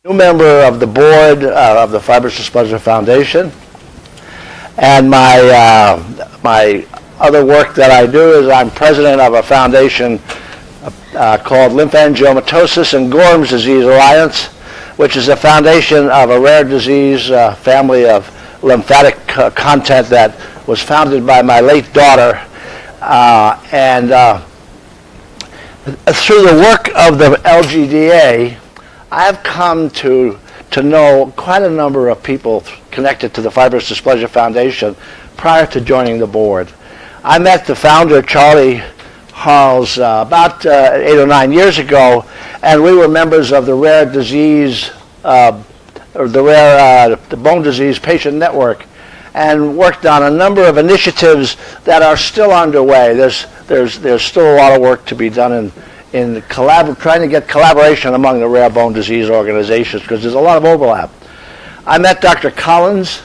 New member of the board of the Fibrosis Pleasure Foundation, and my other work that I do is I'm president of a foundation called Lymphangiomatosis and Gorham's Disease Alliance, which is a foundation of a rare disease family of lymphatic content that was founded by my late daughter, and through the work of the LGDA, I've come to know quite a number of people connected to the Fibrosis Pleasure Foundation prior to joining the board. I met the founder, Charlie Halls, about 8 or 9 years ago, and we were members of the rare disease, the bone disease patient network, and worked on a number of initiatives that are still underway. There's still a lot of work to be done in trying to get collaboration among the rare bone disease organizations, because there's a lot of overlap. I met Dr. Collins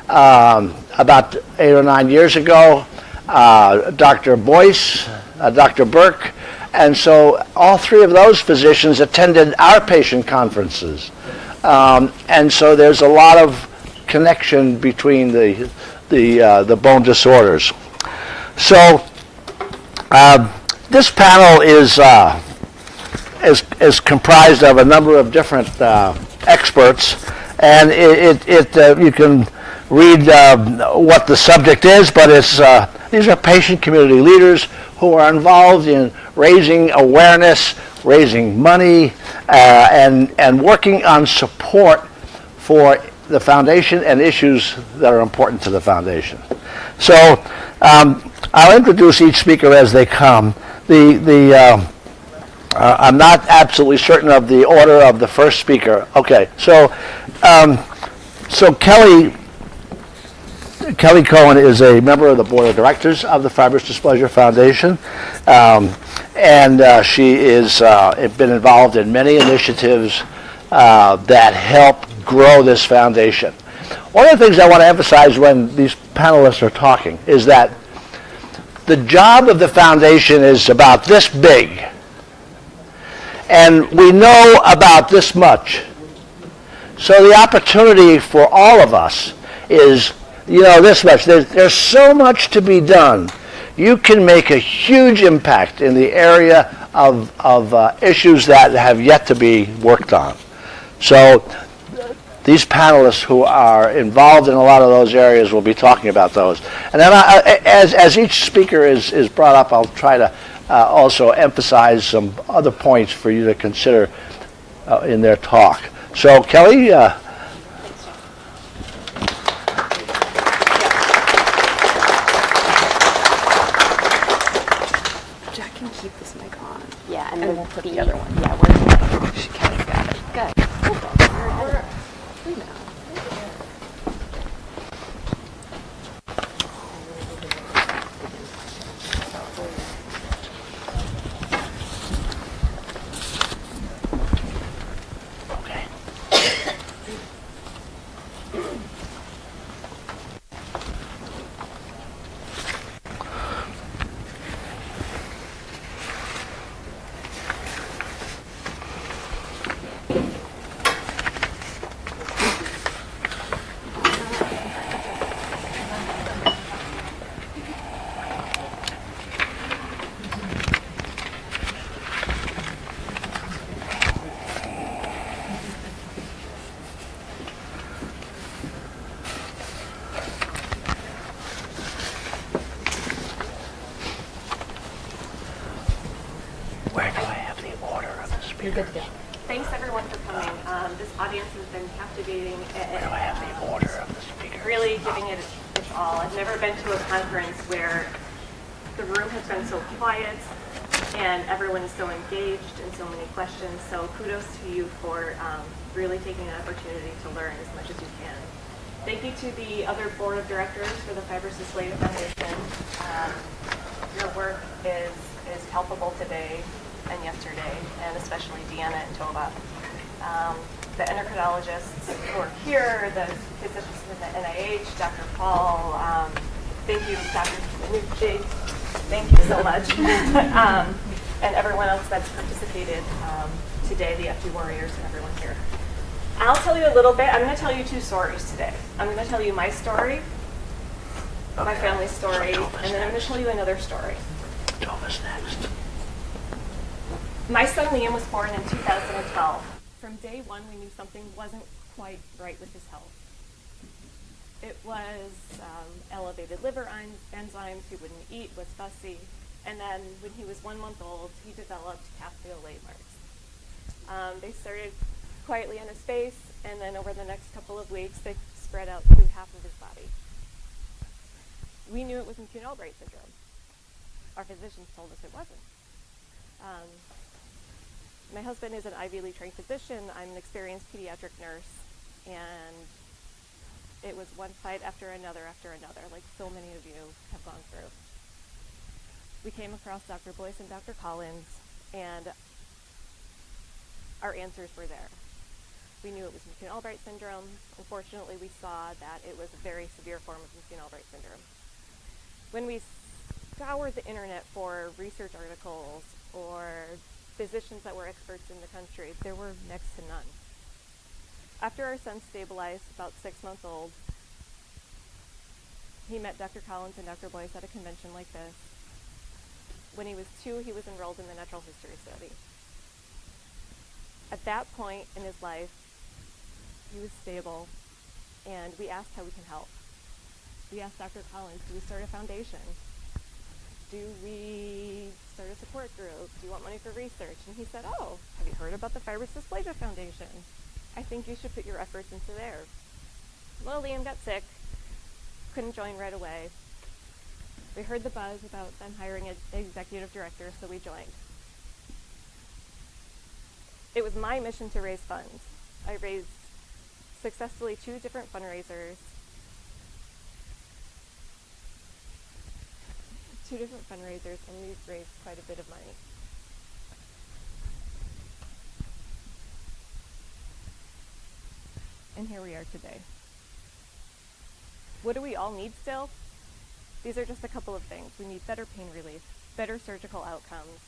about 8 or 9 years ago, Dr. Boyce, Dr. Burke, and so all three of those physicians attended our patient conferences. And so there's a lot of connection between the bone disorders. So this panel is comprised of a number of different experts, and you can read what the subject is, but these are patient community leaders who are involved in raising awareness, raising money, and working on support for the foundation and issues that are important to the foundation. So I'll introduce each speaker as they come. I'm not absolutely certain of the order of the first speaker. Okay, so Kelly Cohen is a member of the board of directors of the Fibrosis Pleasure Foundation, and she is been involved in many initiatives that help grow this foundation. One of the things I want to emphasize when these panelists are talking is that the job of the foundation is about this big, and we know about this much. So the opportunity for all of us is, this much. There's so much to be done. You can make a huge impact in the area of issues that have yet to be worked on. So these panelists who are involved in a lot of those areas will be talking about those. And then as each speaker is brought up, I'll try to also emphasize some other points for you to consider in their talk. So Kelly, Jack can keep this mic on. Yeah, and we'll put the other one. Yeah, Kelly's got it. Good. We're free now. okay. Where do I have the order of the speaker? You're good to go. Thanks everyone for coming. This audience has been captivating. Where do I have the order of the speaker? Really giving it its all. I've never been to a conference where the room has been so quiet and everyone is so engaged and so many questions. So kudos to you for really taking the opportunity to learn as much as you can. Thank you to the other board of directors for the Fibrosis Pleasure Foundation. Your work is palpable today and yesterday, and especially Deanna and Tovah. The endocrinologists who are here, the physicians from the NIH, Dr. Paul, thank you, Dr. Minucci, thank you so much. And everyone else that's participated today, the FD warriors and everyone here. I'll tell you a little bit. I'm going to tell you two stories today. I'm going to tell you my story, my family's story, and then I'm going to tell you another story. Tovah's next. My son Liam was born in 2012. From day one, we knew something wasn't quite right with his health. It was elevated liver enzymes, he wouldn't eat, was fussy, and then when he was 1 month old, he developed catheolate marks. They started quietly on his face, and then over the next couple of weeks, they spread out through half of his body. We knew it was McCune-Albright syndrome. Our physicians told us it wasn't. My husband is an Ivy League trained physician. I'm an experienced pediatric nurse, and it was one fight after another, like so many of you have gone through. We came across Dr. Boyce and Dr. Collins, and our answers were there. We knew it was McCune-Albright syndrome. Unfortunately, we saw that it was a very severe form of McCune-Albright syndrome. When we scoured the internet for research articles or physicians that were experts in the country, there were next to none. After our son stabilized, about 6 months old, he met Dr. Collins and Dr. Boyce at a convention like this. When he was 2, he was enrolled in the natural history study. At that point in his life, he was stable, and we asked how we can help. We asked Dr. Collins, do we start a foundation? Do we start a support group? Do you want money for research? And he said, oh, have you heard about the Fibrous Dysplasia Foundation? I think you should put your efforts into there. Well, Liam got sick, couldn't join right away. We heard the buzz about them hiring an executive director, so we joined. It was my mission to raise funds. I raised successfully 2 different fundraisers. And we've raised quite a bit of money. And here we are today. What do we all need still? These are just a couple of things. We need better pain relief, better surgical outcomes.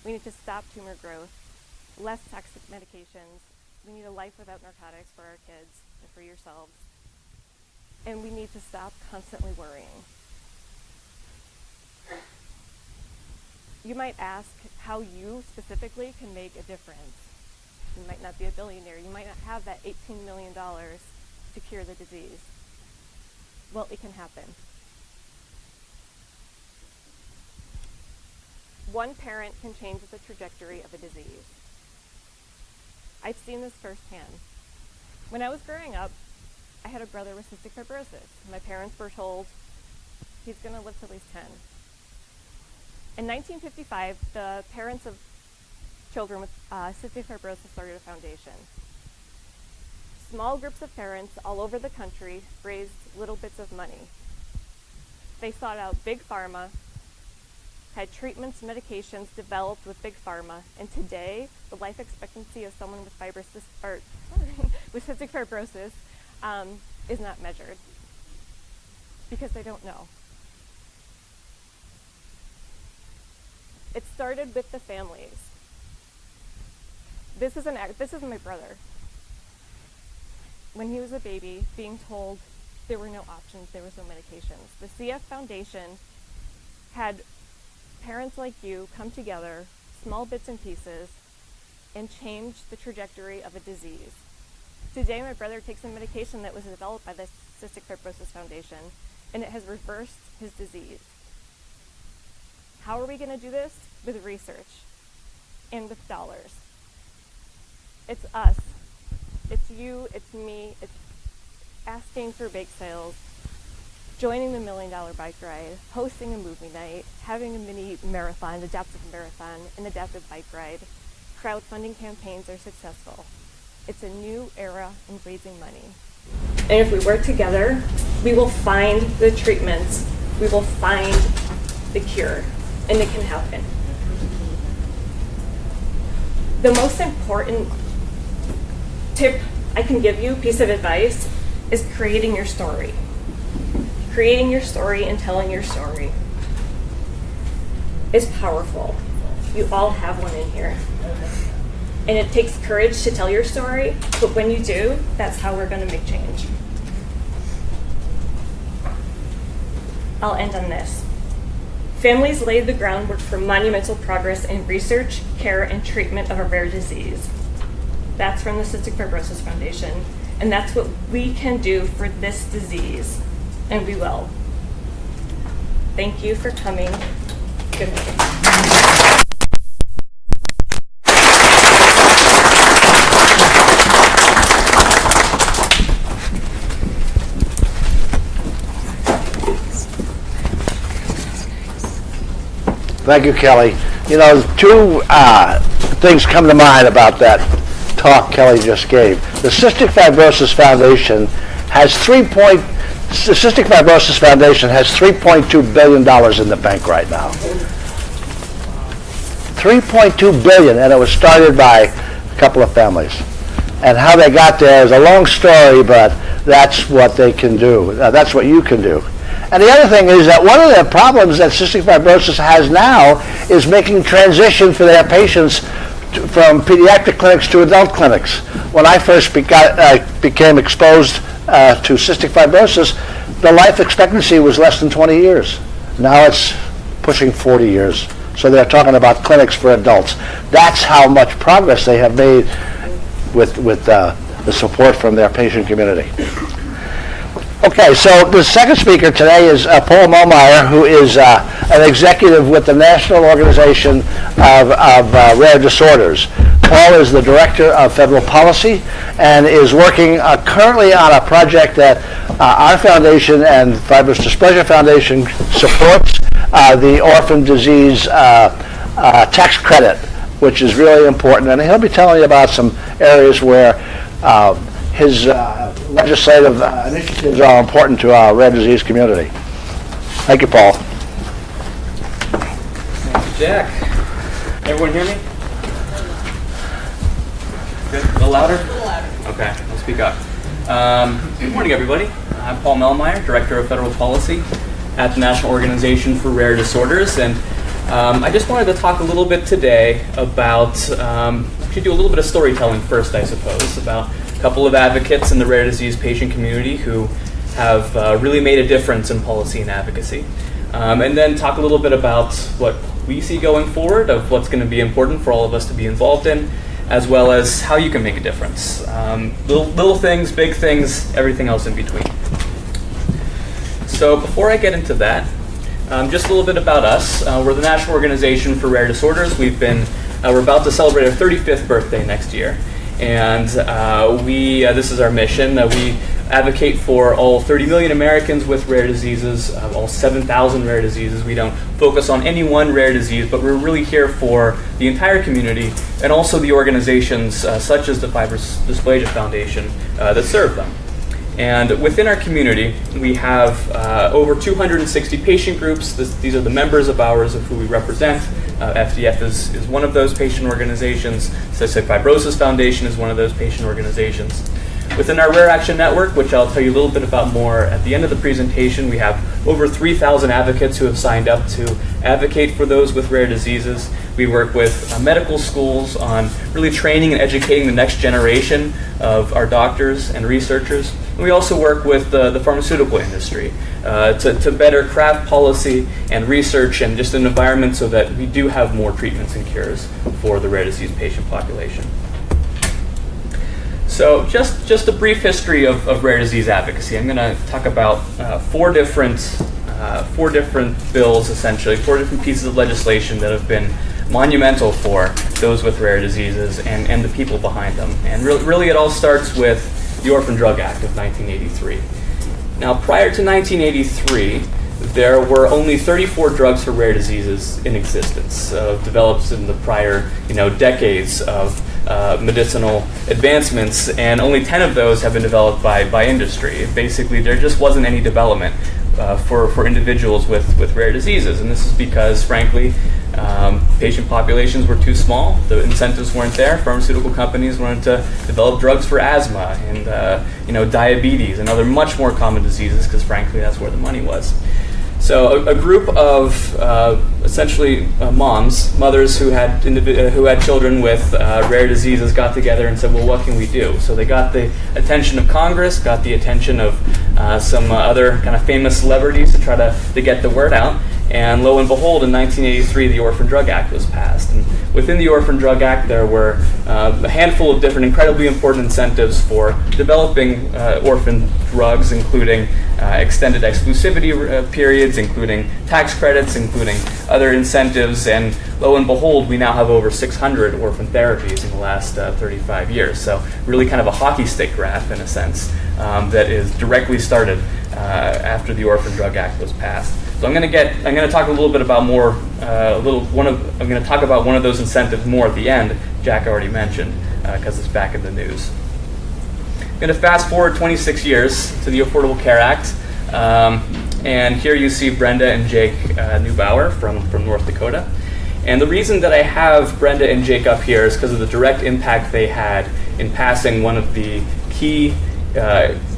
We need to stop tumor growth, less toxic medications. We need a life without narcotics for our kids and for yourselves. And we need to stop constantly worrying. You might ask how you specifically can make a difference. You might not be a billionaire. You might not have that $18 million to cure the disease. Well, it can happen. One parent can change the trajectory of a disease. I've seen this firsthand. When I was growing up, I had a brother with cystic fibrosis. My parents were told he's going to live till he's 10. In 1955, the parents of children with cystic fibrosis started a foundation. Small groups of parents all over the country raised little bits of money. They sought out big pharma, had treatments, medications developed with big pharma, and today the life expectancy of someone with with cystic fibrosis is not measured because they don't know. It started with the families. This is my brother. When he was a baby, being told there were no options, there was no medications. The CF Foundation had parents like you come together, small bits and pieces, and change the trajectory of a disease. Today, my brother takes a medication that was developed by the Cystic Fibrosis Foundation, and it has reversed his disease. How are we going to do this? With research and with dollars. It's us. It's you, it's me, it's asking for bake sales, joining the $1 Million Bike Ride, hosting a movie night, having a mini marathon, adaptive marathon, an adaptive bike ride. Crowdfunding campaigns are successful. It's a new era in raising money. And if we work together, we will find the treatments, we will find the cure, and it can happen. The most important tip I can give you, piece of advice, is creating your story. Creating your story and telling your story is powerful. You all have one in here. And it takes courage to tell your story, but when you do, that's how we're going to make change. I'll end on this. Families laid the groundwork for monumental progress in research, care, and treatment of a rare disease. That's from the Cystic Fibrosis Foundation, and that's what we can do for this disease, and we will. Thank you for coming. Good morning. Thank you, Kelly. You know, two things come to mind about that talk Kelly just gave. The Cystic Fibrosis Foundation has $3.2 billion in the bank right now. $3.2 billion, and it was started by a couple of families. And how they got there is a long story, but that's what they can do. That's what you can do. And the other thing is that one of the problems that cystic fibrosis has now is making transition for their patients from pediatric clinics to adult clinics. When I first became exposed to cystic fibrosis, the life expectancy was less than 20 years. Now it's pushing 40 years. So they're talking about clinics for adults. That's how much progress they have made with the support from their patient community. Okay, so the second speaker today is Paul Melmeyer, who is an executive with the National Organization of Rare Disorders. Paul is the Director of Federal Policy and is working currently on a project that our foundation and Fibrous Dysplasia Foundation supports, the orphan disease tax credit, which is really important. And he'll be telling you about some areas where his legislative initiatives are important to our rare disease community. Thank you, Paul. Thank you, Jack. Everyone hear me? Good? A little louder? A little louder. Okay, I'll speak up. Good morning, everybody. I'm Paul Melmeyer, Director of Federal Policy at the National Organization for Rare Disorders, and I just wanted to talk a little bit today about, actually do a little bit of storytelling first, I suppose, about a couple of advocates in the rare disease patient community who have really made a difference in policy and advocacy. And then talk a little bit about what we see going forward, of what's going to be important for all of us to be involved in, as well as how you can make a difference. Little things, big things, everything else in between. So before I get into that, just a little bit about us. We're the National Organization for Rare Disorders. We're about to celebrate our 35th birthday next year. And this is our mission. We advocate for all 30 million Americans with rare diseases, all 7,000 rare diseases. We don't focus on any one rare disease, but we're really here for the entire community and also the organizations such as the Fibrous Dysplasia Foundation that serve them. And within our community, we have over 260 patient groups. These are the members of ours of who we represent. FDF is one of those patient organizations. Cystic Fibrosis Foundation is one of those patient organizations. Within our Rare Action Network, which I'll tell you a little bit about more at the end of the presentation, we have over 3,000 advocates who have signed up to advocate for those with rare diseases. We work with medical schools on really training and educating the next generation of our doctors and researchers. And we also work with the pharmaceutical industry to better craft policy and research and just an environment so that we do have more treatments and cures for the rare disease patient population. So just a brief history of rare disease advocacy. I'm going to talk about four different bills, essentially, 4 different pieces of legislation that have been monumental for those with rare diseases and the people behind them. And really it all starts with the Orphan Drug Act of 1983. Now, prior to 1983, there were only 34 drugs for rare diseases in existence, developed in the prior decades of medicinal advancements, and only 10 of those have been developed by industry. Basically, there just wasn't any development for individuals with rare diseases, and this is because, frankly, patient populations were too small. The incentives weren't there. Pharmaceutical companies wanted to develop drugs for asthma and diabetes and other much more common diseases because, frankly, that's where the money was. So So a group of essentially mothers who had children with rare diseases got together and said, well, what can we do? So they got the attention of Congress, got the attention of some other kind of famous celebrities to try to get the word out. And lo and behold, in 1983, the Orphan Drug Act was passed. And within the Orphan Drug Act, there were a handful of different incredibly important incentives for developing orphan drugs, including extended exclusivity periods, including tax credits, including other incentives. And lo and behold, we now have over 600 orphan therapies in the last 35 years. So really kind of a hockey stick graph, in a sense, that is directly started after the Orphan Drug Act was passed. So I'm going to talk a little bit about I'm going to talk about one of those incentives more at the end. Jack already mentioned because it's back in the news. I'm going to fast forward 26 years to the Affordable Care Act, and here you see Brenda and Jake Neubauer from North Dakota. And the reason that I have Brenda and Jake up here is because of the direct impact they had in passing one of the key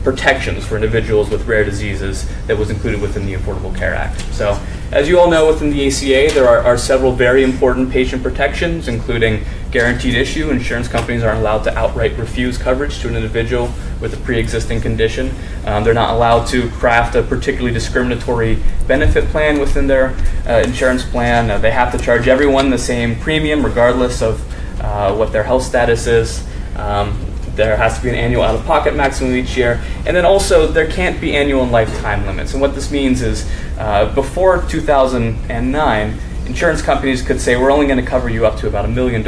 protections for individuals with rare diseases that was included within the Affordable Care Act. So, as you all know, within the ACA, there are several very important patient protections, including guaranteed issue. Insurance companies aren't allowed to outright refuse coverage to an individual with a pre-existing condition. They're not allowed to craft a particularly discriminatory benefit plan within their insurance plan. They have to charge everyone the same premium, regardless of what their health status is. There has to be an annual out-of-pocket maximum each year. And then also, there can't be annual and lifetime limits. And what this means is, before 2009, insurance companies could say, we're only going to cover you up to about $1 million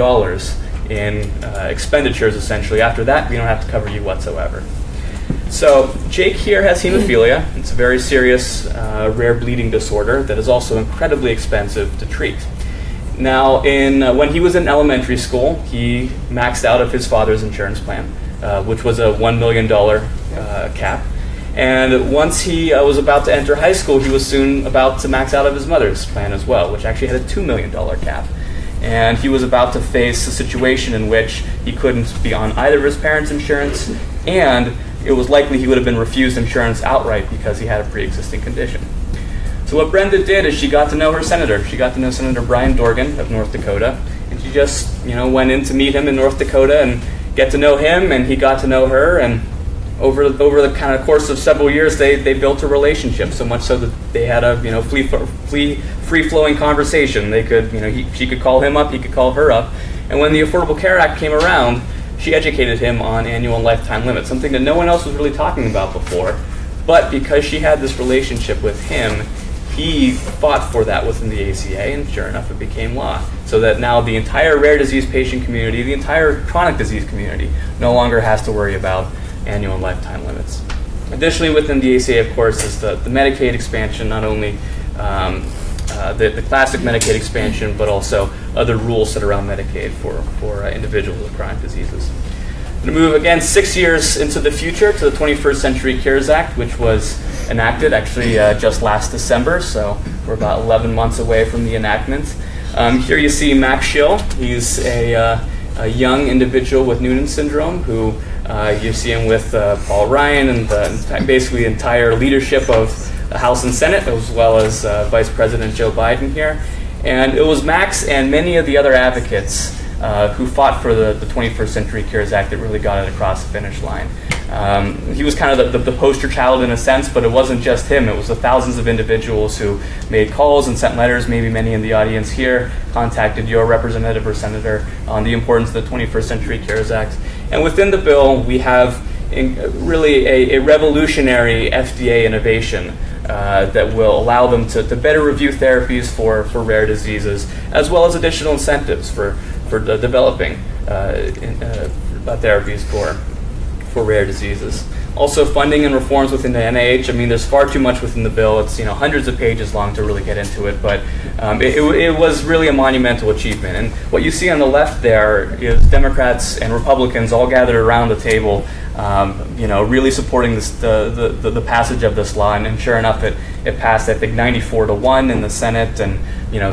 in expenditures, essentially. After that, we don't have to cover you whatsoever. So Jake here has hemophilia. It's a very serious, rare bleeding disorder that is also incredibly expensive to treat. Now, when he was in elementary school, he maxed out of his father's insurance plan, which was a $1 million cap. And once he was about to enter high school, he was soon about to max out of his mother's plan as well, which actually had a $2 million cap. And he was about to face a situation in which he couldn't be on either of his parents' insurance, and it was likely he would have been refused insurance outright because he had a pre-existing condition. So what Brenda did is she got to know her senator. She got to know Senator Brian Dorgan of North Dakota, and she just, went in to meet him in North Dakota and get to know him, and he got to know her. And over the kind of course of several years, they built a relationship, so much so that they had a free-flowing conversation. They could, she could call him up, he could call her up, and when the Affordable Care Act came around, she educated him on annual and lifetime limits, something that no one else was really talking about before. But because she had this relationship with him, he fought for that within the ACA, and sure enough, it became law. So that now the entire rare disease patient community, the entire chronic disease community, no longer has to worry about annual and lifetime limits. Additionally, within the ACA, of course, is the Medicaid expansion, not only the classic Medicaid expansion, but also other rules set around Medicaid for individuals with chronic diseases. I'm going to move again 6 years into the future to the 21st Century Cures Act, which was enacted actually just last December, so we're about 11 months away from the enactment. Here you see Max Schill. He's a young individual with Noonan syndrome who you see him with Paul Ryan and basically the entire leadership of the House and Senate, as well as Vice President Joe Biden here. And it was Max and many of the other advocates who fought for the 21st Century Cures Act that really got it across the finish line. He was kind of the poster child in a sense, but it wasn't just him. It was the thousands of individuals who made calls and sent letters, maybe many in the audience here, contacted your representative or senator on the importance of the 21st Century Cures Act. And within the bill, we have really a revolutionary FDA innovation that will allow them to better review therapies for rare diseases, as well as additional incentives for developing therapies for rare diseases. Also, funding and reforms within the NIH. I mean, there's far too much within the bill. It's hundreds of pages long to really get into it, but it was really a monumental achievement. And what you see on the left there is Democrats and Republicans all gathered around the table, really supporting the passage of this law. And sure enough, it passed, I think, 94-1 in the Senate, and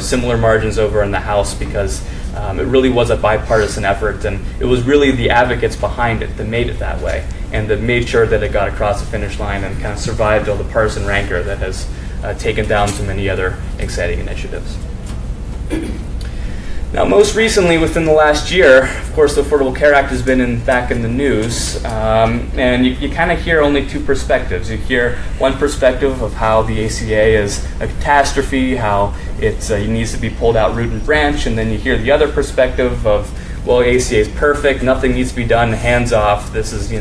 similar margins over in the House, because it really was a bipartisan effort, and it was really the advocates behind it that made it that way, and that made sure that it got across the finish line and kind of survived all the partisan rancor that has taken down so many other exciting initiatives. Now, most recently, within the last year, of course, the Affordable Care Act has been back in the news, and you kind of hear only two perspectives. You hear one perspective of how the ACA is a catastrophe, how it needs to be pulled out root and branch, and then you hear the other perspective of, well, ACA is perfect, nothing needs to be done, hands off, this is,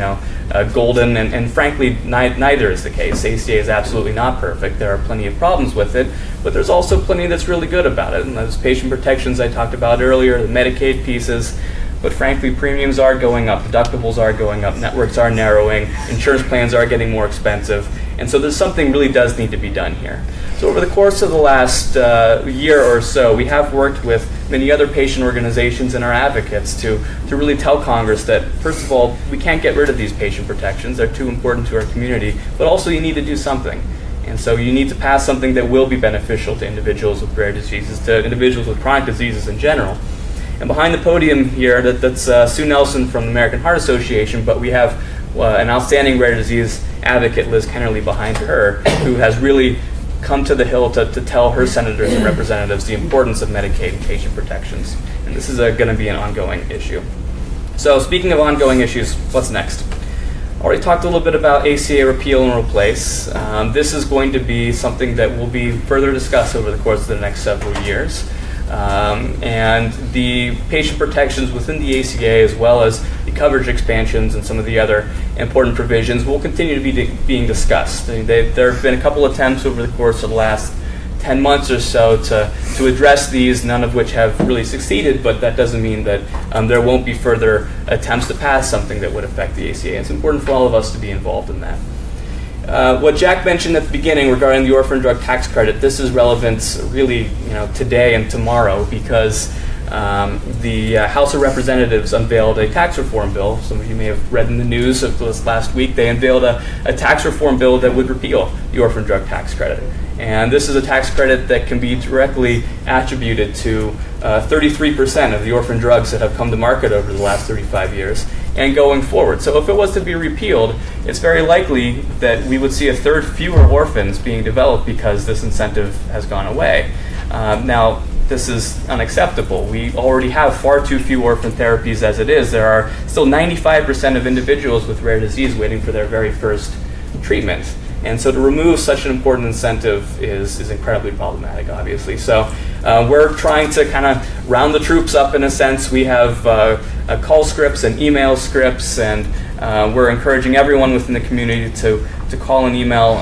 golden, and frankly, neither is the case. ACA is absolutely not perfect. There are plenty of problems with it, but there's also plenty that's really good about it. And those patient protections I talked about earlier, the Medicaid pieces, but frankly, premiums are going up, deductibles are going up, networks are narrowing, insurance plans are getting more expensive, and so there's something really does need to be done here. So over the course of the last year or so, we have worked with many other patient organizations and our advocates to really tell Congress that, first of all, we can't get rid of these patient protections. They're too important to our community, but also you need to do something. And so you need to pass something that will be beneficial to individuals with rare diseases, to individuals with chronic diseases in general. And behind the podium here, that's Sue Nelson from the American Heart Association, but we have an outstanding rare disease advocate, Liz Kennerly, behind her, who has really come to the Hill to tell her senators and representatives the importance of Medicaid and patient protections. And this is going to be an ongoing issue. So speaking of ongoing issues, what's next? Already talked a little bit about ACA repeal and replace. This is going to be something that will be further discussed over the course of the next several years. And the patient protections within the ACA, as well as the coverage expansions and some of the other important provisions, will continue to be being discussed. There have been a couple attempts over the course of the last 10 months or so to address these, none of which have really succeeded, but that doesn't mean that there won't be further attempts to pass something that would affect the ACA. It's important for all of us to be involved in that. What Jack mentioned at the beginning regarding the orphan drug tax credit, this is relevant really today and tomorrow, because the House of Representatives unveiled a tax reform bill. Some of you may have read in the news of this last week. They unveiled a tax reform bill that would repeal the orphan drug tax credit. And this is a tax credit that can be directly attributed to 33% of the orphan drugs that have come to market over the last 35 years and going forward. So if it was to be repealed, it's very likely that we would see a third fewer orphans being developed because this incentive has gone away. Now, this is unacceptable. We already have far too few orphan therapies as it is. There are still 95% of individuals with rare disease waiting for their very first treatment. And so to remove such an important incentive is incredibly problematic, obviously. So we're trying to kind of round the troops up in a sense. We have call scripts and email scripts, and we're encouraging everyone within the community to call and email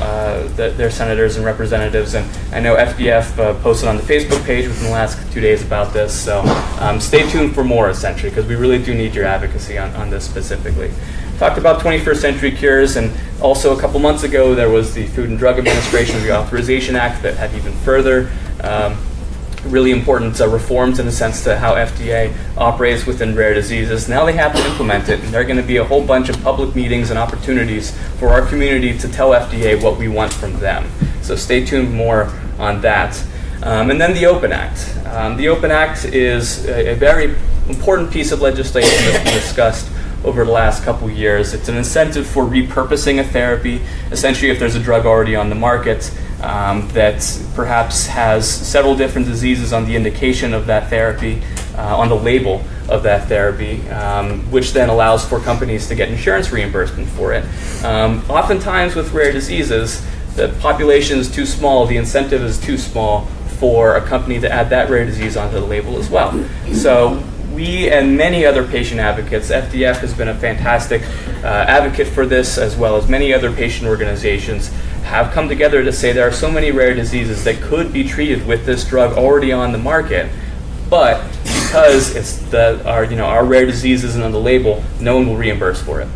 their senators and representatives. And I know FDF posted on the Facebook page within the last 2 days about this. So stay tuned for more, essentially, because we really do need your advocacy on this specifically. Talked about 21st century cures, and also a couple months ago there was the Food and Drug Administration Reauthorization Act that had even further really important reforms in a sense to how FDA operates within rare diseases. Now they have to implement it, and there are going to be a whole bunch of public meetings and opportunities for our community to tell FDA what we want from them. So stay tuned more on that. And then the Open Act. The Open Act is a very important piece of legislation that's been discussed over the last couple years. It's an incentive for repurposing a therapy. Essentially, if there's a drug already on the market that perhaps has several different diseases on the indication of that therapy, on the label of that therapy, which then allows for companies to get insurance reimbursement for it. Oftentimes with rare diseases, the population is too small, the incentive is too small for a company to add that rare disease onto the label as well. So we and many other patient advocates, FDF has been a fantastic advocate for this, as well as many other patient organizations, have come together to say there are so many rare diseases that could be treated with this drug already on the market, but because it's our rare disease isn't on the label, no one will reimburse for it.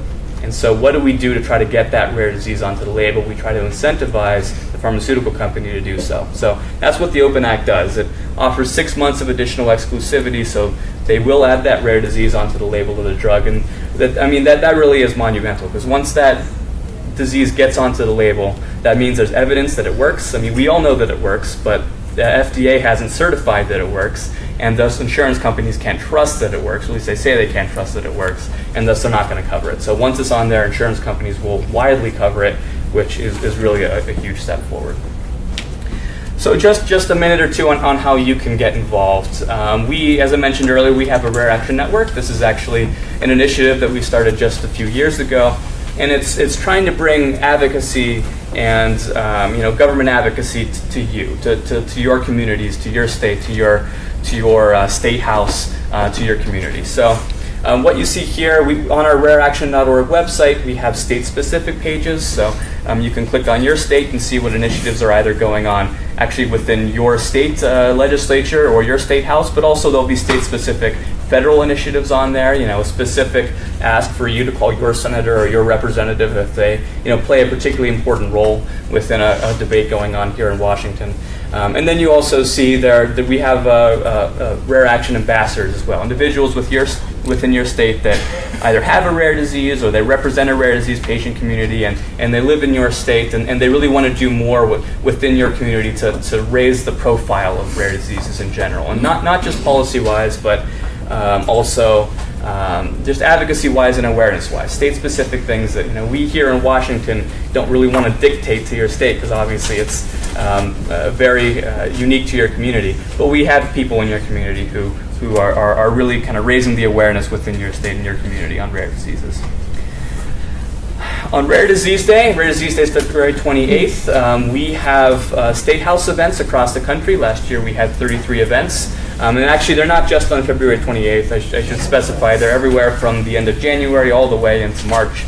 And so what do we do to try to get that rare disease onto the label? We try to incentivize the pharmaceutical company to do so. So that's what the Open Act does. It offers 6 months of additional exclusivity, so they will add that rare disease onto the label of the drug. And that really is monumental, because once that disease gets onto the label, that means there's evidence that it works. I mean, we all know that it works, but the FDA hasn't certified that it works, and thus insurance companies can't trust that it works. At least they say they can't trust that it works, and thus they're not going to cover it. So once it's on there, insurance companies will widely cover it, which is really a huge step forward. So just a minute or two on how you can get involved. We, as I mentioned earlier, we have a Rare Action Network. This is actually an initiative that we started just a few years ago, and it's trying to bring advocacy and government advocacy to you, to your communities, to your state, to your state house, to your community. So what you see here, on our rareaction.org website, we have state-specific pages. So you can click on your state and see what initiatives are either going on actually within your state legislature or your state house, but also there'll be state-specific federal initiatives on there, a specific ask for you to call your senator or your representative if they, play a particularly important role within a debate going on here in Washington. And then you also see there that we have rare action ambassadors as well, individuals within your state that either have a rare disease or they represent a rare disease patient community and they live in your state and they really want to do more within your community to raise the profile of rare diseases in general. And not just policy-wise, but also just advocacy-wise and awareness-wise, state-specific things that we here in Washington don't really want to dictate to your state because obviously it's very unique to your community. But we have people in your community who are really kind of raising the awareness within your state and your community on rare diseases. On Rare Disease Day is February 28th, we have State House events across the country. Last year we had 33 events. And actually, they're not just on February 28th. I should specify they're everywhere from the end of January all the way into March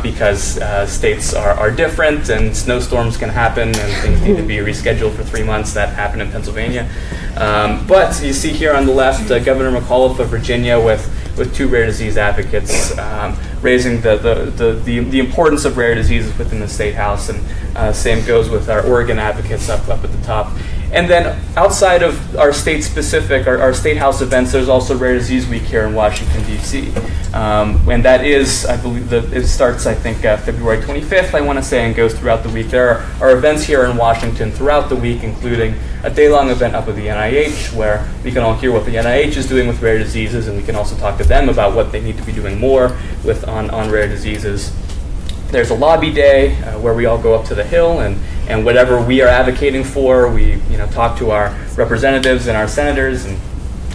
because states are different and snowstorms can happen and things need to be rescheduled for 3 months. That happened in Pennsylvania. But you see here on the left, Governor McAuliffe of Virginia with 2 rare disease advocates raising the importance of rare diseases within the State House. And same goes with our Oregon advocates up at the top. And then outside of our state-specific, our State House events, there's also Rare Disease Week here in Washington, D.C. And that is, I believe, it starts, I think, February 25th, I want to say, and goes throughout the week. There are events here in Washington throughout the week, including a day-long event up at the NIH, where we can all hear what the NIH is doing with rare diseases, and we can also talk to them about what they need to be doing more with on rare diseases. There's a lobby day where we all go up to the Hill and whatever we are advocating for, we talk to our representatives and our senators and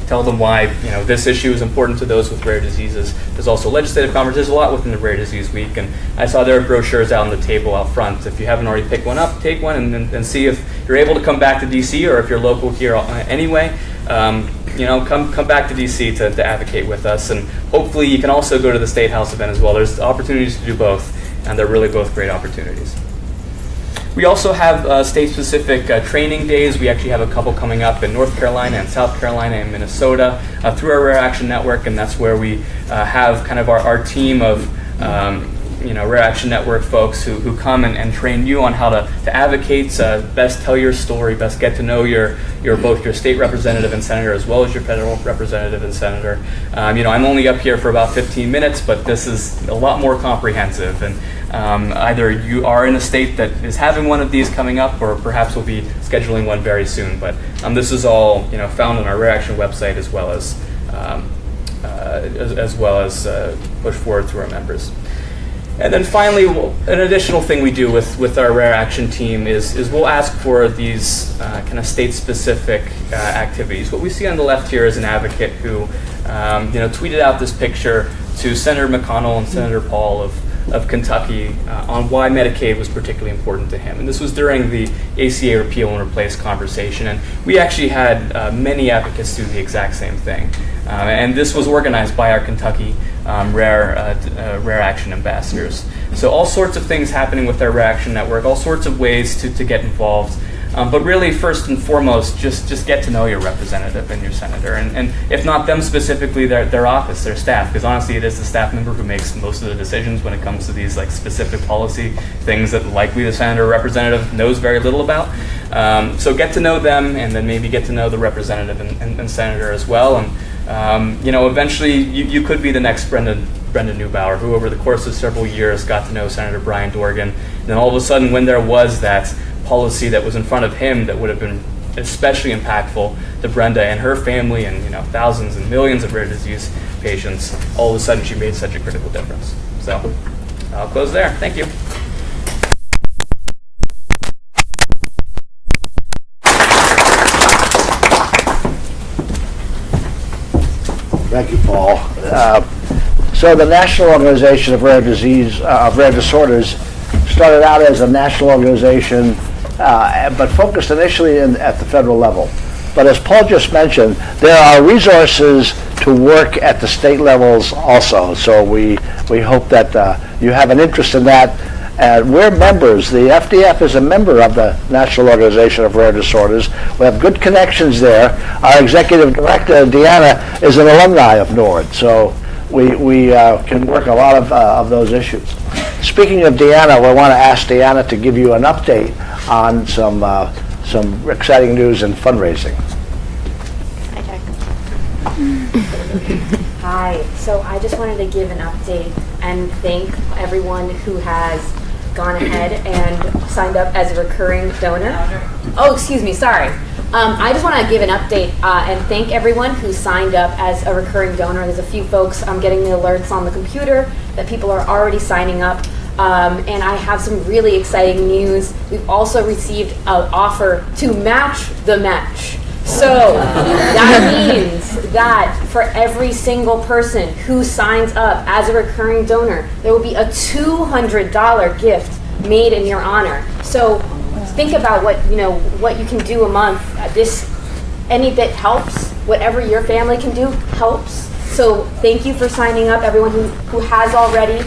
tell them why this issue is important to those with rare diseases. There's also legislative conferences, a lot within the Rare Disease Week, and I saw there are brochures out on the table out front. If you haven't already picked one up, take one and see if you're able to come back to DC or if you're local here anyway. Come back to DC to advocate with us, and hopefully you can also go to the State House event as well. There's opportunities to do both, and they're really both great opportunities. We also have state-specific training days. We actually have a couple coming up in North Carolina and South Carolina and Minnesota through our Rare Action Network, and that's where we have kind of our team of Rare Action Network folks who come and train you on how to advocate, best tell your story, best get to know both your state representative and senator as well as your federal representative and senator. I'm only up here for about 15 minutes, but this is a lot more comprehensive. And either you are in a state that is having one of these coming up, or perhaps we'll be scheduling one very soon. But this is all found on our Rare Action website as well as pushed forward through our members. And then finally, an additional thing we do with our Rare Action team is we'll ask for these kind of state-specific activities. What we see on the left here is an advocate who tweeted out this picture to Senator McConnell and Senator Paul of Kentucky on why Medicaid was particularly important to him. And this was during the Aca Repeal and Replace conversation. And we actually had many advocates do the exact same thing. And this was organized by our Kentucky Rare Action ambassadors. So all sorts of things happening with our Rare Action Network, all sorts of ways to get involved. But really, first and foremost, just get to know your representative and your senator. And if not them specifically, their office, their staff. Because honestly, it is the staff member who makes most of the decisions when it comes to these specific policy things that likely the senator or representative knows very little about. So get to know them, and then maybe get to know the representative and senator as well. And eventually you could be the next Brenda Neubauer, who over the course of several years got to know Senator Brian Dorgan. And then all of a sudden, when there was that policy that was in front of him that would have been especially impactful to Brenda and her family and thousands and millions of rare disease patients, all of a sudden she made such a critical difference. So I'll close there. Thank you. Thank you, Paul. So the National Organization of Rare Disorders started out as a national organization, but focused initially at the federal level. But as Paul just mentioned, there are resources to work at the state levels also. So we hope that you have an interest in that. We're members. The FDF is a member of the National Organization of Rare Disorders. We have good connections there. Our executive director, Deanna, is an alumni of NORD. So we can work a lot of those issues. Speaking of Deanna, we want to ask Deanna to give you an update on some exciting news in fundraising. Hi. So I just wanted to give an update and thank everyone who has gone ahead and signed up as a recurring donor. Oh, excuse me. Sorry. I just want to give an update and thank everyone who signed up as a recurring donor. There's a few folks. I'm getting the alerts on the computer that people are already signing up. And I have some really exciting news. We've also received an offer to match the match. So that means that for every single person who signs up as a recurring donor, there will be a $200 gift made in your honor. So think about what you can do a month. Any bit helps. Whatever your family can do helps. So thank you for signing up, everyone who has already.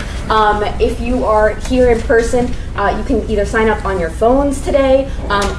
If you are here in person, you can either sign up on your phones today,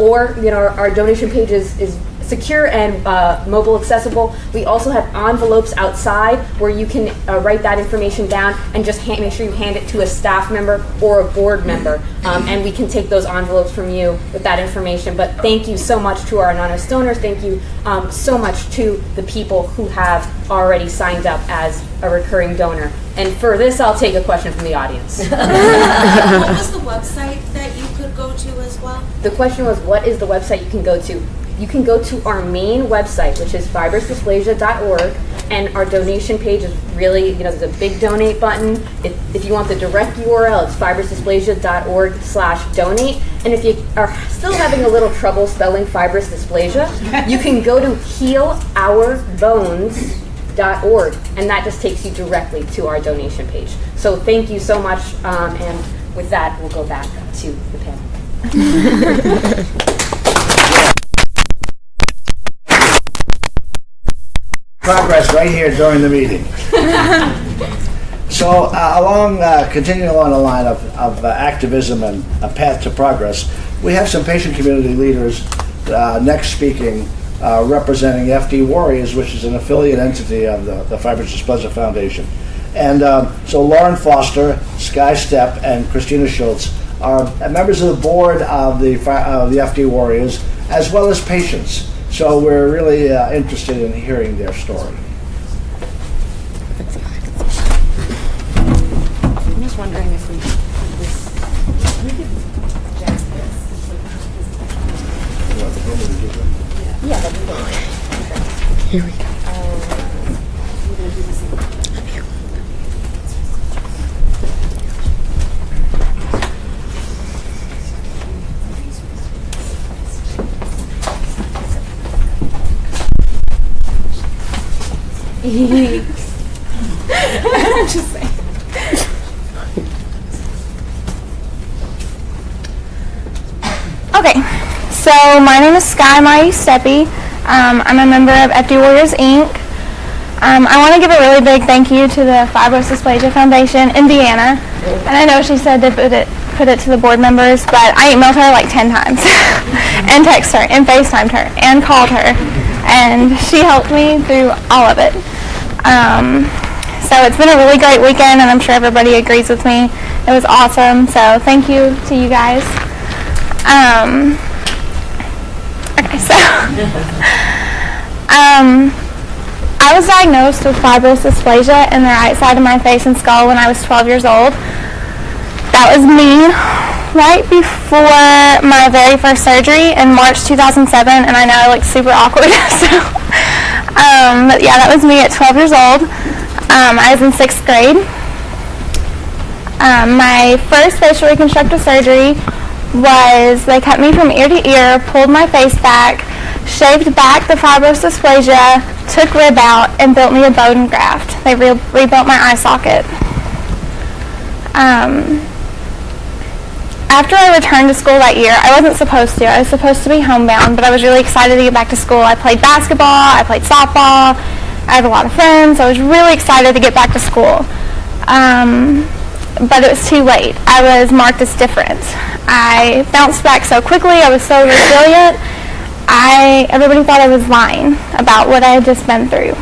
or our donation page is secure and mobile accessible. We also have envelopes outside where you can write that information down and just make sure you hand it to a staff member or a board member, and we can take those envelopes from you with that information. But thank you so much to our anonymous donors. Thank you so much to the people who have already signed up as a recurring donor. And for this, I'll take a question from the audience. What was the website that you could go to as well? The question was, what is the website you can go to? You can go to our main website, which is fibrousdysplasia.org, and our donation page is really, there's a big donate button. If you want the direct URL, it's fibrousdysplasia.org/donate. And if you are still having a little trouble spelling fibrous dysplasia, you can go to healourbones.org, and that just takes you directly to our donation page. So thank you so much, and with that, we'll go back to the panel. Progress right here during the meeting. So continuing along the line of activism and a path to progress, we have some patient community leaders next speaking, representing FD Warriors, which is an affiliate entity of the Fibrous Dysplasia Foundation. And so Lauren Foster, Skye Steppe, and Christina Schulz are members of the board of the FD Warriors, as well as patients. So we're really interested in hearing their story. I'm just wondering if we Yeah, that'd be good. Here we go. We're going to do the same. I'm just saying. Okay, so my name is Skye Miu Steppe. I'm a member of FD Warriors, Inc. I want to give a really big thank you to the Fibrous Dysplasia Foundation in Deanna. And I know she said to put it to the board members, but I emailed her like 10 times and texted her and FaceTimed her and called her. And she helped me through all of it. So it's been a really great weekend, and I'm sure everybody agrees with me. It was awesome, so thank you to you guys. Okay, so I was diagnosed with fibrous dysplasia in the right side of my face and skull when I was 12 years old. That was me right before my very first surgery in March 2007, and I know I look super awkward, but yeah, that was me at 12 years old. I was in 6th grade. My first facial reconstructive surgery was they cut me from ear to ear, pulled my face back, shaved back the fibrous dysplasia, took rib out and built me a bone graft. They rebuilt my eye socket. After I returned to school that year, I wasn't supposed to. I was supposed to be homebound, but I was really excited to get back to school. I played basketball, I played softball, I had a lot of friends. I was really excited to get back to school. But it was too late. I was marked as different. I bounced back so quickly. I was so resilient. Everybody thought I was lying about what I had just been through.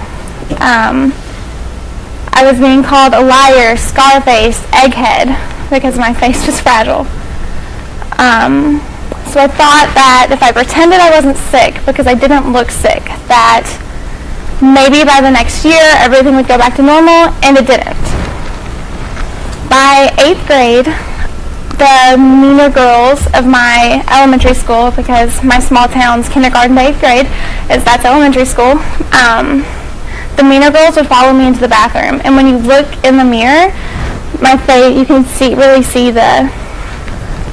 I was being called a liar, scarface, egghead, because my face was fragile. So I thought that if I pretended I wasn't sick because I didn't look sick, that maybe by the next year everything would go back to normal, and it didn't. By 8th grade, the meaner girls of my elementary school, because my small town's kindergarten to 8th grade, that's elementary school, the meaner girls would follow me into the bathroom. And when you look in the mirror, my face, you can really see the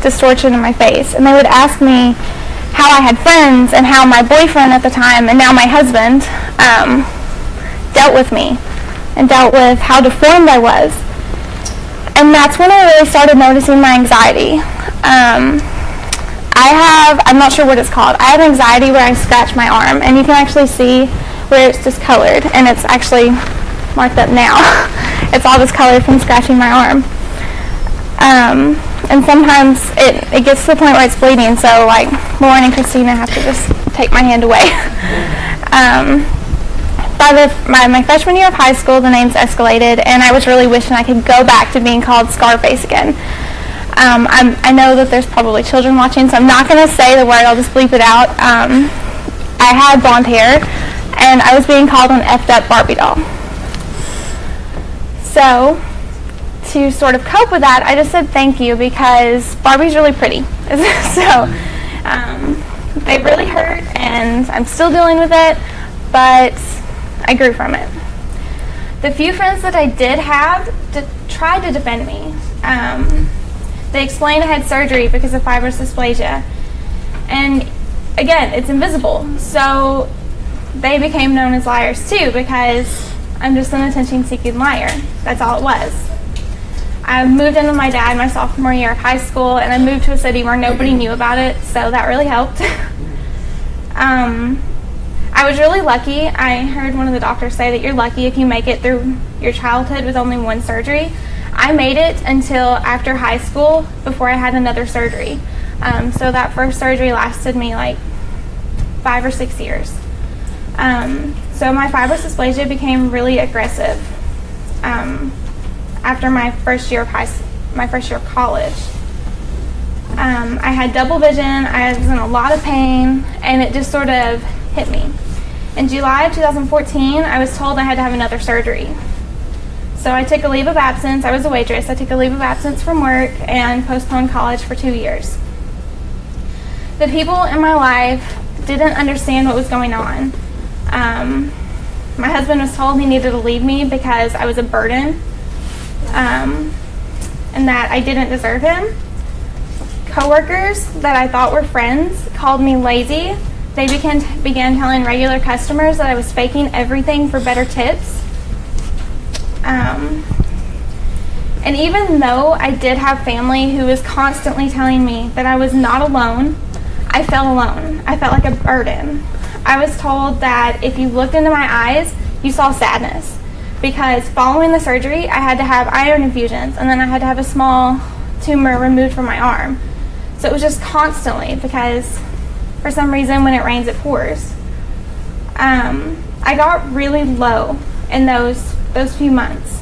distortion in my face. And they would ask me how I had friends and how my boyfriend at the time, and now my husband, dealt with me and dealt with how deformed I was. And that's when I really started noticing my anxiety. I'm not sure what it's called. I have anxiety where I scratch my arm, and you can actually see where it's discolored, and it's actually marked up now. It's all discolored from scratching my arm. And sometimes it gets to the point where it's bleeding, so like Lauren and Christina have to just take my hand away. By my freshman year of high school, the names escalated, and I was really wishing I could go back to being called Scarface again. I know that there's probably children watching, so I'm not going to say the word, I'll just bleep it out. I had blonde hair, and I was being called an effed up Barbie doll. So, to sort of cope with that, I just said thank you, because Barbie's really pretty. So, they really hurt, and I'm still dealing with it, but I grew from it. The few friends that I did have tried to defend me. They explained I had surgery because of fibrous dysplasia. And again, it's invisible. So they became known as liars too, because I'm just an attention-seeking liar. That's all it was. I moved in with my dad my sophomore year of high school, and I moved to a city where nobody knew about it, so that really helped. I was really lucky. I heard one of the doctors say that you're lucky if you make it through your childhood with only one surgery. I made it until after high school before I had another surgery. So that first surgery lasted me like 5 or 6 years. So my fibrous dysplasia became really aggressive after my first year of college. I had double vision. I was in a lot of pain, and it just sort of hit me. In July of 2014, I was told I had to have another surgery. So I took a leave of absence. I was a waitress. I took a leave of absence from work and postponed college for 2 years. The people in my life didn't understand what was going on. My husband was told he needed to leave me because I was a burden, and that I didn't deserve him. Coworkers that I thought were friends called me lazy. They began telling regular customers that I was faking everything for better tips. And even though I did have family who was constantly telling me that I was not alone, I felt alone. I felt like a burden. I was told that if you looked into my eyes, you saw sadness. Because following the surgery, I had to have iron infusions, and then I had to have a small tumor removed from my arm. So it was just constantly, because for some reason when it rains, it pours. I got really low in those few months.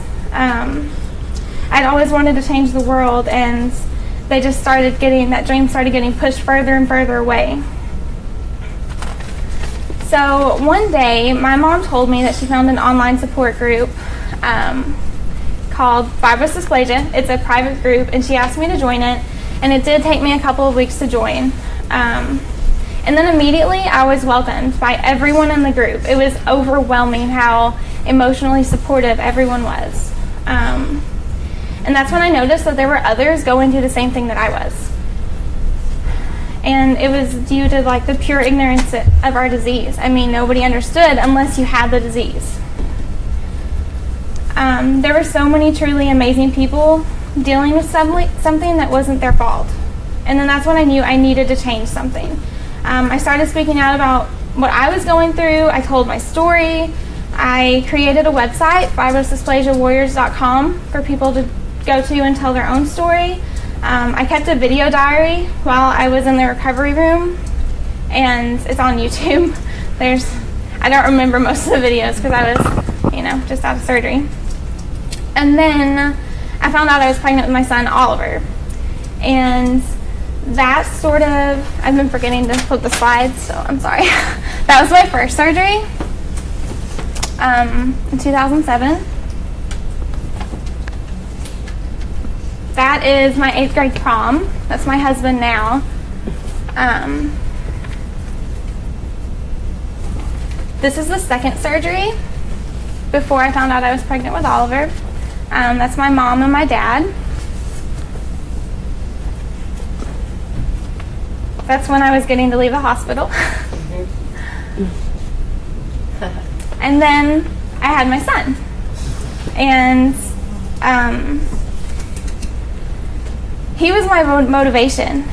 I'd always wanted to change the world, and that dream started getting pushed further and further away. So one day, my mom told me that she found an online support group called Fibrous Dysplasia. It's a private group, and she asked me to join it, and it did take me a couple of weeks to join. And then immediately I was welcomed by everyone in the group. It was overwhelming how emotionally supportive everyone was. And that's when I noticed that there were others going through the same thing that I was. And it was due to like the pure ignorance of our disease. I mean, nobody understood unless you had the disease. There were so many truly amazing people dealing with something that wasn't their fault. And then that's when I knew I needed to change something. I started speaking out about what I was going through. I told my story. I created a website, fibrosdysplasiawarriors.com, for people to go to and tell their own story. I kept a video diary while I was in the recovery room, and it's on YouTube. I don't remember most of the videos because I was, just out of surgery. And then I found out I was pregnant with my son, Oliver. And that sort of, I've been forgetting to flip the slides, so I'm sorry. That was my first surgery in 2007. That is my 8th grade prom. That's my husband now. This is the second surgery before I found out I was pregnant with Oliver. That's my mom and my dad. That's when I was getting to leave the hospital. And then I had my son. And he was my motivation.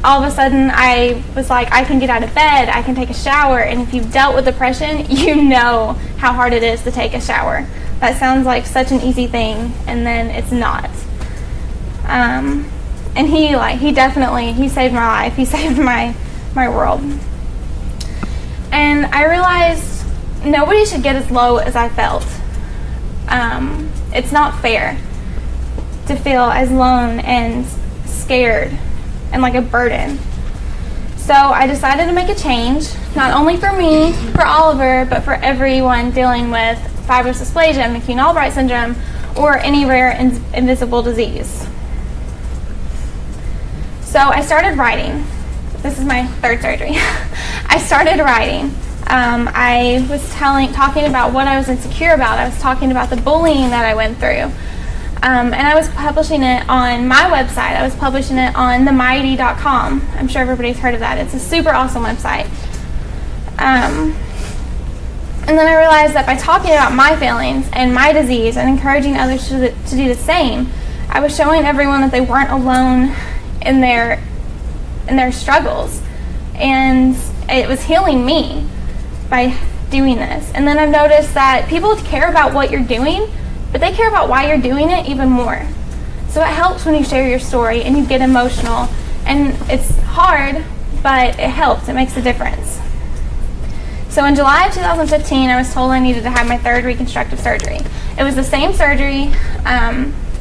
All of a sudden I was like, I can get out of bed, I can take a shower, and if you've dealt with depression, you know how hard it is to take a shower. That sounds like such an easy thing, and then it's not. And he definitely saved my life. He saved my world. And I realized nobody should get as low as I felt. It's not fair to feel as alone and scared and like a burden. So I decided to make a change, not only for me, for Oliver, but for everyone dealing with fibrous dysplasia, McCune-Albright syndrome, or any rare invisible disease. So I started writing. This is my third surgery. I started writing. I was talking about what I was insecure about. I was talking about the bullying that I went through. And I was publishing it on my website. I was publishing it on themighty.com. I'm sure everybody's heard of that. It's a super awesome website. And then I realized that by talking about my feelings and my disease and encouraging others to do the same, I was showing everyone that they weren't alone in their struggles. And it was healing me by doing this. And then I've noticed that people care about what you're doing, but they care about why you're doing it even more. So it helps when you share your story and you get emotional. And it's hard, but it helps. It makes a difference. So in July of 2015, I was told I needed to have my third reconstructive surgery. It was the same surgery,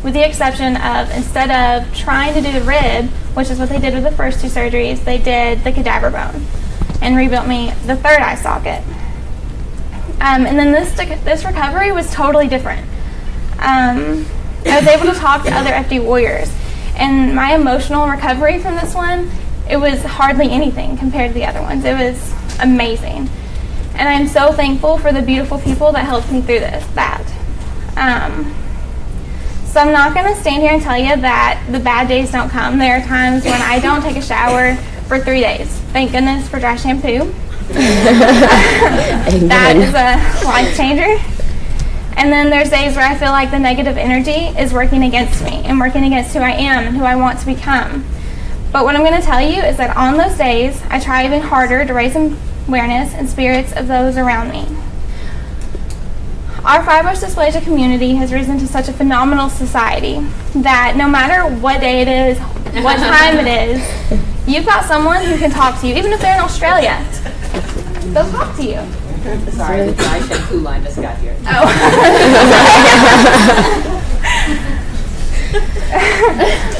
with the exception of instead of trying to do the rib, which is what they did with the first two surgeries, they did the cadaver bone and rebuilt me the third eye socket. And then this recovery was totally different. I was able to talk to other FD warriors, and my emotional recovery from this one, it was hardly anything compared to the other ones. It was amazing. And I'm so thankful for the beautiful people that helped me through that. So I'm not going to stand here and tell you that the bad days don't come. There are times when I don't take a shower for 3 days. Thank goodness for dry shampoo. That is a life changer. And then there's days where I feel like the negative energy is working against me and working against who I am and who I want to become. But what I'm going to tell you is that on those days, I try even harder to raise awareness and spirits of those around me. Our fibrous dysplasia community has risen to such a phenomenal society that no matter what day it is, what time it is, you've got someone who can talk to you, even if they're in Australia. They'll talk to you. Sorry, the dry shampoo line just got here. Oh.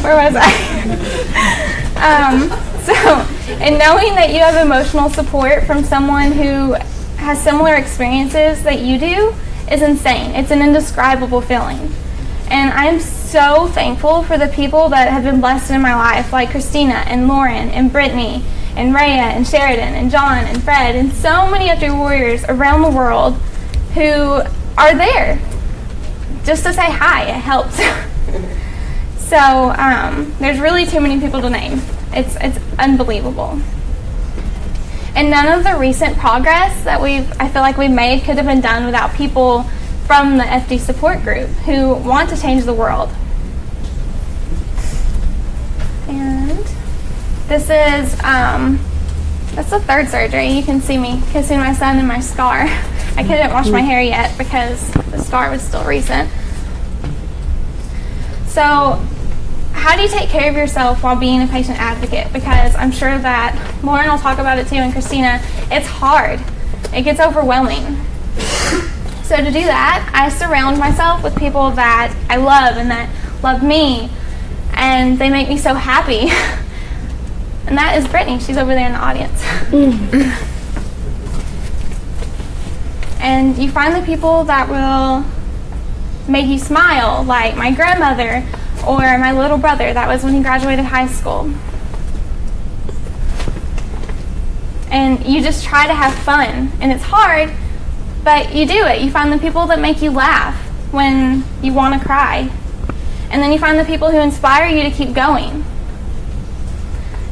Where was I? And knowing that you have emotional support from someone who has similar experiences that you do is insane. It's an indescribable feeling. And I'm so thankful for the people that have been blessed in my life, like Christina and Lauren and Brittany and Rhea and Sheridan and John and Fred and so many other warriors around the world who are there just to say hi. It helps. So there's really too many people to name. It's unbelievable. And none of the recent progress that I feel like we've made could have been done without people from the FD support group who want to change the world. And this is, that's the third surgery. You can see me kissing my son and my scar. I couldn't wash my hair yet because the scar was still recent. So, how do you take care of yourself while being a patient advocate? Because I'm sure that Lauren will talk about it too, and Christina, it's hard. It gets overwhelming. So to do that, I surround myself with people that I love and that love me, and they make me so happy. And that is Brittany. She's over there in the audience. And you find the people that will make you smile, like my grandmother or my little brother. That was when he graduated high school. And you just try to have fun. And it's hard, but you do it. You find the people that make you laugh when you want to cry. And then you find the people who inspire you to keep going.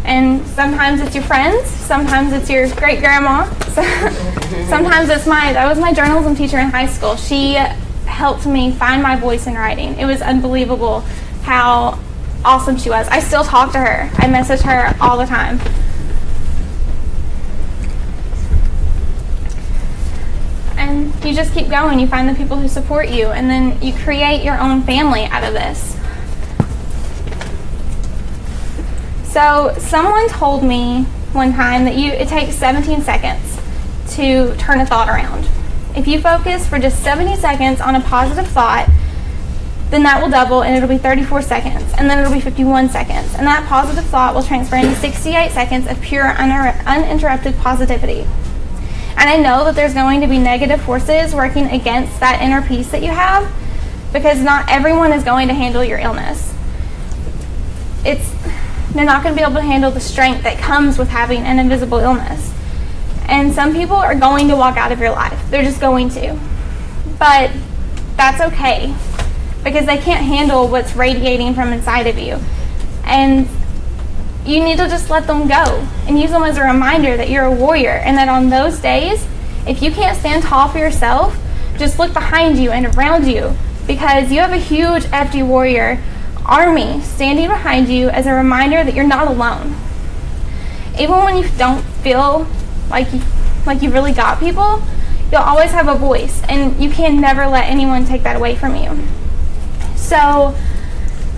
And sometimes it's your friends, sometimes it's your great-grandma, sometimes it's that was my journalism teacher in high school. She helped me find my voice in writing. It was unbelievable how awesome she was. I still talk to her. I message her all the time. And you just keep going. You find the people who support you, and then you create your own family out of this. So someone told me one time that it takes 17 seconds to turn a thought around. If you focus for just 70 seconds on a positive thought, then that will double and it'll be 34 seconds, and then it'll be 51 seconds. And that positive thought will transfer into 68 seconds of pure uninterrupted positivity. And I know that there's going to be negative forces working against that inner peace that you have, because not everyone is going to handle your illness. They're not going to be able to handle the strength that comes with having an invisible illness. And some people are going to walk out of your life. They're just going to. But that's okay, because they can't handle what's radiating from inside of you. And you need to just let them go and use them as a reminder that you're a warrior, and that on those days, if you can't stand tall for yourself, just look behind you and around you, because you have a huge FD warrior army standing behind you as a reminder that you're not alone. Even when you don't feel like you really got people, you'll always have a voice, and you can never let anyone take that away from you. So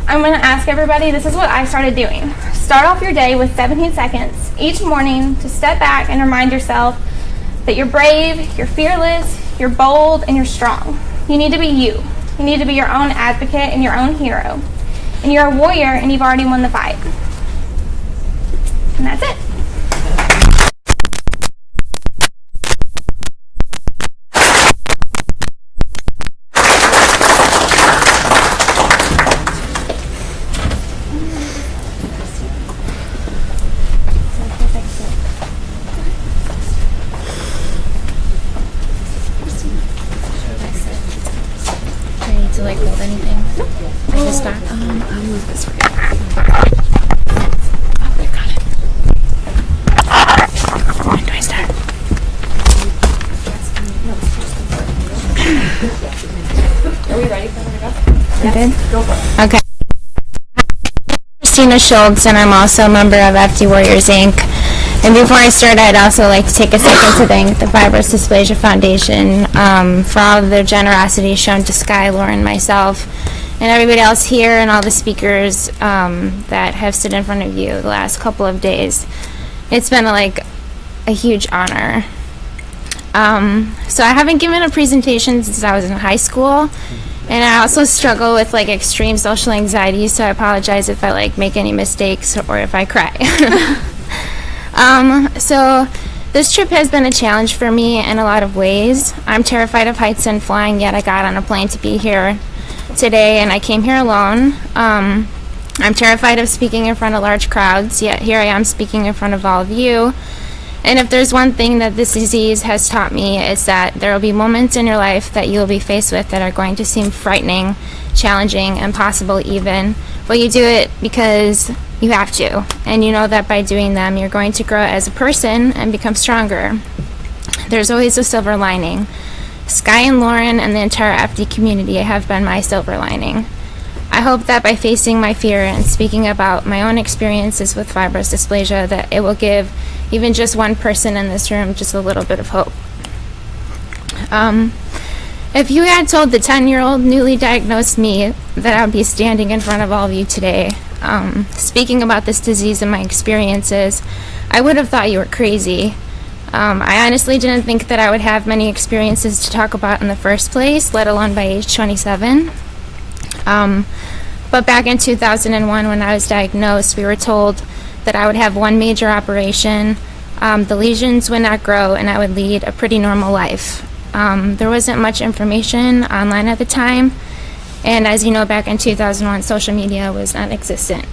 I'm going to ask everybody, this is what I started doing. Start off your day with 17 seconds each morning to step back and remind yourself that you're brave, you're fearless, you're bold, and you're strong. You need to be you. You need to be your own advocate and your own hero. And you're a warrior, and you've already won the fight. And that's it. Ready to hold anything? I just start. I'll move this for you. Oh, I got it. When do I start? Are we ready for her to go? You did? Go for it. Okay. Christina Schulz, and I'm also a member of FD Warriors Inc. And before I start, I'd also like to take a second to thank the Fibrous Dysplasia Foundation for all of their generosity shown to Skye, Lauren, myself, and everybody else here, and all the speakers that have stood in front of you the last couple of days. It's been a huge honor. So I haven't given a presentation since I was in high school, and I also struggle with extreme social anxiety, so I apologize if I make any mistakes or if I cry. So this trip has been a challenge for me in a lot of ways. I'm terrified of heights and flying, yet I got on a plane to be here today, and I came here alone. I'm terrified of speaking in front of large crowds, yet here I am speaking in front of all of you. And if there's one thing that this disease has taught me, it's that there will be moments in your life that you will be faced with that are going to seem frightening, challenging, impossible even. But you do it because You have to, and you know that by doing them, you're going to grow as a person and become stronger. There's always a silver lining. Skye and Lauren and the entire FD community have been my silver lining. I hope that by facing my fear and speaking about my own experiences with fibrous dysplasia, that it will give even just one person in this room just a little bit of hope. If you had told the 10-year-old newly diagnosed me that I would be standing in front of all of you today, speaking about this disease and my experiences, I would have thought you were crazy. I honestly didn't think that I would have many experiences to talk about in the first place, let alone by age 27. But back in 2001, when I was diagnosed, we were told that I would have one major operation, the lesions would not grow, and I would lead a pretty normal life. There wasn't much information online at the time, and as you know, back in 2001, social media was non-existent.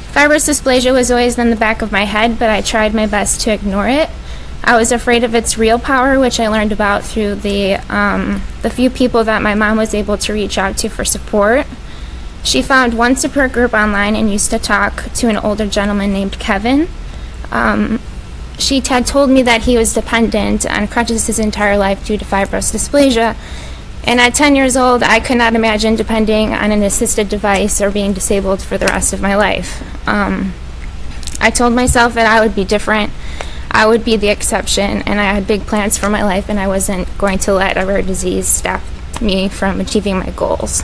Fibrous dysplasia was always in the back of my head, but I tried my best to ignore it. I was afraid of its real power, which I learned about through the few people that my mom was able to reach out to for support. She found one support group online and used to talk to an older gentleman named Kevin. She had told me that he was dependent on crutches his entire life due to fibrous dysplasia, and at 10 years old, I could not imagine depending on an assisted device or being disabled for the rest of my life. I told myself that I would be different, I would be the exception, and I had big plans for my life, and I wasn't going to let a rare disease stop me from achieving my goals.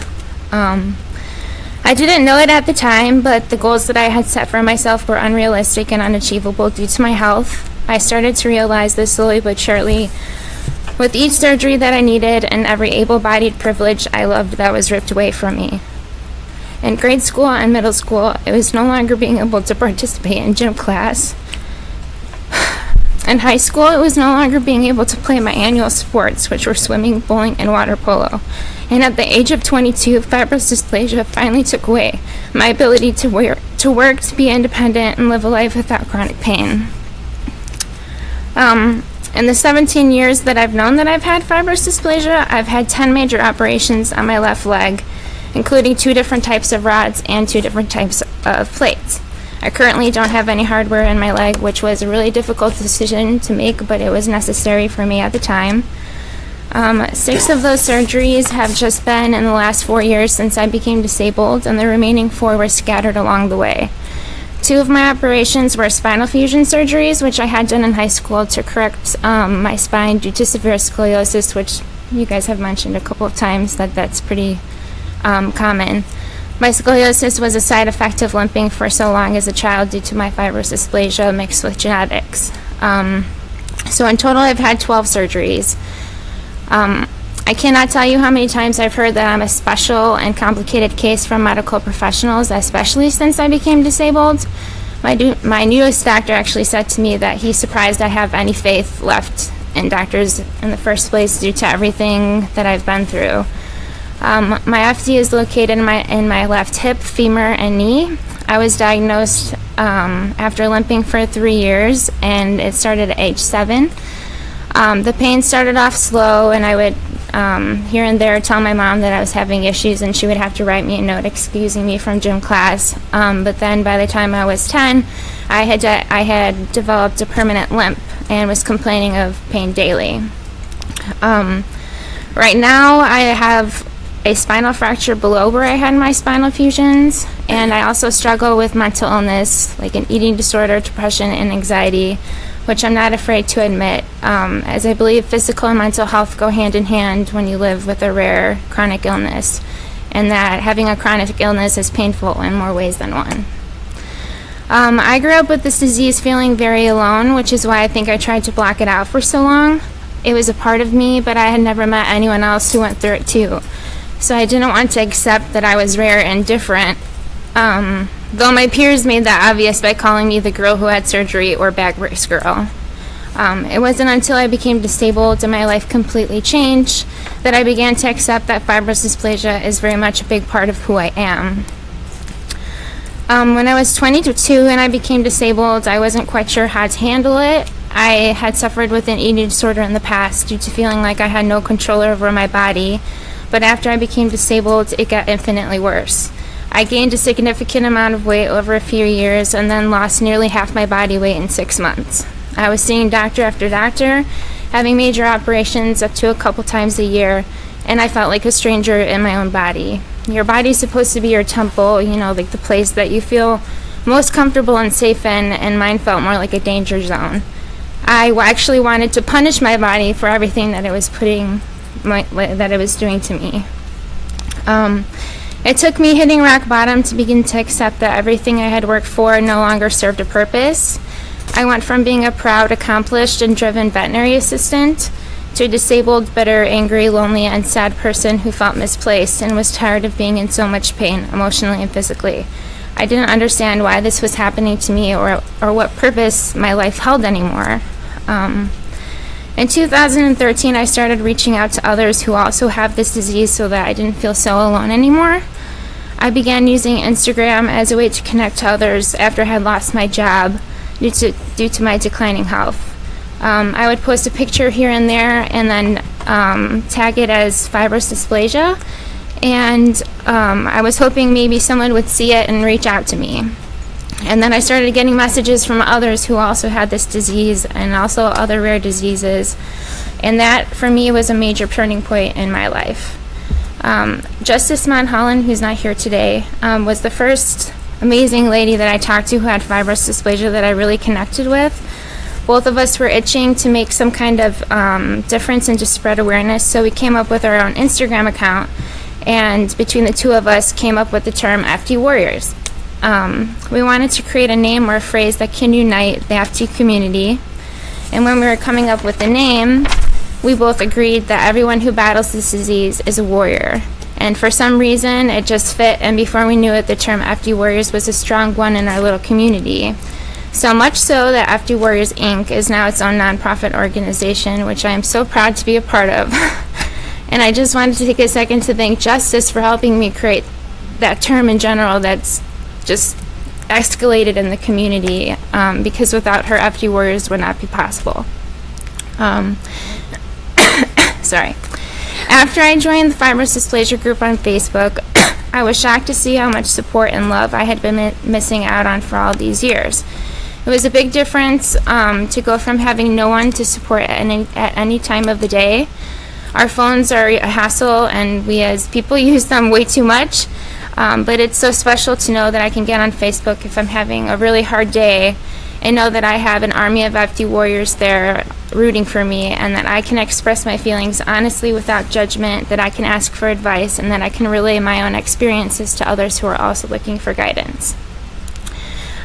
I didn't know it at the time, but the goals that I had set for myself were unrealistic and unachievable due to my health. I started to realize this slowly but surely with each surgery that I needed and every able-bodied privilege I loved that was ripped away from me. In grade school and middle school, it was no longer being able to participate in gym class. In high school, it was no longer being able to play my annual sports, which were swimming, bowling, and water polo. And at the age of 22, fibrous dysplasia finally took away my ability to work, to be independent, and live a life without chronic pain. In the 17 years that I've known that I've had fibrous dysplasia, I've had 10 major operations on my left leg, including 2 different types of rods and 2 different types of plates. I currently don't have any hardware in my leg, which was a really difficult decision to make, but it was necessary for me at the time. 6 of those surgeries have just been in the last 4 years since I became disabled, and the remaining 4 were scattered along the way. 2 of my operations were spinal fusion surgeries, which I had done in high school to correct my spine due to severe scoliosis, which you guys have mentioned a couple of times that's pretty common. My scoliosis was a side effect of limping for so long as a child due to my fibrous dysplasia mixed with genetics. So in total, I've had 12 surgeries. I cannot tell you how many times I've heard that I'm a special and complicated case from medical professionals, especially since I became disabled. My newest doctor actually said to me that he's surprised I have any faith left in doctors in the first place due to everything that I've been through. My FD is located in my left hip, femur, and knee. I was diagnosed after limping for 3 years, and it started at age 7. The pain started off slow, and I would here and there tell my mom that I was having issues, and she would have to write me a note excusing me from gym class. But then by the time I was 10, I had developed a permanent limp and was complaining of pain daily. Right now, I have a spinal fracture below where I had my spinal fusions, and I also struggle with mental illness like an eating disorder, depression, and anxiety, which I'm not afraid to admit, as I believe physical and mental health go hand in hand when you live with a rare chronic illness, and that having a chronic illness is painful in more ways than one. I grew up with this disease feeling very alone, which is why I think I tried to block it out for so long. It was a part of me, but I had never met anyone else who went through it too. So I didn't want to accept that I was rare and different, though my peers made that obvious by calling me the girl who had surgery or bag race girl. It wasn't until I became disabled and my life completely changed that I began to accept that fibrous dysplasia is very much a big part of who I am. When I was 22 and I became disabled, I wasn't quite sure how to handle it. I had suffered with an eating disorder in the past due to feeling like I had no control over my body, but after I became disabled, it got infinitely worse. I gained a significant amount of weight over a few years and then lost nearly half my body weight in 6 months. I was seeing doctor after doctor, having major operations up to a couple times a year, and I felt like a stranger in my own body. Your body's supposed to be your temple, like the place that you feel most comfortable and safe in, and mine felt more like a danger zone. I actually wanted to punish my body for everything that it was doing to me. It took me hitting rock bottom to begin to accept that everything I had worked for no longer served a purpose. I went from being a proud, accomplished, and driven veterinary assistant to a disabled, bitter, angry, lonely, and sad person who felt misplaced and was tired of being in so much pain, emotionally and physically. I didn't understand why this was happening to me or what purpose my life held anymore. In 2013, I started reaching out to others who also have this disease so that I didn't feel so alone anymore. I began using Instagram as a way to connect to others after I had lost my job due to my declining health. I would post a picture here and there and then tag it as fibrous dysplasia, and I was hoping maybe someone would see it and reach out to me. And then I started getting messages from others who also had this disease and also other rare diseases, and that for me was a major turning point in my life. Justice Monholland, who's not here today, was the first amazing lady that I talked to who had fibrous dysplasia that I really connected with. Both of us were itching to make some kind of difference and to spread awareness, so we came up with our own Instagram account, and between the two of us came up with the term FD Warriors. We wanted to create a name or a phrase that can unite the FD community, and when we were coming up with the name, we both agreed that everyone who battles this disease is a warrior. And for some reason, it just fit, and before we knew it, the term FD Warriors was a strong one in our little community. So much so that FD Warriors Inc. is now its own nonprofit organization, which I am so proud to be a part of. And I just wanted to take a second to thank Justice for helping me create that term in general that's just escalated in the community, because without her, FD Warriors would not be possible. Sorry. After I joined the fibrous dysplasia group on Facebook, I was shocked to see how much support and love I had been missing out on for all these years. It was a big difference to go from having no one to support at any time of the day. Our phones are a hassle, and we as people use them way too much, but it's so special to know that I can get on Facebook if I'm having a really hard day and know that I have an army of FD warriors there rooting for me, and that I can express my feelings honestly without judgment, that I can ask for advice, and that I can relay my own experiences to others who are also looking for guidance.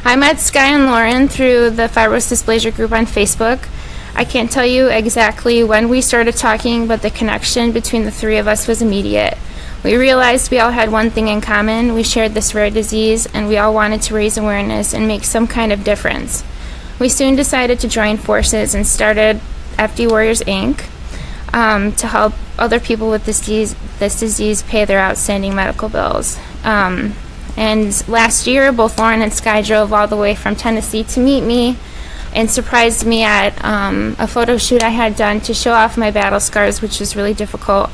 I met Skye and Lauren through the fibrous dysplasia group on Facebook. I can't tell you exactly when we started talking, but the connection between the three of us was immediate. We realized we all had one thing in common. We shared this rare disease, and we all wanted to raise awareness and make some kind of difference. We soon decided to join forces and started FD Warriors Inc. To help other people with this disease pay their outstanding medical bills. And last year, both Lauren and Skye drove all the way from Tennessee to meet me and surprised me at a photo shoot I had done to show off my battle scars, which was really difficult.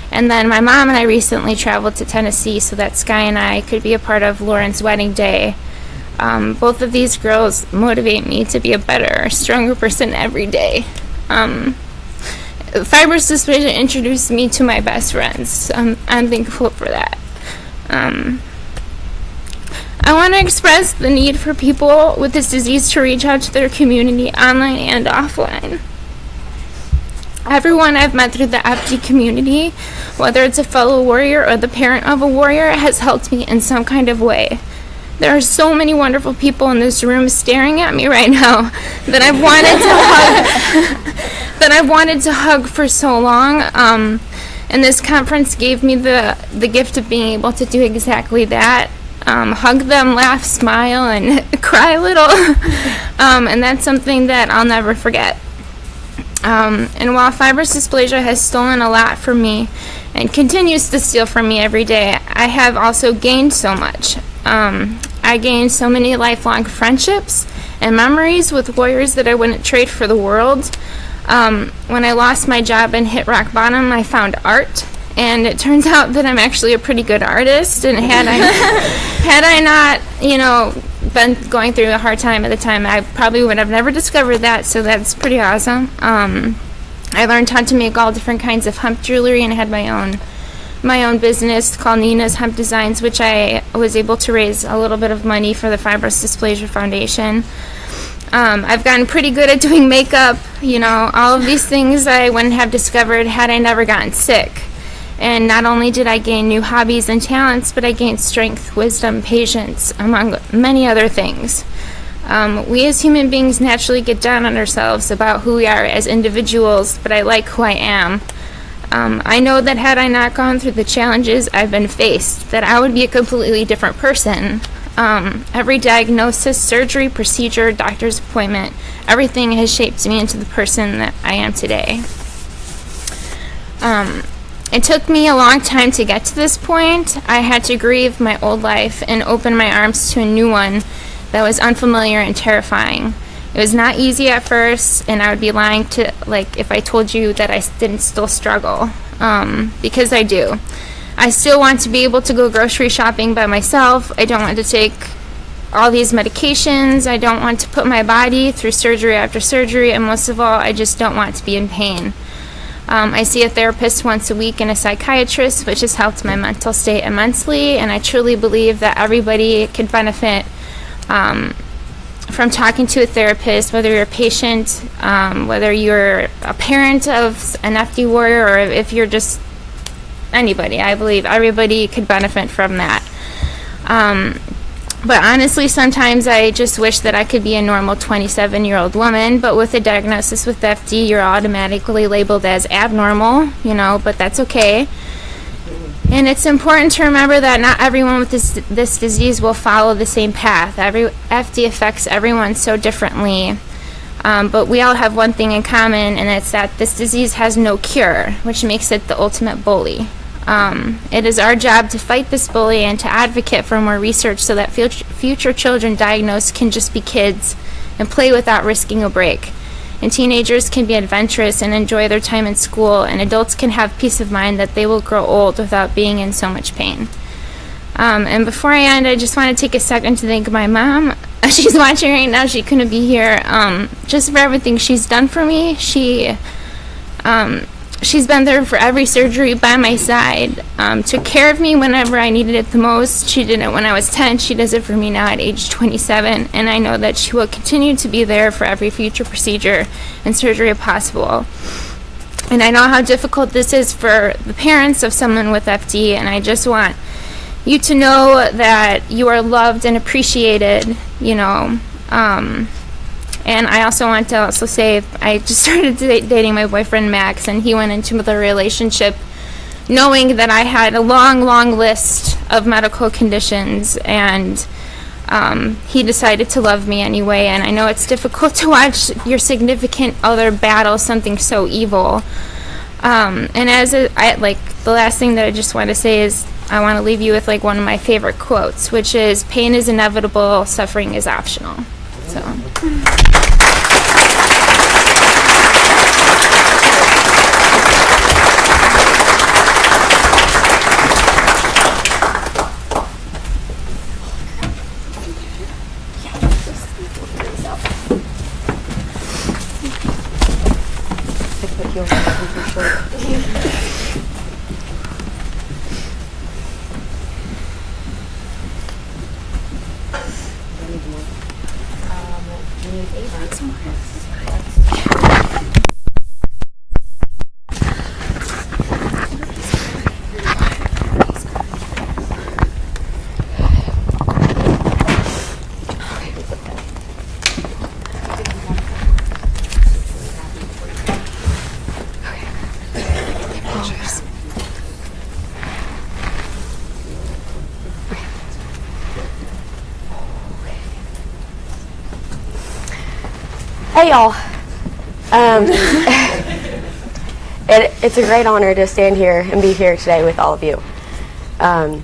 And then my mom and I recently traveled to Tennessee so that Skye and I could be a part of Lauren's wedding day. Both of these girls motivate me to be a better, stronger person every day. Fibrous dysplasia introduced me to my best friends, so I'm thankful for that. I want to express the need for people with this disease to reach out to their community online and offline. Everyone I've met through the FD community, whether it's a fellow warrior or the parent of a warrior, has helped me in some kind of way. There are so many wonderful people in this room staring at me right now that I've wanted to hug for so long. And this conference gave me the gift of being able to do exactly that. Hug them, laugh, smile, and cry a little. And that's something that I'll never forget. And while fibrous dysplasia has stolen a lot from me and continues to steal from me every day, I have also gained so much. I gained so many lifelong friendships and memories with warriors that I wouldn't trade for the world. When I lost my job and hit rock bottom, I found art And it turns out that I'm actually a pretty good artist, and had I not, been going through a hard time at the time, I probably would have never discovered that, so that's pretty awesome. I learned how to make all different kinds of hemp jewelry, and had my own business called Nina's Hemp Designs, which I was able to raise a little bit of money for the Fibrous Dysplasia Foundation. I've gotten pretty good at doing makeup, all of these things I wouldn't have discovered had I never gotten sick. And not only did I gain new hobbies and talents, but I gained strength, wisdom, patience, among many other things. We as human beings naturally get down on ourselves about who we are as individuals, but I like who I am. I know that had I not gone through the challenges I've been faced, that I would be a completely different person. Every diagnosis, surgery, procedure, doctor's appointment, everything has shaped me into the person that I am today. It took me a long time to get to this point. I had to grieve my old life and open my arms to a new one that was unfamiliar and terrifying. It was not easy at first, and I would be lying to, if I told you that I didn't still struggle, because I do. I still want to be able to go grocery shopping by myself. I don't want to take all these medications. I don't want to put my body through surgery after surgery, and most of all, I just don't want to be in pain. I see a therapist once a week and a psychiatrist, which has helped my mental state immensely, and I truly believe that everybody could benefit from talking to a therapist, whether you're a patient, whether you're a parent of an FD warrior, or if you're just anybody. I believe everybody could benefit from that. But honestly, sometimes I just wish that I could be a normal 27-year-old woman, but with a diagnosis with FD, you're automatically labeled as abnormal, but that's okay. And it's important to remember that not everyone with this disease will follow the same path. FD affects everyone so differently, but we all have one thing in common, and it's that this disease has no cure, which makes it the ultimate bully. It is our job to fight this bully and to advocate for more research so that future children diagnosed can just be kids and play without risking a break. And teenagers can be adventurous and enjoy their time in school, and adults can have peace of mind that they will grow old without being in so much pain. And before I end, I just want to take a second to thank my mom. She's watching right now. She couldn't be here. Just for everything she's done for me. She's been there for every surgery by my side, took care of me whenever I needed it the most. She did it when I was 10. She does it for me now at age 27, and I know that she will continue to be there for every future procedure and surgery possible. And I know how difficult this is for the parents of someone with FD, and I just want you to know that you are loved and appreciated, And I also want to say I just started dating my boyfriend Max, and he went into the relationship knowing that I had a long, long list of medical conditions, and he decided to love me anyway. And I know it's difficult to watch your significant other battle something so evil. And the last thing that I just want to say is I want to leave you with one of my favorite quotes, which is, "Pain is inevitable, suffering is optional." So. Hey y'all. It's a great honor to stand here and be here today with all of you. My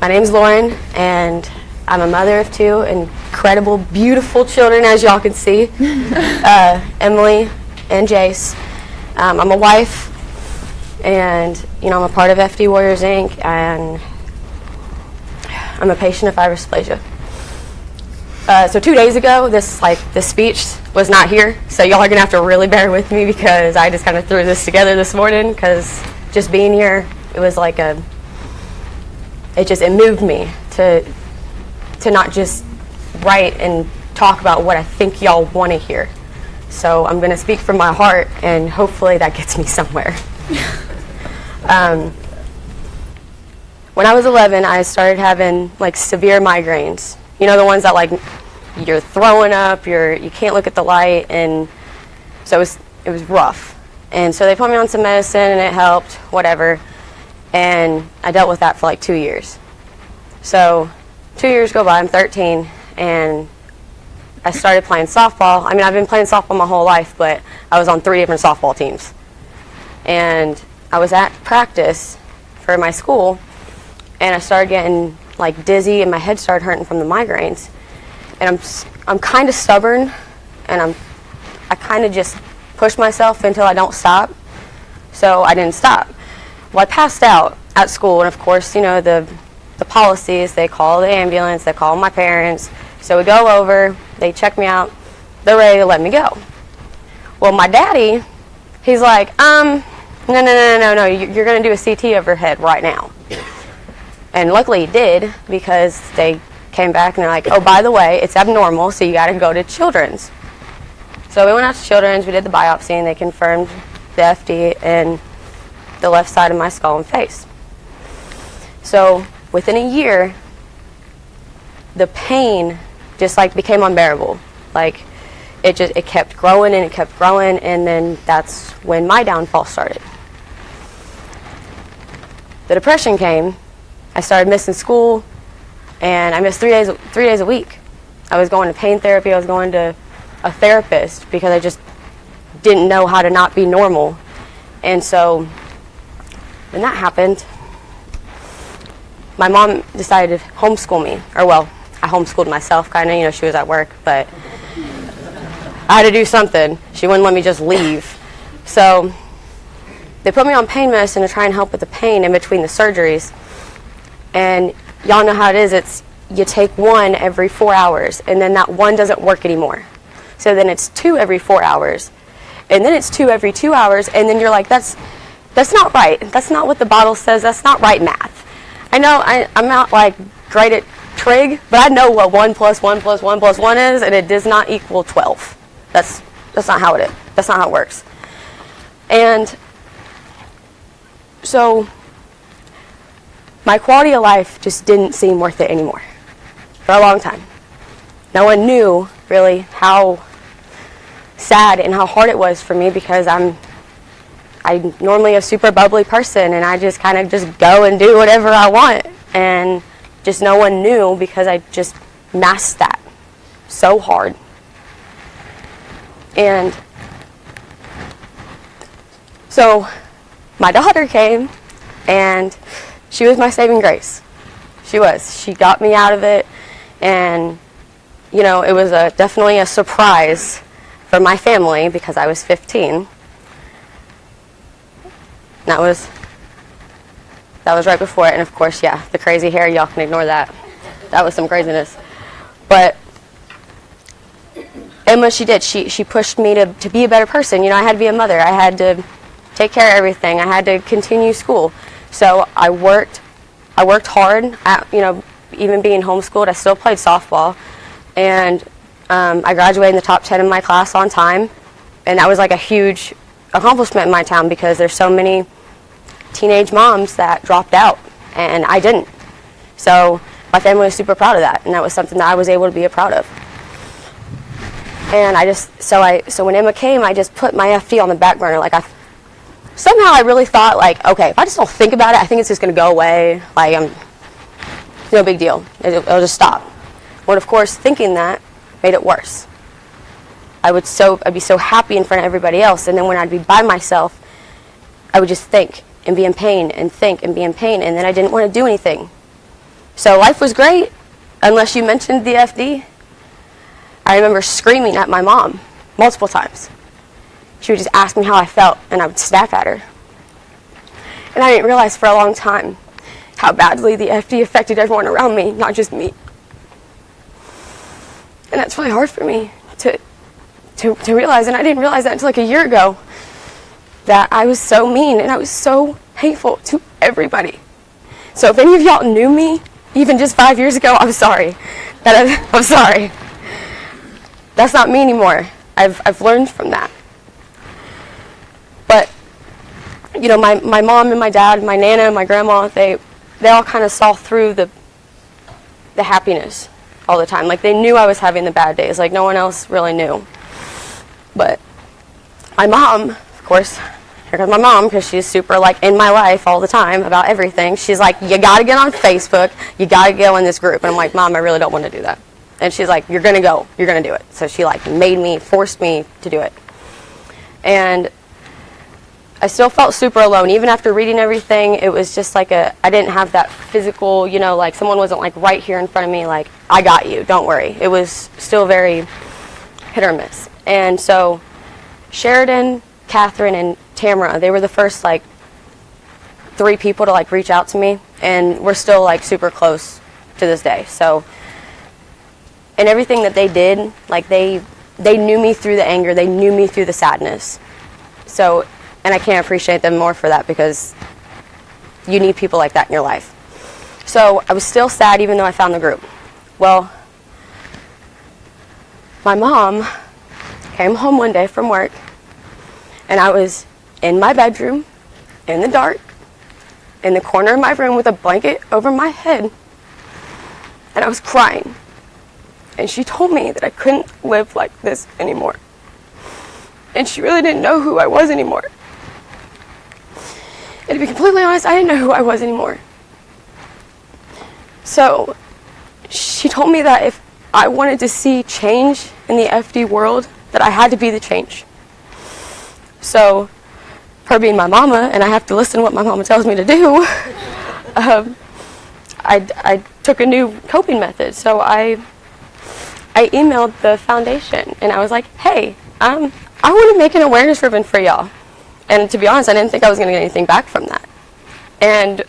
name's Lauren, and I'm a mother of two incredible, beautiful children, as y'all can see, Emily and Jace. I'm a wife And, you know, I'm a part of FD Warriors Inc. and I'm a patient of fibrous dysplasia. So 2 days ago, this speech was not here, so y'all are gonna have to really bear with me because I just kind of threw this together this morning, because just being here, it was like it moved me to not just write and talk about what I think y'all want to hear. So I'm gonna speak from my heart, and hopefully that gets me somewhere. When I was 11, I started having like severe migraines. You know, the ones that like you're throwing up, you can't look at the light, and so it was rough. And so they put me on some medicine, and it helped, whatever. And I dealt with that for like 2 years. So 2 years go by, I'm 13, and I started playing softball. I mean, I've been playing softball my whole life, but I was on 3 different softball teams. And I was at practice for my school, and I started getting like dizzy, and my head started hurting from the migraines. And I'm kind of stubborn, and I kind of just push myself until I don't stop. So I didn't stop. Well, I passed out at school, and of course, you know, the policies, they call the ambulance, they call my parents. So we go over, they check me out, they're ready to let me go. Well, my daddy, he's like, no, you're going to do a CT of her head right now. And luckily he did, because they came back and they're like, oh, by the way, it's abnormal, so you got to go to Children's. So we went out to Children's, we did the biopsy, and they confirmed the FD in the left side of my skull and face. So within a year, the pain just like became unbearable. Like it kept growing and it kept growing, and then that's when my downfall started. The depression came. I started missing school, and I missed 3 days a week. I was going to pain therapy. I was going to a therapist because I just didn't know how to not be normal. And so when that happened, my mom decided to homeschool me. Or, well, I homeschooled myself, kind of. You know, she was at work, but I had to do something. She wouldn't let me just leave. So they put me on pain medicine to try and help with the pain in between the surgeries. And y'all know how it is. It's you take one every 4 hours, and then that one doesn't work anymore. So then it's 2 every 4 hours, and then it's 2 every 2 hours, and then you're like, that's not right. That's not what the bottle says. That's not right math. I know I'm not like great at trig, but I know what 1 plus 1 plus 1 plus 1 is, and it does not equal 12. That's not how it is. That's not how it works. And so my quality of life just didn't seem worth it anymore for a long time. No one knew really how sad and how hard it was for me, because I'm normally a super bubbly person, and I just kind of just go and do whatever I want, and just no one knew because I just masked that so hard. And so my daughter came, and she was my saving grace. She was. She got me out of it, and you know, it was definitely a surprise for my family because I was 15. That was right before it, and of course, yeah, the crazy hair, y'all can ignore that. That was some craziness. But Emma, she did. She pushed me to be a better person. You know, I had to be a mother. I had to take care of everything. I had to continue school. So I worked hard. You know, even being homeschooled, I still played softball. And I graduated in the top 10 in my class on time. And that was like a huge accomplishment in my town, because there's so many teenage moms that dropped out, and I didn't. So my family was super proud of that, and that was something that I was able to be proud of. And so when Emma came, I just put my FD on the back burner. Like somehow I really thought, like, okay, if I just don't think about it, I think it's just going to go away. Like, it's no big deal. It'll just stop. But of course, thinking that made it worse. I'd be so happy in front of everybody else, and then when I'd be by myself, I would just think and be in pain and think and be in pain, and then I didn't want to do anything. So life was great, unless you mentioned the FD. I remember screaming at my mom multiple times. She would just ask me how I felt, and I would snap at her. And I didn't realize for a long time how badly the FD affected everyone around me, not just me. And that's really hard for me to realize, and I didn't realize that until like a year ago, that I was so mean and I was so hateful to everybody. So if any of y'all knew me, even just 5 years ago, I'm sorry. I'm sorry. That's not me anymore. I've learned from that. But, you know, my mom and my dad, my nana and my grandma, they all kind of saw through the happiness all the time. Like, they knew I was having the bad days. Like, no one else really knew. But my mom, of course, here comes my mom, because she's super, like, in my life all the time about everything. She's like, you got to get on Facebook. You got to go in this group. And I'm like, Mom, I really don't want to do that. And she's like, you're going to go. You're going to do it. So she, like, forced me to do it. And I still felt super alone. Even after reading everything, it was just like I didn't have that physical, you know, like someone wasn't, like, right here in front of me, like, I got you, don't worry. It was still very hit or miss. And so Sheridan, Catherine, and Tamara, they were the first, like, 3 people to, like, reach out to me. And we're still, like, super close to this day. So, and everything that they did, like, they knew me through the anger. They knew me through the sadness. So, and I can't appreciate them more for that, because you need people like that in your life. So I was still sad even though I found the group. Well, my mom came home one day from work, and I was in my bedroom, in the dark, in the corner of my room with a blanket over my head, and I was crying. And she told me that I couldn't live like this anymore. And she really didn't know who I was anymore. And to be completely honest, I didn't know who I was anymore. So she told me that if I wanted to see change in the FD world, that I had to be the change. So, her being my mama, and I have to listen to what my mama tells me to do, I took a new coping method. So I emailed the foundation, and I was like, hey, I want to make an awareness ribbon for y'all. And to be honest, I didn't think I was going to get anything back from that. And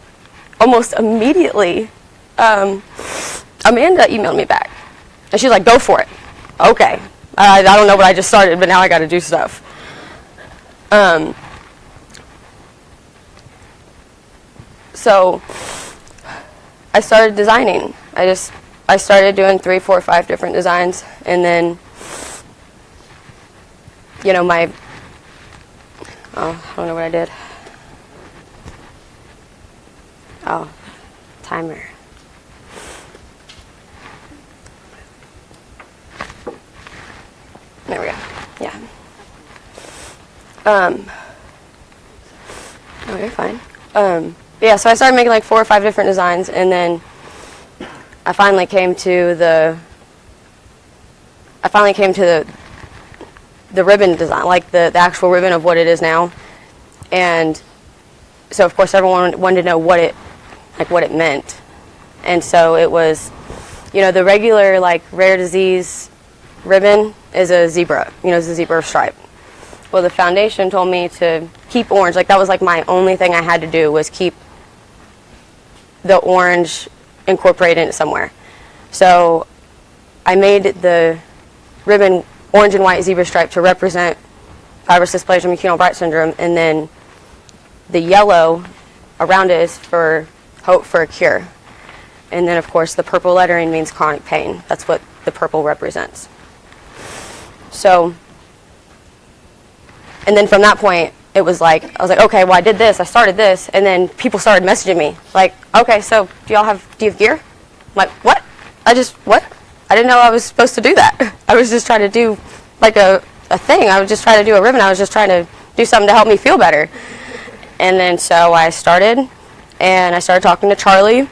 almost immediately, Amanda emailed me back. And she's like, go for it. Okay. I don't know what I just started, but now I got to do stuff. So I started designing. I started doing 3, 4, 5 different designs, and then, you know, I don't know what I did. Oh, timer. There we go. Yeah. Okay, fine. Yeah, so I started making like 4 or 5 different designs, and then I finally came to the ribbon design, like the actual ribbon of what it is now. And so of course everyone wanted to know what it meant. And so it was, you know, the regular like rare disease ribbon is a zebra, you know, it's a zebra stripe. Well, the foundation told me to keep orange. Like, that was like my only thing I had to do, was keep the orange incorporated in it somewhere. So I made the ribbon orange and white zebra stripe to represent fibrous dysplasia McCune-Albright syndrome, and then the yellow around it is for hope for a cure. And then, of course, the purple lettering means chronic pain. That's what the purple represents. So, and then from that point, it was like, I was like, okay, well, I did this, I started this, and then people started messaging me, like, okay, so do you have gear? I'm like, what? What? I didn't know I was supposed to do that. I was just trying to do, like, a thing. I was just trying to do a ribbon. I was just trying to do something to help me feel better. And then so I started, and I started talking to Charlie,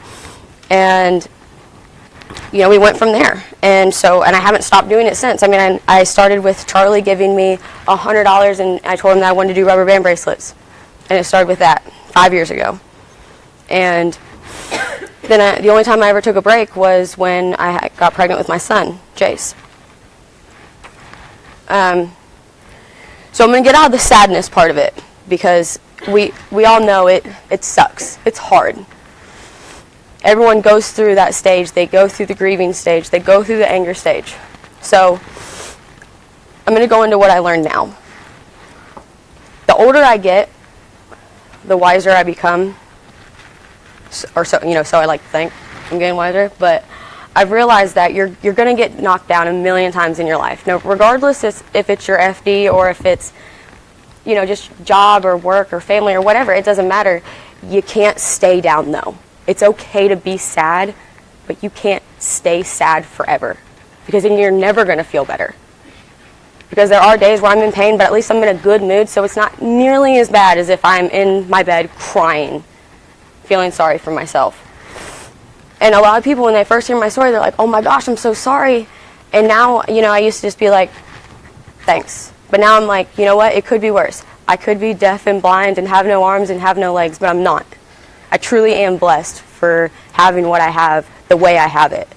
and, you know, we went from there. And so, and I haven't stopped doing it since. I mean, I started with Charlie giving me $100, and I told him that I wanted to do rubber band bracelets. And it started with that 5 years ago. And then the only time I ever took a break was when I got pregnant with my son, Jace. So I'm going to get out of the sadness part of it, because we all know it sucks. It's hard. Everyone goes through that stage. They go through the grieving stage. They go through the anger stage. So I'm going to go into what I learned now. The older I get, the wiser I become. So I like to think I'm getting wiser. But I've realized that you're going to get knocked down a million times in your life. Now, regardless if it's your FD or if it's, just job or work or family or whatever, it doesn't matter. You can't stay down, though. It's okay to be sad, but you can't stay sad forever, because then you're never going to feel better. Because there are days where I'm in pain, but at least I'm in a good mood, so it's not nearly as bad as if I'm in my bed crying, feeling sorry for myself. And a lot of people, when they first hear my story, they're like, oh my gosh, I'm so sorry. And now, I used to just be like, thanks. But now I'm like, you know what? It could be worse. I could be deaf and blind and have no arms and have no legs, but I'm not. I truly am blessed for having what I have the way I have it.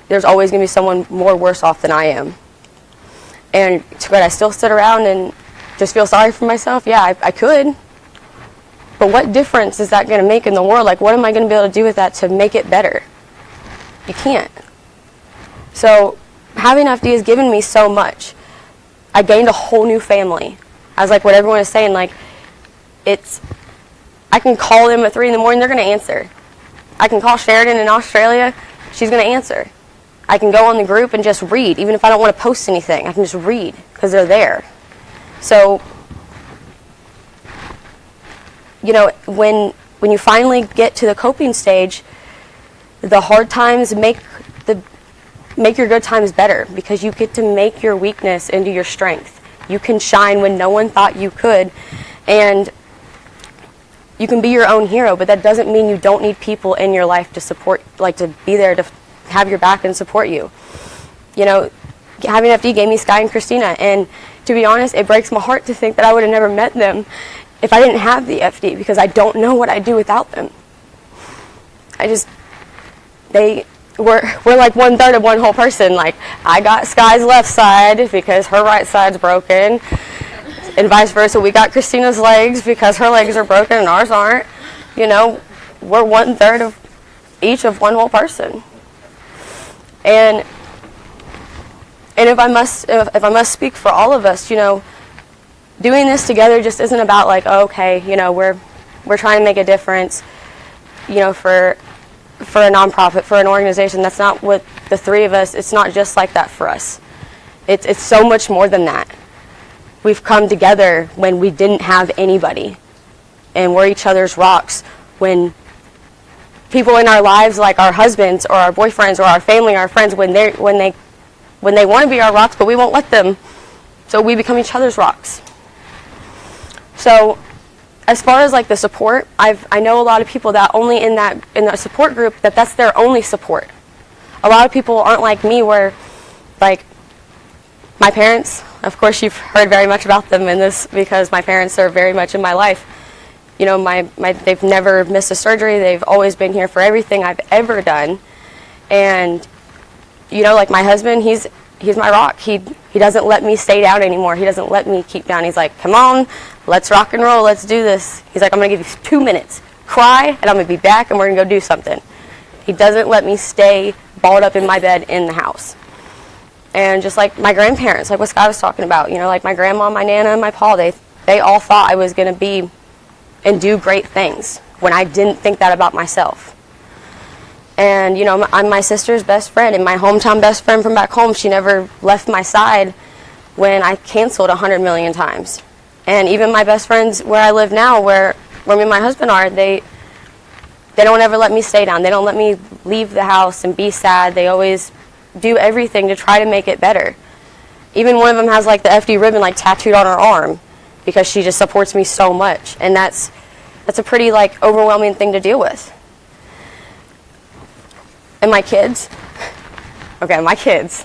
There's always going to be someone more worse off than I am. And could I still sit around and just feel sorry for myself? Yeah, I could. But what difference is that going to make in the world? Like, what am I going to be able to do with that to make it better? You can't. So having FD has given me so much. I gained a whole new family. I was like what everyone is saying, like, I can call them at 3 in the morning, they're going to answer. I can call Sheridan in Australia, she's going to answer. I can go on the group and just read, even if I don't want to post anything, I can just read, because they're there. So, when you finally get to the coping stage, the hard times make your good times better, because you get to make your weakness into your strength. You can shine when no one thought you could, and you can be your own hero, but that doesn't mean you don't need people in your life to support, like to be there to have your back and support you. Having FD gave me Skye and Christina, and to be honest, it breaks my heart to think that I would have never met them if I didn't have the FD, because I don't know what I'd do without them. We're like 1/3 of one whole person. Like, I got Skye's left side because her right side's broken, and vice versa. We got Christina's legs because her legs are broken and ours aren't. We're 1/3 of each of one whole person. And if I must speak for all of us, doing this together just isn't about like, oh, okay, we're trying to make a difference, for a nonprofit, for an organization. That's not what the three of us, it's not just like that for us. It's so much more than that. We've come together when we didn't have anybody, and we're each other's rocks. When people in our lives, like our husbands or our boyfriends or our family, our friends, when they want to be our rocks, but we won't let them, so we become each other's rocks. So as far as like the support, I know a lot of people that only in that support group, that's their only support. A lot of people aren't like me, where like my parents, of course you've heard very much about them in this, because my parents are very much in my life. They've never missed a surgery. They've always been here for everything I've ever done. And like my husband, he's my rock. He doesn't let me stay down anymore. He doesn't let me keep down. He's like, come on, let's rock and roll, let's do this. He's like, I'm going to give you 2 minutes. Cry, and I'm going to be back, and we're going to go do something. He doesn't let me stay balled up in my bed in the house. And just like my grandparents, like what Skye was talking about, like my grandma, my Nana, and my Pa, they all thought I was going to be and do great things when I didn't think that about myself. And, I'm my sister's best friend, and my hometown best friend from back home. She never left my side when I canceled 100 million times. And even my best friends where I live now, where me and my husband are, they don't ever let me stay down. They don't let me leave the house and be sad. They always do everything to try to make it better. Even one of them has like the FD ribbon like tattooed on her arm, because she just supports me so much. And that's a pretty like overwhelming thing to deal with. And my kids, let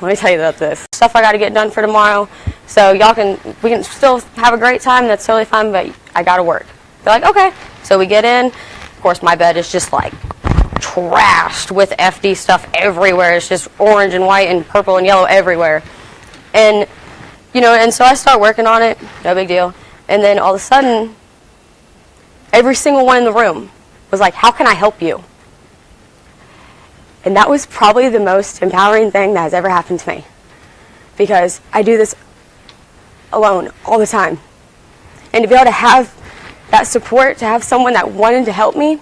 me tell you about this. Stuff I got to get done for tomorrow. So we can still have a great time, that's totally fine, but I got to work. They're like, okay. So we get in. Of course, my bed is just like trashed with FD stuff everywhere. It's just orange and white and purple and yellow everywhere. And, and so I start working on it, no big deal. And then all of a sudden, Every single one in the room was like, how can I help you? And that was probably the most empowering thing that has ever happened to me, because I do this alone all the time. And to be able to have that support, to have someone that wanted to help me,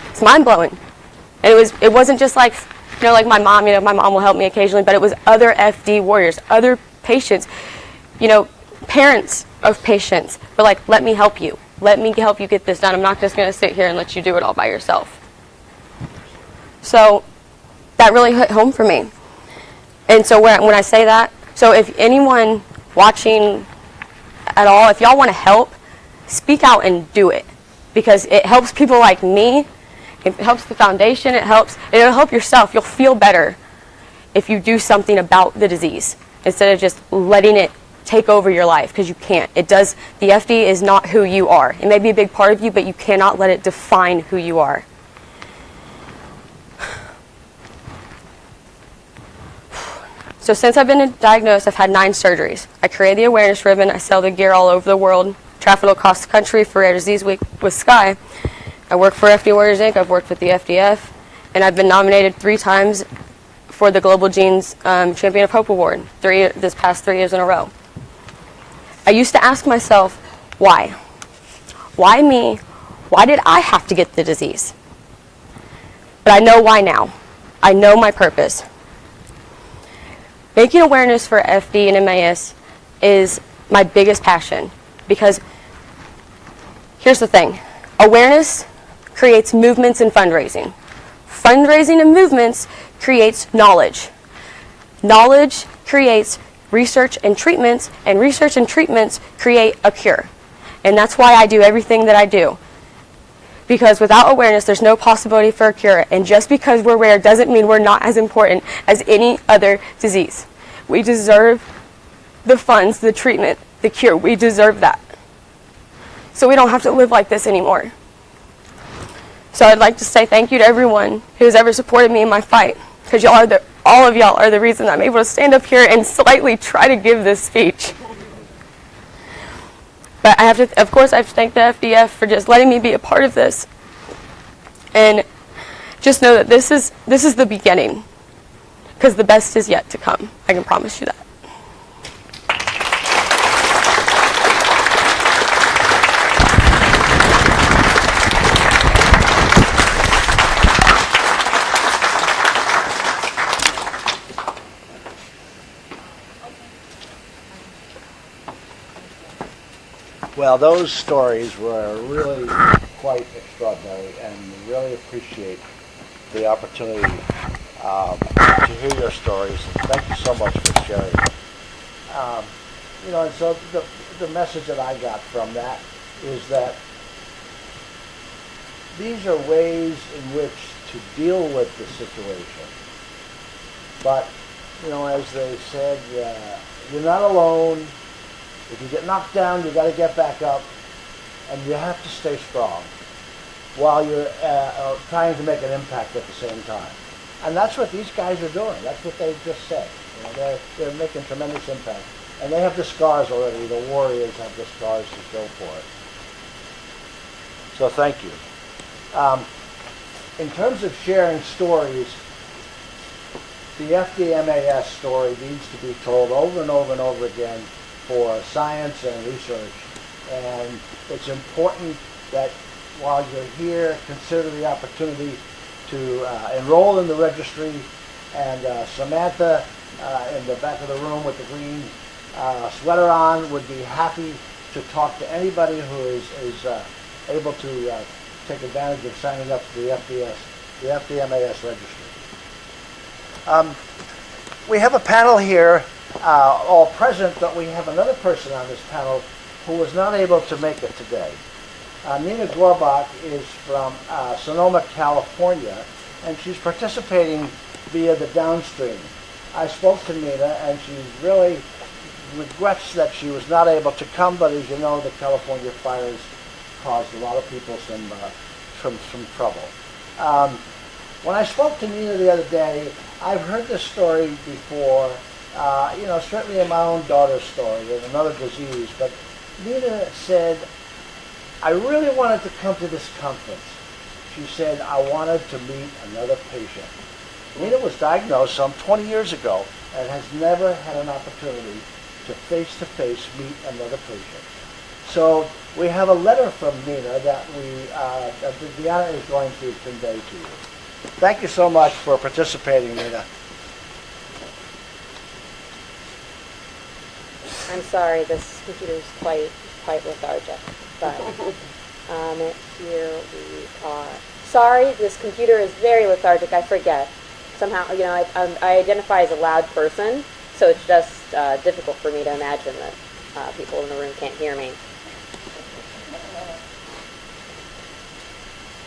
it's mind-blowing. And it wasn't just like, like my mom, my mom will help me occasionally, but it was other FD warriors, other patients, parents of patients were like, let me help you. Let me help you get this done. I'm not just going to sit here and let you do it all by yourself. So that really hit home for me. And so when I say that, so if anyone watching at all, if y'all want to help, speak out and do it, because it helps people like me. It helps the foundation. It'll help yourself. You'll feel better if you do something about the disease instead of just letting it take over your life, because you can't. The FD is not who you are. It may be a big part of you, but you cannot let it define who you are. So since I've been diagnosed, I've had 9 surgeries. I created the awareness ribbon. I sell the gear all over the world, travel across the country for Rare Disease Week with Skye. I work for FD Warriors Inc. I've worked with the FDF, and I've been nominated 3 times for the Global Genes Champion of Hope Award this past 3 years in a row. I used to ask myself, why? Why me? Why did I have to get the disease? But I know why now. I know my purpose. Making awareness for FD and MAS is my biggest passion, because here's the thing. Awareness creates movements and fundraising. Fundraising and movements creates knowledge. Knowledge creates research and treatments create a cure. And that's why I do everything that I do. Because without awareness, there's no possibility for a cure. And just because we're rare doesn't mean we're not as important as any other disease. We deserve the funds, the treatment, the cure. We deserve that. So we don't have to live like this anymore. So I'd like to say thank you to everyone who's ever supported me in my fight, because all of y'all are the reason I'm able to stand up here and slightly try to give this speech. But of course, I have to thank the FDF for just letting me be a part of this. And just know that this is the beginning, because the best is yet to come. I can promise you that. Well, those stories were really quite extraordinary, and we really appreciate the opportunity to hear your stories. And thank you so much for sharing. And so the message that I got from that is that these are ways in which to deal with the situation. But, as they said, you're not alone. If you get knocked down, you got to get back up, and you have to stay strong while you're trying to make an impact at the same time. And that's what these guys are doing. That's what they just said. They're making tremendous impact. And they have the scars already. The warriors have the scars to show for it. So thank you. In terms of sharing stories, the FDMAS story needs to be told over and over and over again for science and research. And it's important that while you're here, consider the opportunity to enroll in the registry. And Samantha in the back of the room with the green sweater on would be happy to talk to anybody who is able to take advantage of signing up to the FDMAS registry. We have a panel here, all present, but we have another person on this panel who was not able to make it today. Nina Gorbach is from Sonoma, California, and she's participating via the downstream. I spoke to Nina, and she really regrets that she was not able to come, but as you know, the California fires caused a lot of people some trouble. When I spoke to Nina the other day, I've heard this story before, certainly in my own daughter's story with another disease, but Nina said, I really wanted to come to this conference. She said, I wanted to meet another patient. Nina was diagnosed some 20 years ago and has never had an opportunity to face-to-face meet another patient. So we have a letter from Nina that Deanna is going to convey to you. Thank you so much for participating, Nina. I'm sorry, this computer is quite lethargic, but here we are. Sorry, this computer is very lethargic. I forget. Somehow, I identify as a loud person, so it's just difficult for me to imagine that people in the room can't hear me.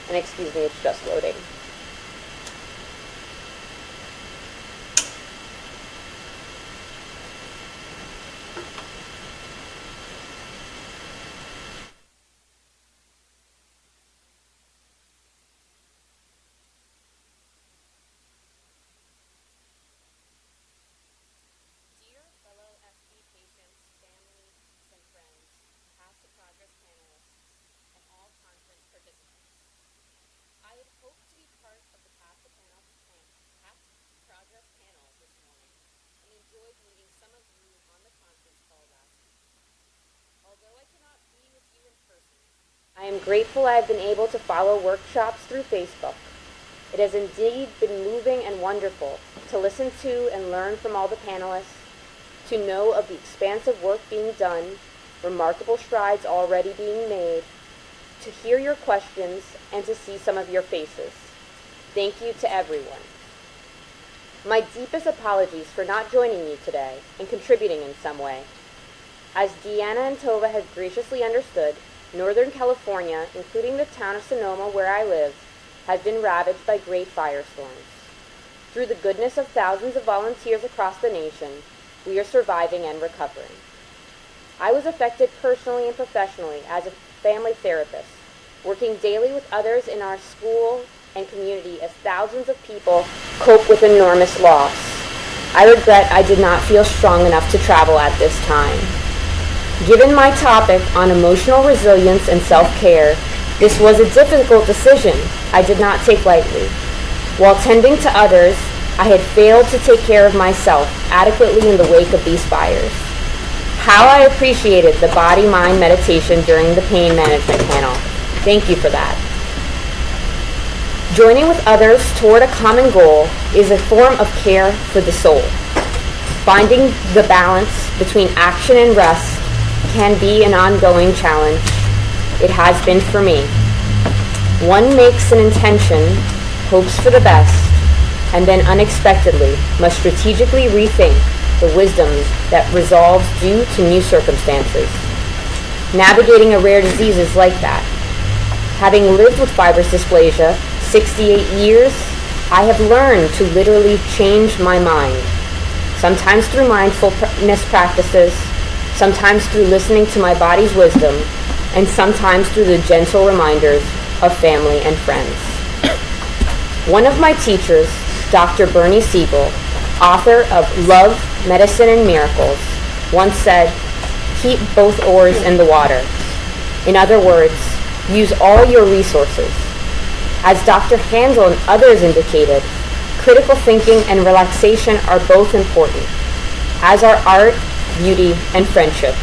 And excuse me, it's just loading. I am grateful I have been able to follow workshops through Facebook. It has indeed been moving and wonderful to listen to and learn from all the panelists, to know of the expansive work being done, remarkable strides already being made, to hear your questions, and to see some of your faces. Thank you to everyone. My deepest apologies for not joining you today and contributing in some way. As Deanna and Tovah have graciously understood, Northern California, including the town of Sonoma where I live, has been ravaged by great firestorms. Through the goodness of thousands of volunteers across the nation, we are surviving and recovering. I was affected personally and professionally as a family therapist, working daily with others in our school and community as thousands of people cope with enormous loss. I regret I did not feel strong enough to travel at this time. Given my topic on emotional resilience and self-care, this was a difficult decision I did not take lightly. While tending to others, I had failed to take care of myself adequately in the wake of these fires. How I appreciated the body-mind meditation during the pain management panel. Thank you for that. Joining with others toward a common goal is a form of care for the soul. Finding the balance between action and rest can be an ongoing challenge. It has been for me. One makes an intention, hopes for the best, and then unexpectedly must strategically rethink the wisdom that resolves due to new circumstances. Navigating a rare disease is like that. Having lived with fibrous dysplasia 68 years, I have learned to literally change my mind, sometimes through mindfulness practices, sometimes through listening to my body's wisdom, and sometimes through the gentle reminders of family and friends. One of my teachers, Dr. Bernie Siegel, author of Love, Medicine, and Miracles, once said, "Keep both oars in the water." In other words, use all your resources. As Dr. Handel and others indicated, critical thinking and relaxation are both important, as are art, beauty, and friendships.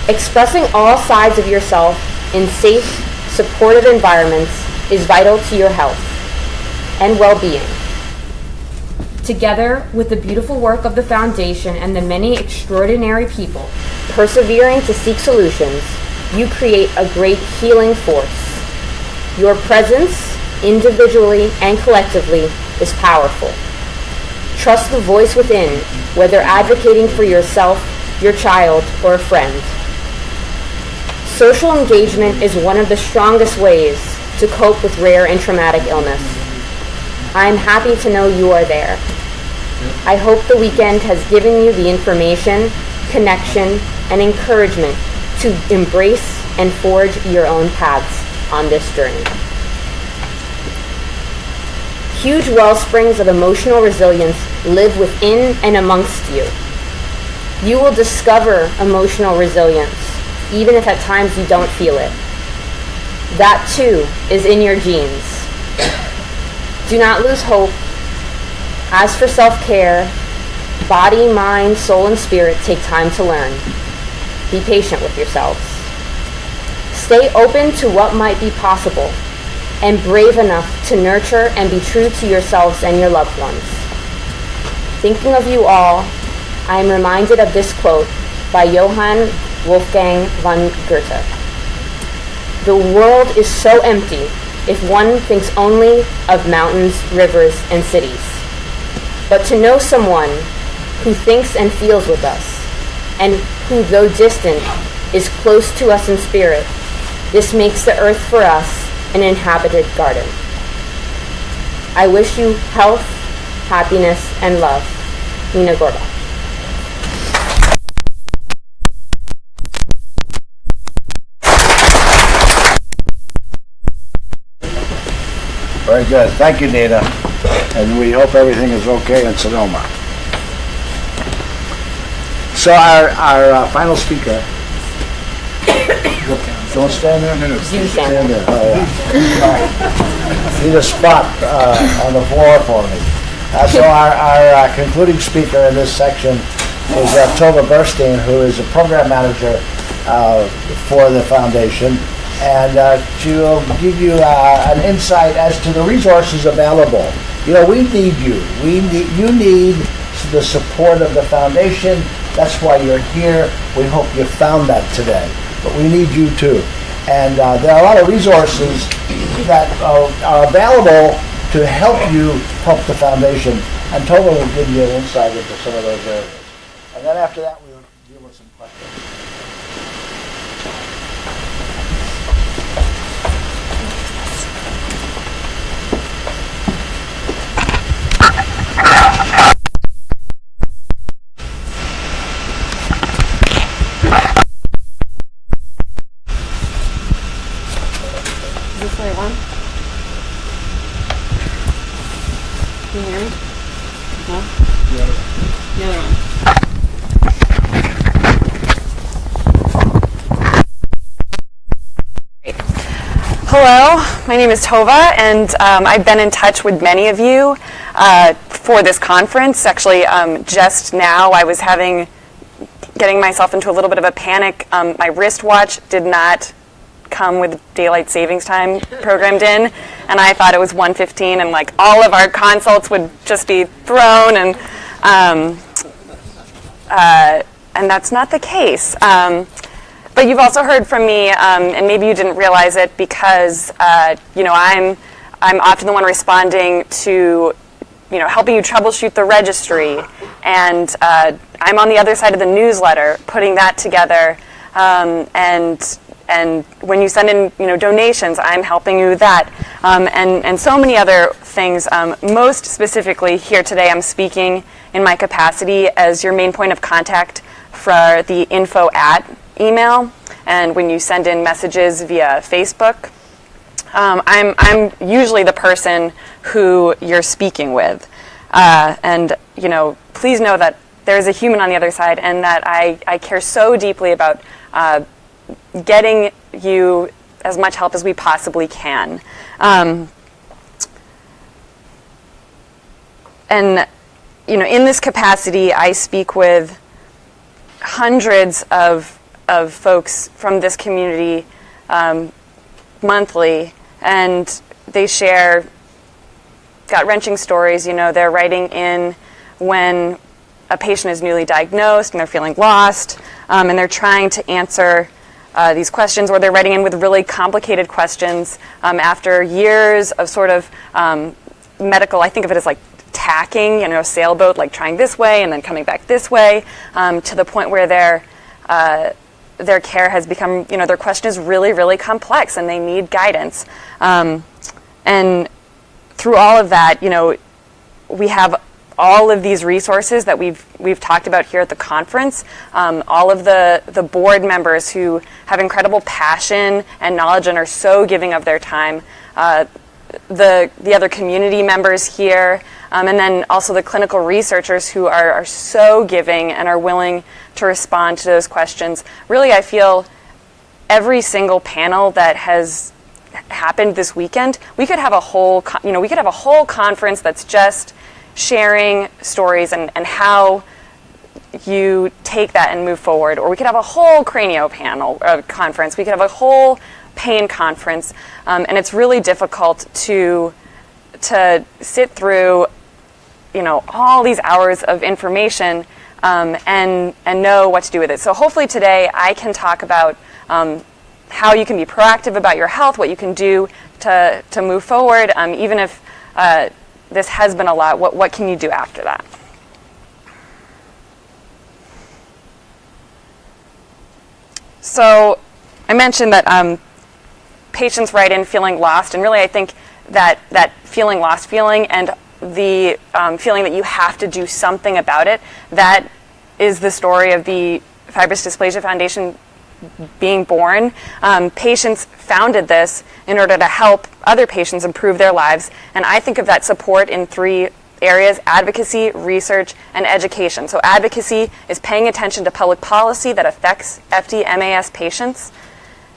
Expressing all sides of yourself in safe, supportive environments is vital to your health and well-being. Together with the beautiful work of the Foundation and the many extraordinary people persevering to seek solutions, you create a great healing force. Your presence, individually and collectively, is powerful. Trust the voice within, whether advocating for yourself, your child, or a friend. Social engagement is one of the strongest ways to cope with rare and traumatic illness. I am happy to know you are there. I hope the weekend has given you the information, connection, and encouragement to embrace and forge your own paths on this journey. Huge wellsprings of emotional resilience live within and amongst you. You will discover emotional resilience, even if at times you don't feel it. That too is in your genes. Do not lose hope. As for self-care, body, mind, soul, and spirit take time to learn. Be patient with yourselves. Stay open to what might be possible and brave enough to nurture and be true to yourselves and your loved ones. Thinking of you all, I am reminded of this quote by Johann Wolfgang von Goethe. The world is so empty if one thinks only of mountains, rivers, and cities. But to know someone who thinks and feels with us, and who, though distant, is close to us in spirit, this makes the earth for us an inhabited garden. I wish you health, happiness, and love. Nina Gorbach. Very good. Thank you, Nina. And we hope everything is okay in Sonoma. So our final speaker. Don't stand there? You stand there. Oh, yeah. All right. Need a spot on the floor for me. So our concluding speaker in this section is Tovah Burstein, who is a program manager for the foundation. And she will give you an insight as to the resources available. You know, we need you. You need the support of the foundation. That's why you're here. We hope you found that today. But we need you too. And there are a lot of resources that are available to help you help the foundation. And Tovah will give you an insight into some of those areas. And then after that, we'll deal with some questions. Is this the right one? Can you hear me? No? The other one. Hello, my name is Tovah, and I've been in touch with many of you for this conference. Actually, just now I was getting myself into a little bit of a panic. My wristwatch did not come with daylight savings time programmed in, and I thought it was 1:15, and like all of our consults would just be thrown, and that's not the case. But you've also heard from me, and maybe you didn't realize it, because I'm often the one responding to helping you troubleshoot the registry, and I'm on the other side of the newsletter putting that together, and when you send in donations, I'm helping you with that, and so many other things. Most specifically here today, I'm speaking in my capacity as your main point of contact for the info@ email, and when you send in messages via Facebook, I'm usually the person who you're speaking with, and please know that there is a human on the other side, and that I care so deeply about getting you as much help as we possibly can. And in this capacity, I speak with hundreds of folks from this community monthly, and they share gut-wrenching stories. They're writing in when a patient is newly diagnosed and they're feeling lost, and they're trying to answer these questions, or they're writing in with really complicated questions after years of sort of medical, I think of it as like tacking, a sailboat, like trying this way and then coming back this way, to the point where their care has become, their question is really, really complex, and they need guidance. And through all of that, we have all of these resources that we've talked about here at the conference. All of the board members who have incredible passion and knowledge and are so giving of their time. The other community members here, and then also the clinical researchers who are so giving and are willing to respond to those questions. Really, I feel every single panel that has happened this weekend, we could have a whole conference that's just sharing stories and how you take that and move forward. Or we could have a whole cranio panel conference. We could have a whole pain conference. And it's really difficult to sit through, all these hours of information and know what to do with it. So hopefully today I can talk about how you can be proactive about your health, what you can do to move forward, even if this has been a lot, what can you do after that? So I mentioned that patients write in feeling lost, and really I think that feeling lost feeling and the feeling that you have to do something about it, that is the story of the Fibrous Dysplasia Foundation being born. Patients founded this in order to help other patients improve their lives, and I think of that support in 3 areas: advocacy, research, and education. So advocacy is paying attention to public policy that affects FD-MAS patients,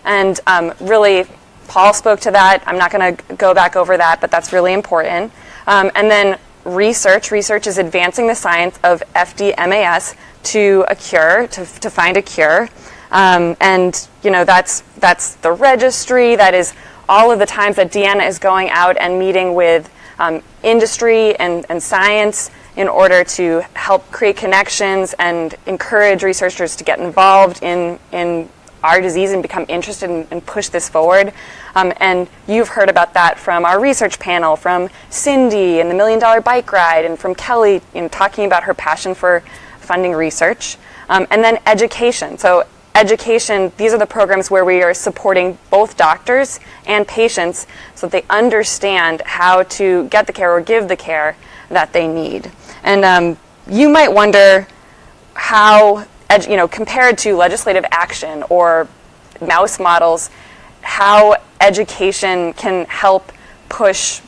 and really Paul spoke to that. I'm not going to go back over that, but that's really important. And then research is advancing the science of FD-MAS to a cure, to find a cure. And that's the registry. That is all of the times that Deanna is going out and meeting with industry and science in order to help create connections and encourage researchers to get involved in our disease and become interested and push this forward. And you've heard about that from our research panel, from Cindy and the $1 Million Bike Ride, and from Kelly, talking about her passion for funding research. And then education. So education, these are the programs where we are supporting both doctors and patients so that they understand how to get the care or give the care that they need. And you might wonder how, compared to legislative action or mouse models, how education can help push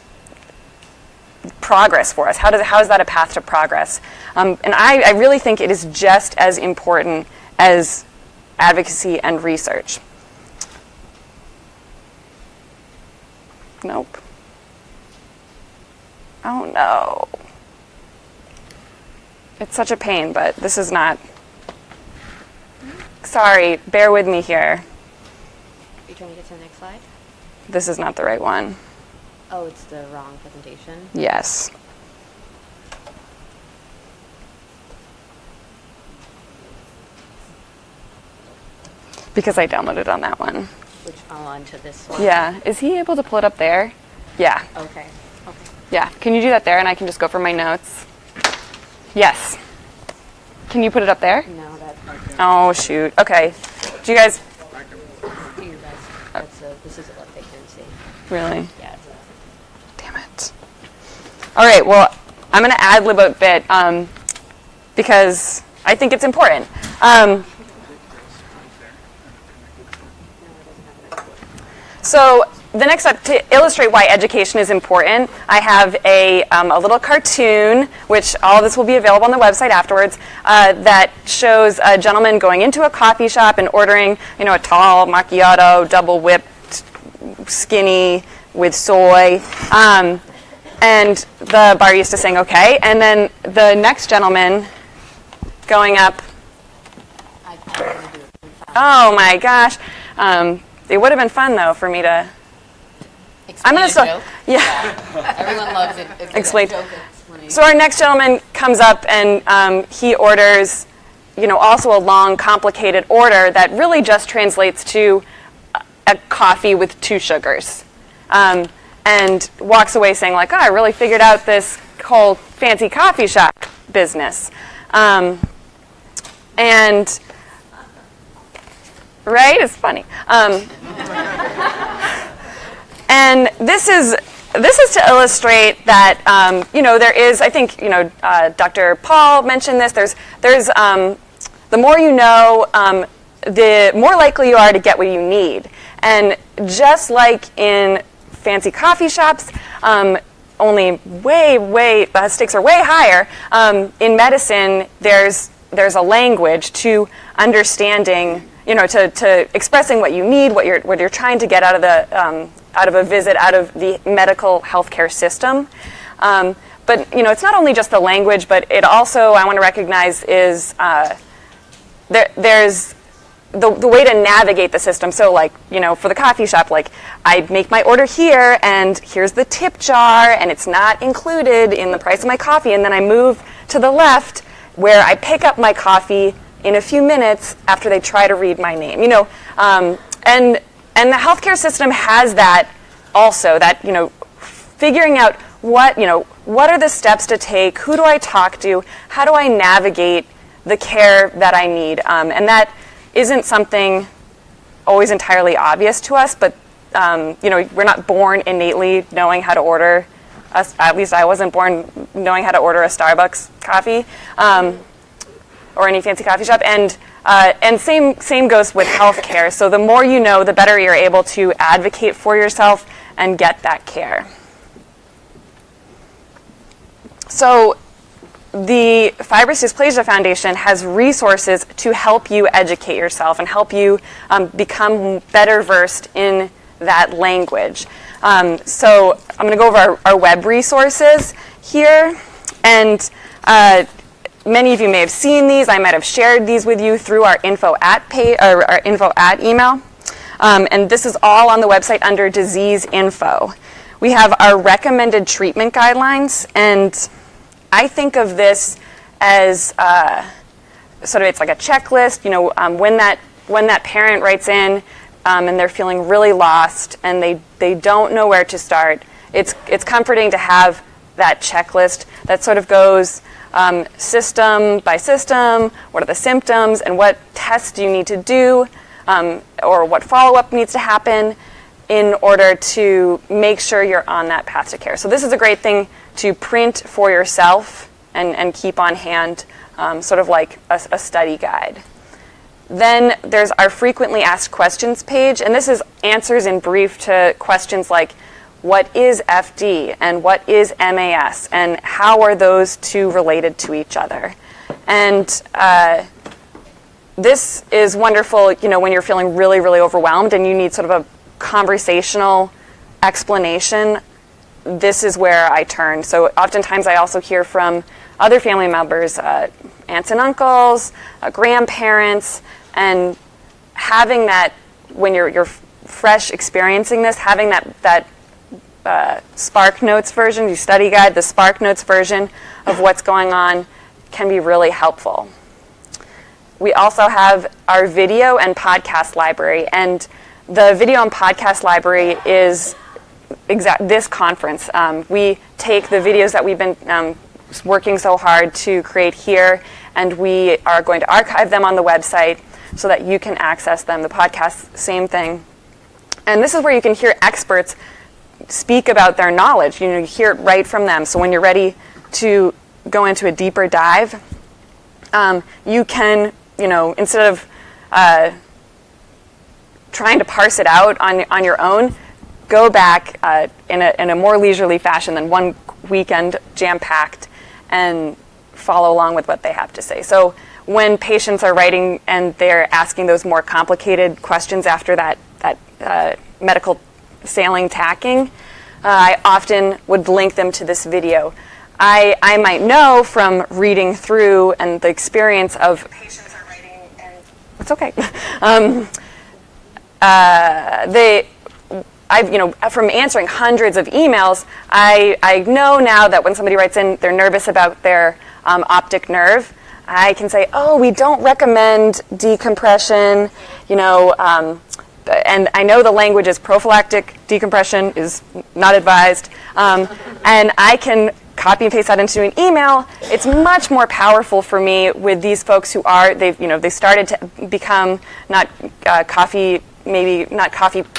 progress for us. How is that a path to progress? And I really think it is just as important as advocacy and research. Nope. Oh no. It's such a pain, but this is not. Sorry, bear with me here. Are you trying to get to the next slide? This is not the right one. Oh, it's the wrong presentation? Yes. Because I downloaded on that one. Which onto this one? Yeah. Is he able to pull it up there? Yeah. Okay. Yeah. Can you do that there and I can just go for my notes? Yes. Can you put it up there? No, that's Oh, shoot. Okay. Do you guys... do your best. This is what they can see. Really? Yeah. Damn it. All right. Well, I'm going to ad-lib a bit because I think it's important. So the next step, to illustrate why education is important, I have a little cartoon, which all of this will be available on the website afterwards, that shows a gentleman going into a coffee shop and ordering, a tall macchiato, double whipped, skinny, with soy. And the barista saying, okay. And then the next gentleman going up. Oh my gosh. It would have been fun, though, for me to... Explain I'm going to joke? Yeah. Everyone loves it. Explain. Joke. So our next gentleman comes up and he orders, also a long, complicated order that really just translates to a coffee with 2 sugars. And walks away saying, like, I really figured out this whole fancy coffee shop business. And... Right? It's funny. And this is to illustrate that, there is, I think, Dr. Paul mentioned this, there's the more you know, the more likely you are to get what you need. And just like in fancy coffee shops, only the stakes are way higher. In medicine, there's a language to understanding, to expressing what you need, what you're trying to get out of a visit, out of the medical healthcare system. But it's not only just the language, but it also, I want to recognize, is there's the way to navigate the system. So for the coffee shop, I make my order here, and here's the tip jar, and it's not included in the price of my coffee. And then I move to the left, where I pick up my coffee in a few minutes after they try to read my name. And the healthcare system has that also, that figuring out what are the steps to take, who do I talk to, how do I navigate the care that I need, and that isn't something always entirely obvious to us, but we're not born innately knowing how to order. At least I wasn't born knowing how to order a Starbucks coffee or any fancy coffee shop. And same goes with healthcare. So the more you know, the better you're able to advocate for yourself and get that care. So the Fibrous Dysplasia Foundation has resources to help you educate yourself and help you become better versed in that language. So I'm going to go over our web resources here, and many of you may have seen these. I might have shared these with you through our info at email. And this is all on the website under disease info. We have our recommended treatment guidelines, and I think of this as sort of, it's like a checklist. When that parent writes in and they're feeling really lost and they don't know where to start, it's comforting to have that checklist that sort of goes system by system. What are the symptoms, and what tests do you need to do, or what follow-up needs to happen in order to make sure you're on that path to care. So this is a great thing to print for yourself and keep on hand, sort of like a study guide. Then there's our frequently asked questions page, and this is answers in brief to questions like, what is FD and what is MAS, and how are those two related to each other? And this is wonderful, when you're feeling really, really overwhelmed and you need sort of a conversational explanation. This is where I turn. So oftentimes I also hear from other family members, aunts and uncles, grandparents, and having that, when you're fresh experiencing this, having that Spark Notes version, your study guide, the Spark Notes version of what's going on can be really helpful. We also have our video and podcast library, and the video and podcast library is this conference. We take the videos that we've been working so hard to create here, and we are going to archive them on the website so that you can access them. The podcast, same thing. And this is where you can hear experts speak about their knowledge. You hear it right from them. So when you're ready to go into a deeper dive, you can, instead of trying to parse it out on your own, go back in a more leisurely fashion than one weekend jam-packed and follow along with what they have to say. So when patients are writing and they're asking those more complicated questions after that medical sailing tacking, I often would link them to this video. I might know from reading through and the experience of patients are writing, and it's okay. From answering hundreds of emails, I know now that when somebody writes in, they're nervous about their optic nerve. I can say, we don't recommend decompression, and I know the language is prophylactic decompression is not advised, and I can copy and paste that into an email. It's much more powerful for me with these folks who they started to become not coffee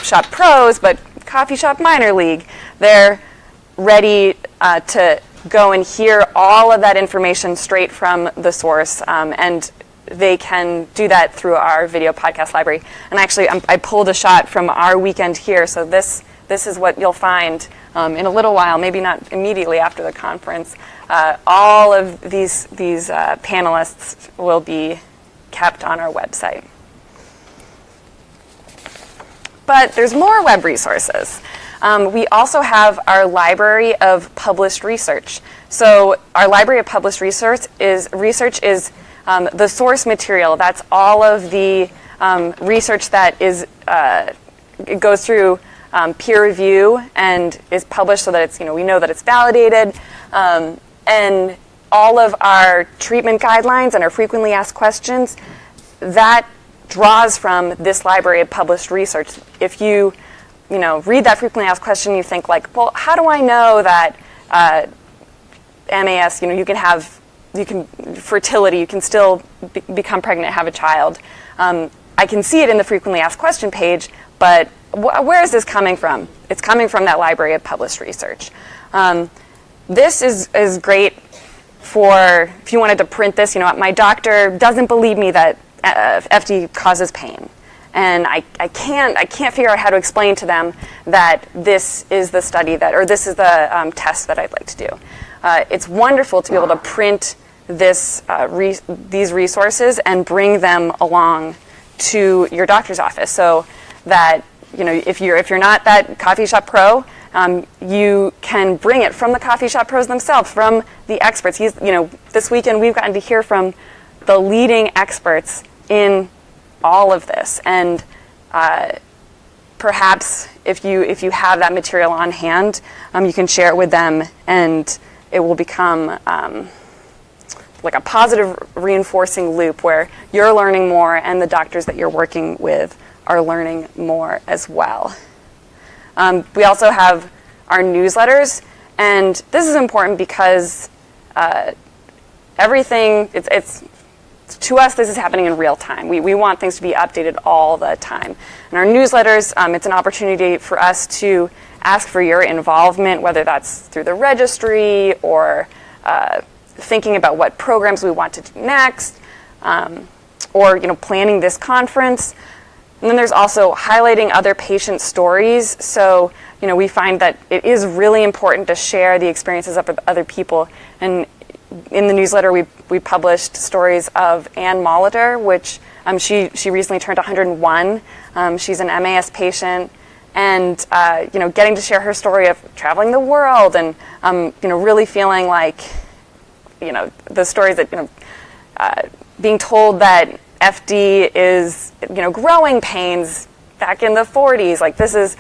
shop pros, but coffee shop minor league. They're ready to go and hear all of that information straight from the source, and they can do that through our video podcast library. And actually, I pulled a shot from our weekend here, so this is what you'll find in a little while, maybe not immediately after the conference. All of these panelists will be kept on our website. But there's more web resources. We also have our library of published research. So our library of published research is the source material. That's all of the research that is it goes through peer review and is published so that it's, we know that it's validated. And all of our treatment guidelines and our frequently asked questions, that draws from this library of published research. If you read that frequently asked question, you think like, well, how do I know that MAS, you can fertility, you can still become pregnant, have a child. I can see it in the frequently asked question page, but where is this coming from? It's coming from that library of published research. This is great for if you wanted to print this. My doctor doesn't believe me that FD causes pain, and I can't figure out how to explain to them that this is the study or this is the test that I'd like to do. It's wonderful to be able to print these resources and bring them along to your doctor's office, so that if you're not that coffee shop pro, you can bring it from the coffee shop pros themselves, from the experts. This weekend we've gotten to hear from the leading experts in all of this, and perhaps if you have that material on hand, you can share it with them, and it will become like a positive reinforcing loop where you're learning more and the doctors that you're working with are learning more as well. We also have our newsletters, and this is important because everything, it's to us, this is happening in real time. We want things to be updated all the time. And our newsletters, it's an opportunity for us to ask for your involvement, whether that's through the registry or thinking about what programs we want to do next, or planning this conference. And then there's also highlighting other patient stories. So we find that it is really important to share the experiences of other people. And in the newsletter, we published stories of Ann Molitor, which she recently turned 101. She's an MAS patient, and getting to share her story of traveling the world and really feeling like the stories that being told that FD is growing pains back in the 40s. Like, this is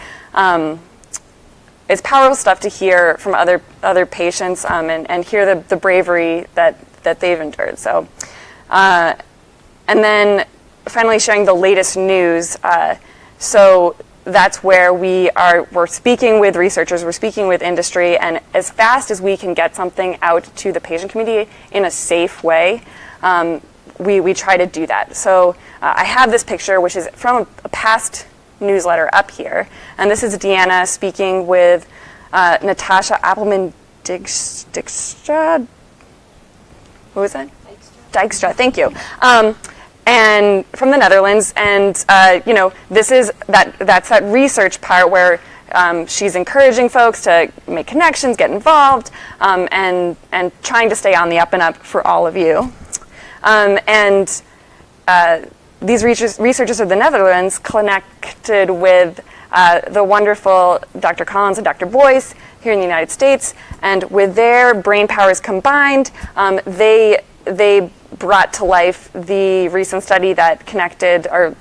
it's powerful stuff to hear from other patients, and hear the bravery that they've endured. So, and then finally sharing the latest news. So that's where we're speaking with researchers, we're speaking with industry, and as fast as we can get something out to the patient community in a safe way, we try to do that. So I have this picture, which is from a past newsletter up here, and this is Deanna speaking with Natasha Appelman-Dijkstra. What was that? Dijkstra, thank you. And from the Netherlands, and this is that's that research part where she's encouraging folks to make connections, get involved, and trying to stay on the up and up for all of you. These researchers of the Netherlands connected with the wonderful Dr. Collins and Dr. Boyce here in the United States, and with their brain powers combined, they brought to life the recent study that connected or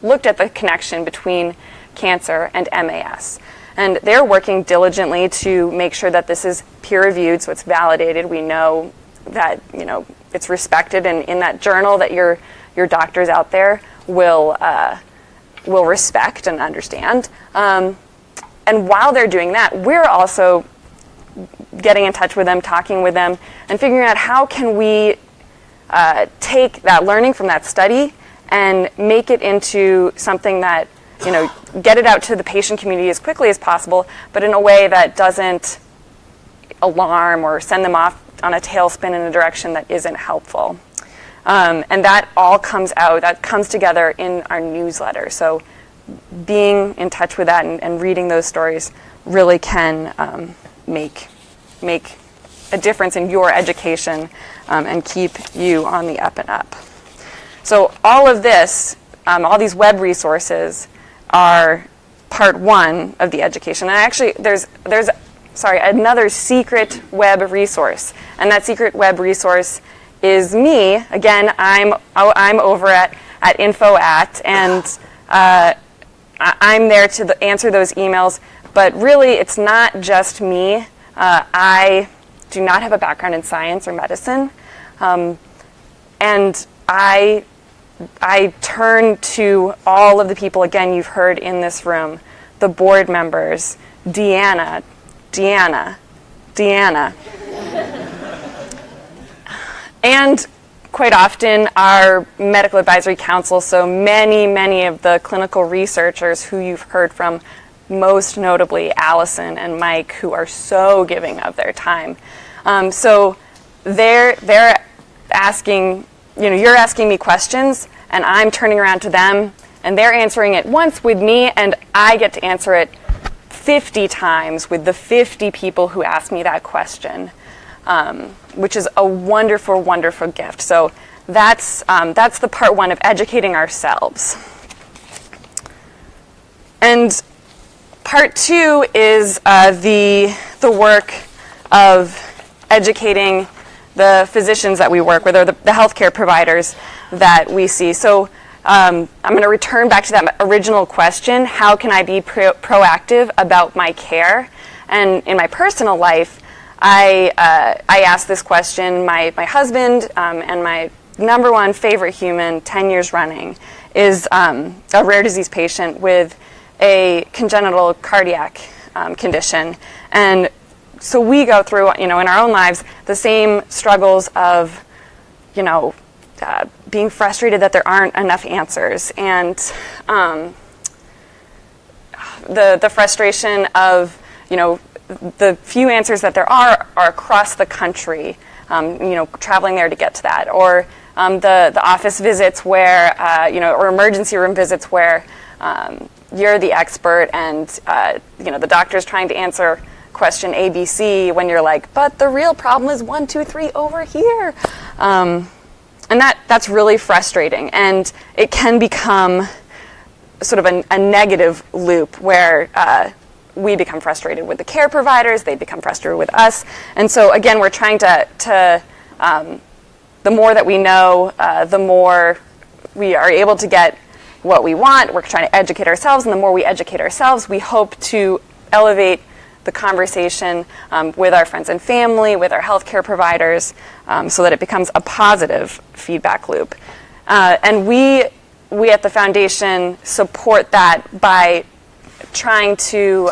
looked at the connection between cancer and MAS. And they're working diligently to make sure that this is peer-reviewed, so it's validated. We know that it's respected, and in that journal that your doctors out there will respect and understand. And while they're doing that, we're also getting in touch with them, talking with them, and figuring out how can we take that learning from that study and make it into something that, get it out to the patient community as quickly as possible, but in a way that doesn't alarm or send them off on a tailspin in a direction that isn't helpful. And that all comes together in our newsletter. So being in touch with that and reading those stories really can make a difference in your education and keep you on the up and up. So all of this, all these web resources are part one of the education. And actually, there's another secret web resource, and that secret web resource is me. Again, I'm over at info@, and I'm there to answer those emails. But really, it's not just me. I do not have a background in science or medicine, and I turn to all of the people, again, you've heard in this room, the board members, Deanna. And quite often our medical advisory council, so many of the clinical researchers who you've heard from, most notably Allison and Mike, who are so giving of their time. So they're asking, you're asking me questions, and I'm turning around to them, and they're answering it once with me, and I get to answer it 50 times with the 50 people who asked me that question, which is a wonderful, wonderful gift. So that's the part one of educating ourselves. And part two is the work of educating the physicians that we work with, or the healthcare providers that we see. So I'm going to return back to that original question: how can I be proactive about my care? And in my personal life, I ask this question. My husband and my number one favorite human, 10 years running, is a rare disease patient with a congenital cardiac condition. And so we go through, in our own lives, the same struggles of, being frustrated that there aren't enough answers, and the frustration of, the few answers that there are across the country, traveling there to get to that, or the office visits where, or emergency room visits where you're the expert, and the doctor's trying to answer question ABC when you're like, but the real problem is 1, 2, 3 over here. And that's really frustrating, and it can become sort of a negative loop where we become frustrated with the care providers, they become frustrated with us. And so again, we're trying to the more that we know, the more we are able to get what we want. We're trying to educate ourselves, and the more we educate ourselves, we hope to elevate the conversation with our friends and family, with our healthcare providers, so that it becomes a positive feedback loop. And we at the foundation support that by trying to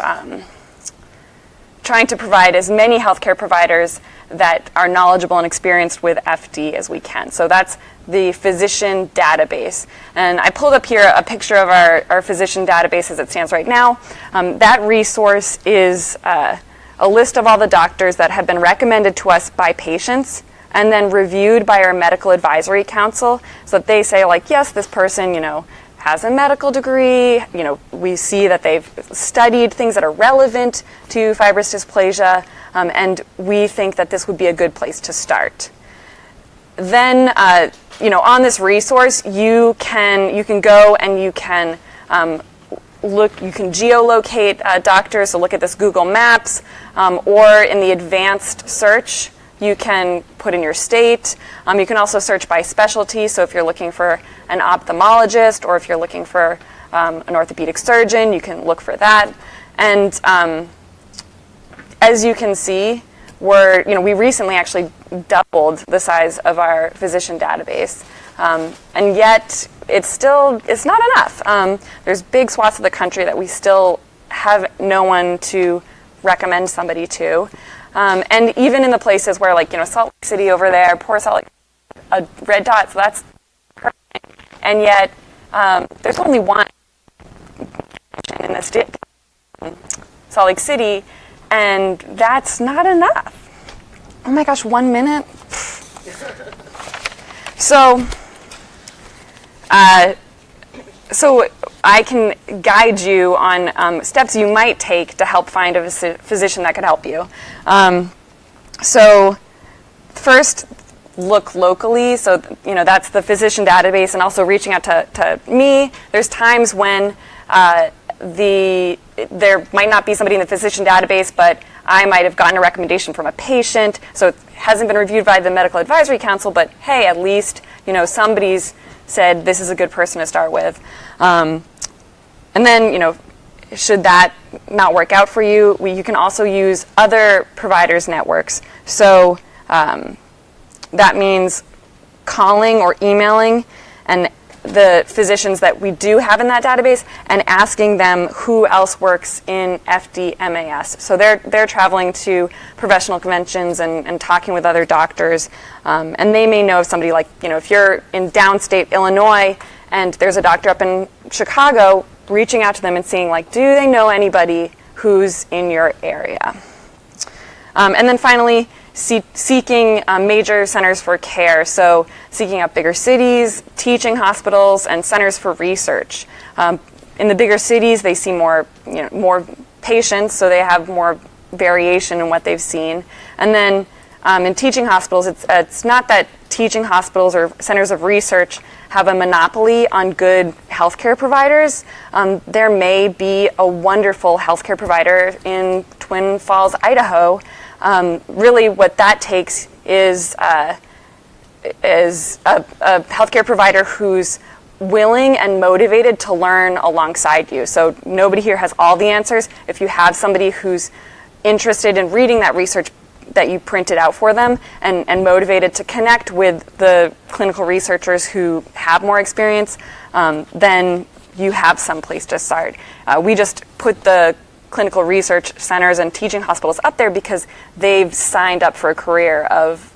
provide as many healthcare providers that are knowledgeable and experienced with FD as we can. So that's the physician database. And I pulled up here a picture of our physician database as it stands right now. That resource is a list of all the doctors that have been recommended to us by patients and then reviewed by our medical advisory council, so that they say, like, yes, this person, has a medical degree, we see that they've studied things that are relevant to fibrous dysplasia, and we think that this would be a good place to start. Then, on this resource, you can go and you can you can geolocate doctors, so look at this Google Maps, or in the advanced search, you can put in your state. You can also search by specialty, so if you're looking for an ophthalmologist or if you're looking for an orthopedic surgeon, you can look for that. And as you can see, we recently actually doubled the size of our physician database, and yet it's not enough. There's big swaths of the country that we still have no one to recommend somebody to. And even in the places where, Salt Lake City over there, poor Salt Lake, a red dot, so that's perfect. And yet, there's only one in the state, Salt Lake City, and that's not enough. Oh my gosh, 1 minute? So I can guide you on steps you might take to help find a physician that could help you. So first, look locally. So, that's the physician database, and also reaching out to me. There's times when there might not be somebody in the physician database, but I might have gotten a recommendation from a patient, so it hasn't been reviewed by the Medical Advisory Council, but hey, at least, somebody's said this is a good person to start with. And then, should that not work out for you, you can also use other providers' networks. So that means calling or emailing and the physicians that we do have in that database and asking them who else works in FDMAS. So they're traveling to professional conventions and talking with other doctors, and they may know of somebody like, if you're in downstate Illinois and there's a doctor up in Chicago, reaching out to them and seeing, do they know anybody who's in your area? And then finally, seeking major centers for care, so seeking out bigger cities, teaching hospitals, and centers for research. In the bigger cities, they see more patients, so they have more variation in what they've seen. And then in teaching hospitals, it's not that teaching hospitals or centers of research have a monopoly on good healthcare providers. There may be a wonderful healthcare provider in Twin Falls, Idaho. Really what that takes is a healthcare provider who's willing and motivated to learn alongside you. So nobody here has all the answers. If you have somebody who's interested in reading that research that you printed out for them and motivated to connect with the clinical researchers who have more experience, then you have some place to start. We just put the clinical research centers and teaching hospitals up there because they've signed up for a career of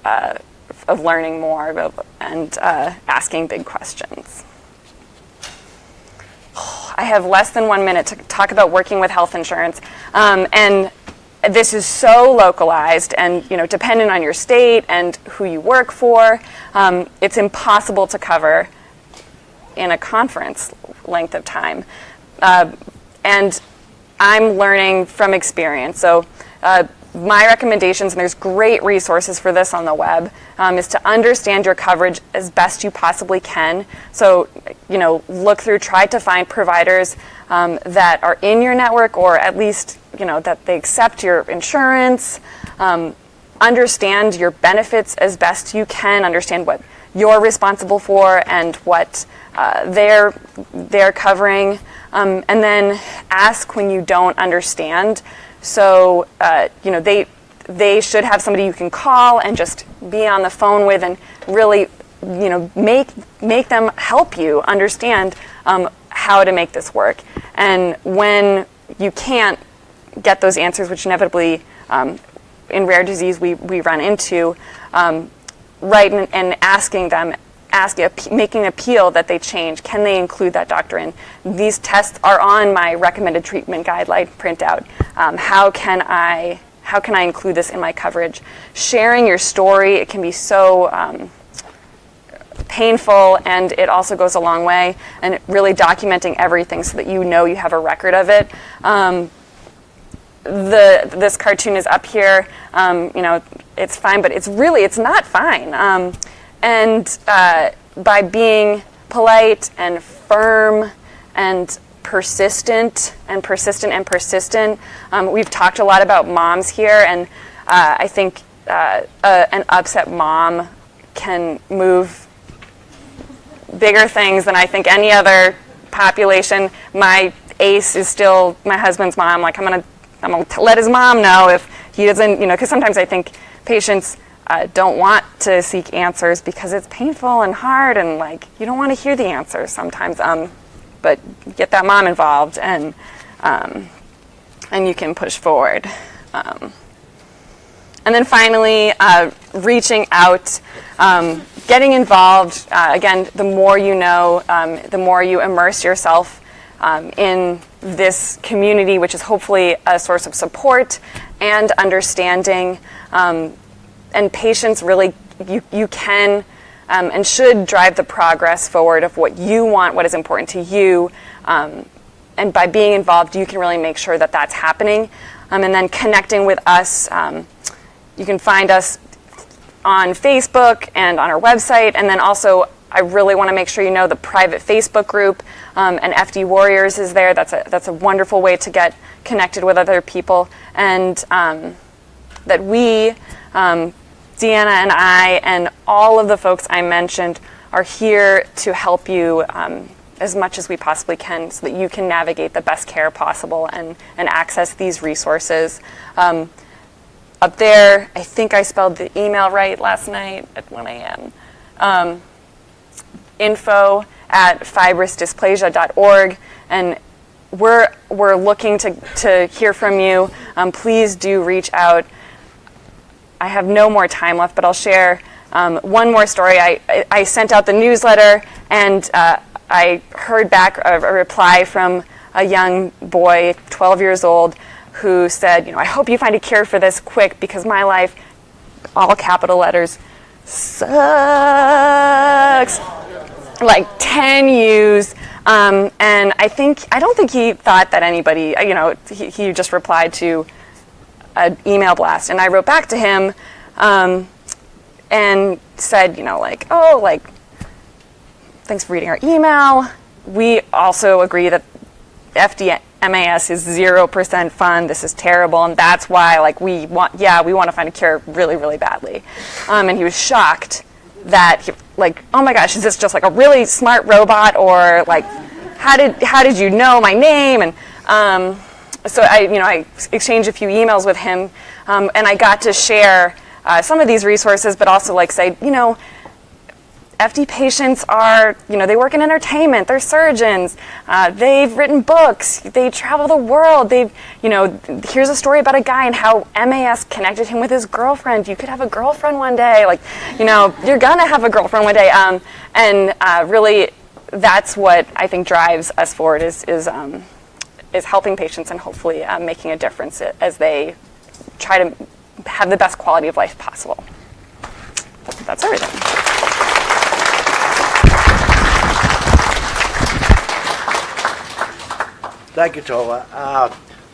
learning more and asking big questions. I have less than 1 minute to talk about working with health insurance, and this is so localized and dependent on your state and who you work for. It's impossible to cover in a conference length of time, and I'm learning from experience. So my recommendations, and there's great resources for this on the web, is to understand your coverage as best you possibly can. So, look through, try to find providers that are in your network, or at least, that they accept your insurance. Understand your benefits as best you can, understand what you're responsible for and what they're covering. And then ask when you don't understand. So, they should have somebody you can call and just be on the phone with and really, make them help you understand how to make this work. And when you can't get those answers, which inevitably in rare disease we run into, writing and asking them, making an appeal that they change. Can they include that doctor in? These tests are on my recommended treatment guideline printout. How can I include this in my coverage? Sharing your story, it can be so painful, and it also goes a long way. And really documenting everything so that you have a record of it. This cartoon is up here. It's fine, but it's not fine. And by being polite and firm and persistent, we've talked a lot about moms here, and I think an upset mom can move bigger things than I think any other population. My ace is still my husband's mom. I'm gonna let his mom know if he doesn't, because sometimes I think patients don't want to seek answers because it's painful and hard, and you don't want to hear the answers sometimes. But get that mom involved, and you can push forward. And then finally, reaching out, getting involved. Again, the more you know, the more you immerse yourself in this community, which is hopefully a source of support and understanding. And patients really, you can and should drive the progress forward of what you want, what is important to you. And by being involved, you can really make sure that that's happening. And then connecting with us, you can find us on Facebook and on our website. And then also I really want to make sure you know the private Facebook group, and FD Warriors is there. That's a wonderful way to get connected with other people, and that we, Deanna and I, and all of the folks I mentioned are here to help you as much as we possibly can so that you can navigate the best care possible and access these resources. Up there, I think I spelled the email right last night at 1 a.m. info@fibrousdysplasia.org, and we're looking to hear from you. Please do reach out. I have no more time left, but I'll share one more story. I sent out the newsletter, and I heard back a reply from a young boy, 12 years old, who said, I hope you find a cure for this quick because my life, all capital letters, sucks. Like 10 U's. And I don't think he thought that anybody, he just replied to an email blast. And I wrote back to him and said, thanks for reading our email. We also agree that FDMAS is 0% fun. This is terrible, and that's why we want to find a cure really, really badly. And he was shocked that oh my gosh, is this just a really smart robot, or how did you know my name? And so I exchanged a few emails with him, and I got to share some of these resources, but also say, FD patients are, they work in entertainment, they're surgeons, they've written books, they travel the world, here's a story about a guy and how MAS connected him with his girlfriend. You could have a girlfriend one day, you're gonna have a girlfriend one day. And really, that's what I think drives us forward is helping patients and hopefully making a difference as they try to have the best quality of life possible. That's everything. Thank you, Tovah.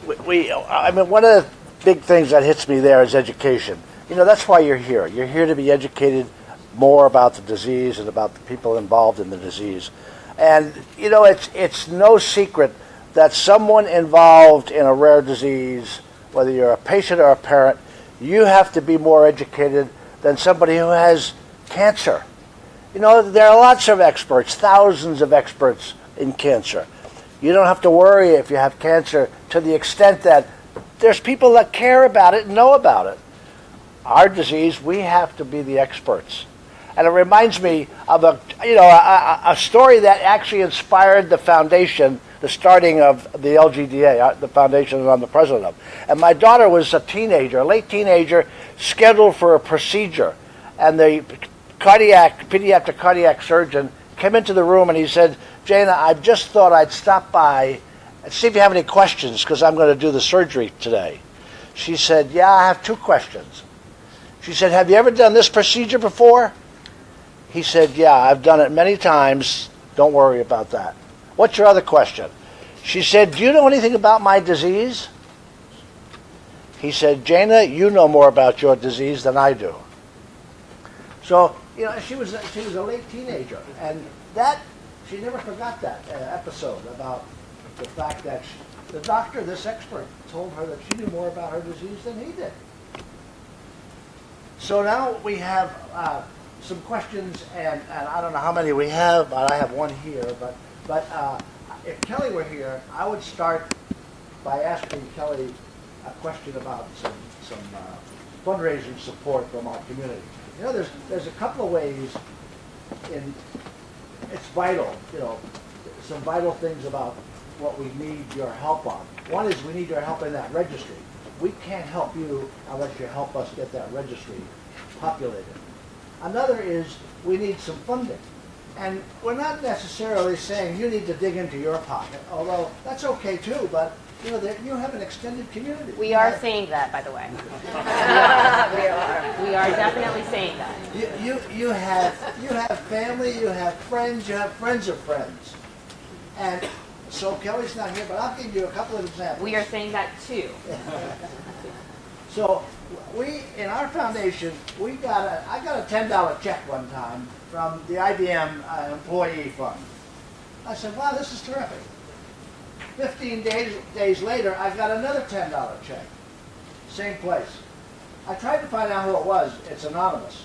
One of the big things that hits me there is education. That's why you're here. You're here to be educated more about the disease and about the people involved in the disease. And, it's no secret that someone involved in a rare disease, whether you're a patient or a parent, you have to be more educated than somebody who has cancer. There are lots of experts, thousands of experts in cancer. You don't have to worry if you have cancer to the extent that there's people that care about it and know about it. Our disease, we have to be the experts. And it reminds me of a story that actually inspired the foundation, the starting of the LGDA, the foundation that I'm the president of. And my daughter was a late teenager, scheduled for a procedure. And the pediatric cardiac surgeon came into the room and he said, Jana, I just thought I'd stop by and see if you have any questions because I'm going to do the surgery today. She said, yeah, I have 2 questions. She said, have you ever done this procedure before? He said, yeah, I've done it many times. Don't worry about that. What's your other question? She said, do you know anything about my disease? He said, Jana, you know more about your disease than I do. So, she was a late teenager, and she never forgot that episode about the fact that the doctor, this expert, told her that she knew more about her disease than he did. So now we have some questions, and I don't know how many we have, but I have one here. But if Kelly were here, I would start by asking Kelly a question about some fundraising support from our community. There's a couple of ways it's vital, some vital things about what we need your help on. One is we need your help in that registry. We can't help you unless you help us get that registry populated. Another is we need some funding. And we're not necessarily saying you need to dig into your pocket, although that's okay too, but you have an extended community. We are saying that, by the way. We are definitely saying that. You have family, you have friends of friends. And so Kelly's not here, but I'll give you a couple of examples. We are saying that too. So We, in our foundation, I got a $10 check one time from the IBM employee fund. I said, wow, this is terrific. 15 days later, I got another $10 check. Same place. I tried to find out who it was. It's anonymous.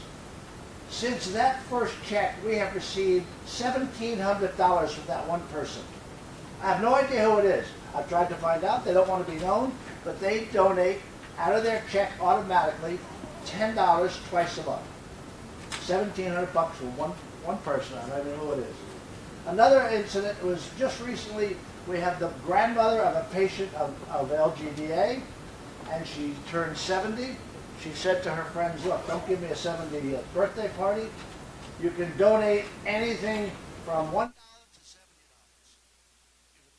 Since that first check, we have received $1,700 from that one person. I have no idea who it is. I've tried to find out. They don't want to be known, but they donate out of their check automatically $10 twice a month. $1,700 for one person. I don't even know who it is. Another incident was just recently. We have the grandmother of a patient of LGDA, and she turned 70. She said to her friends, look, don't give me a 70th birthday party. You can donate anything from $1 to $70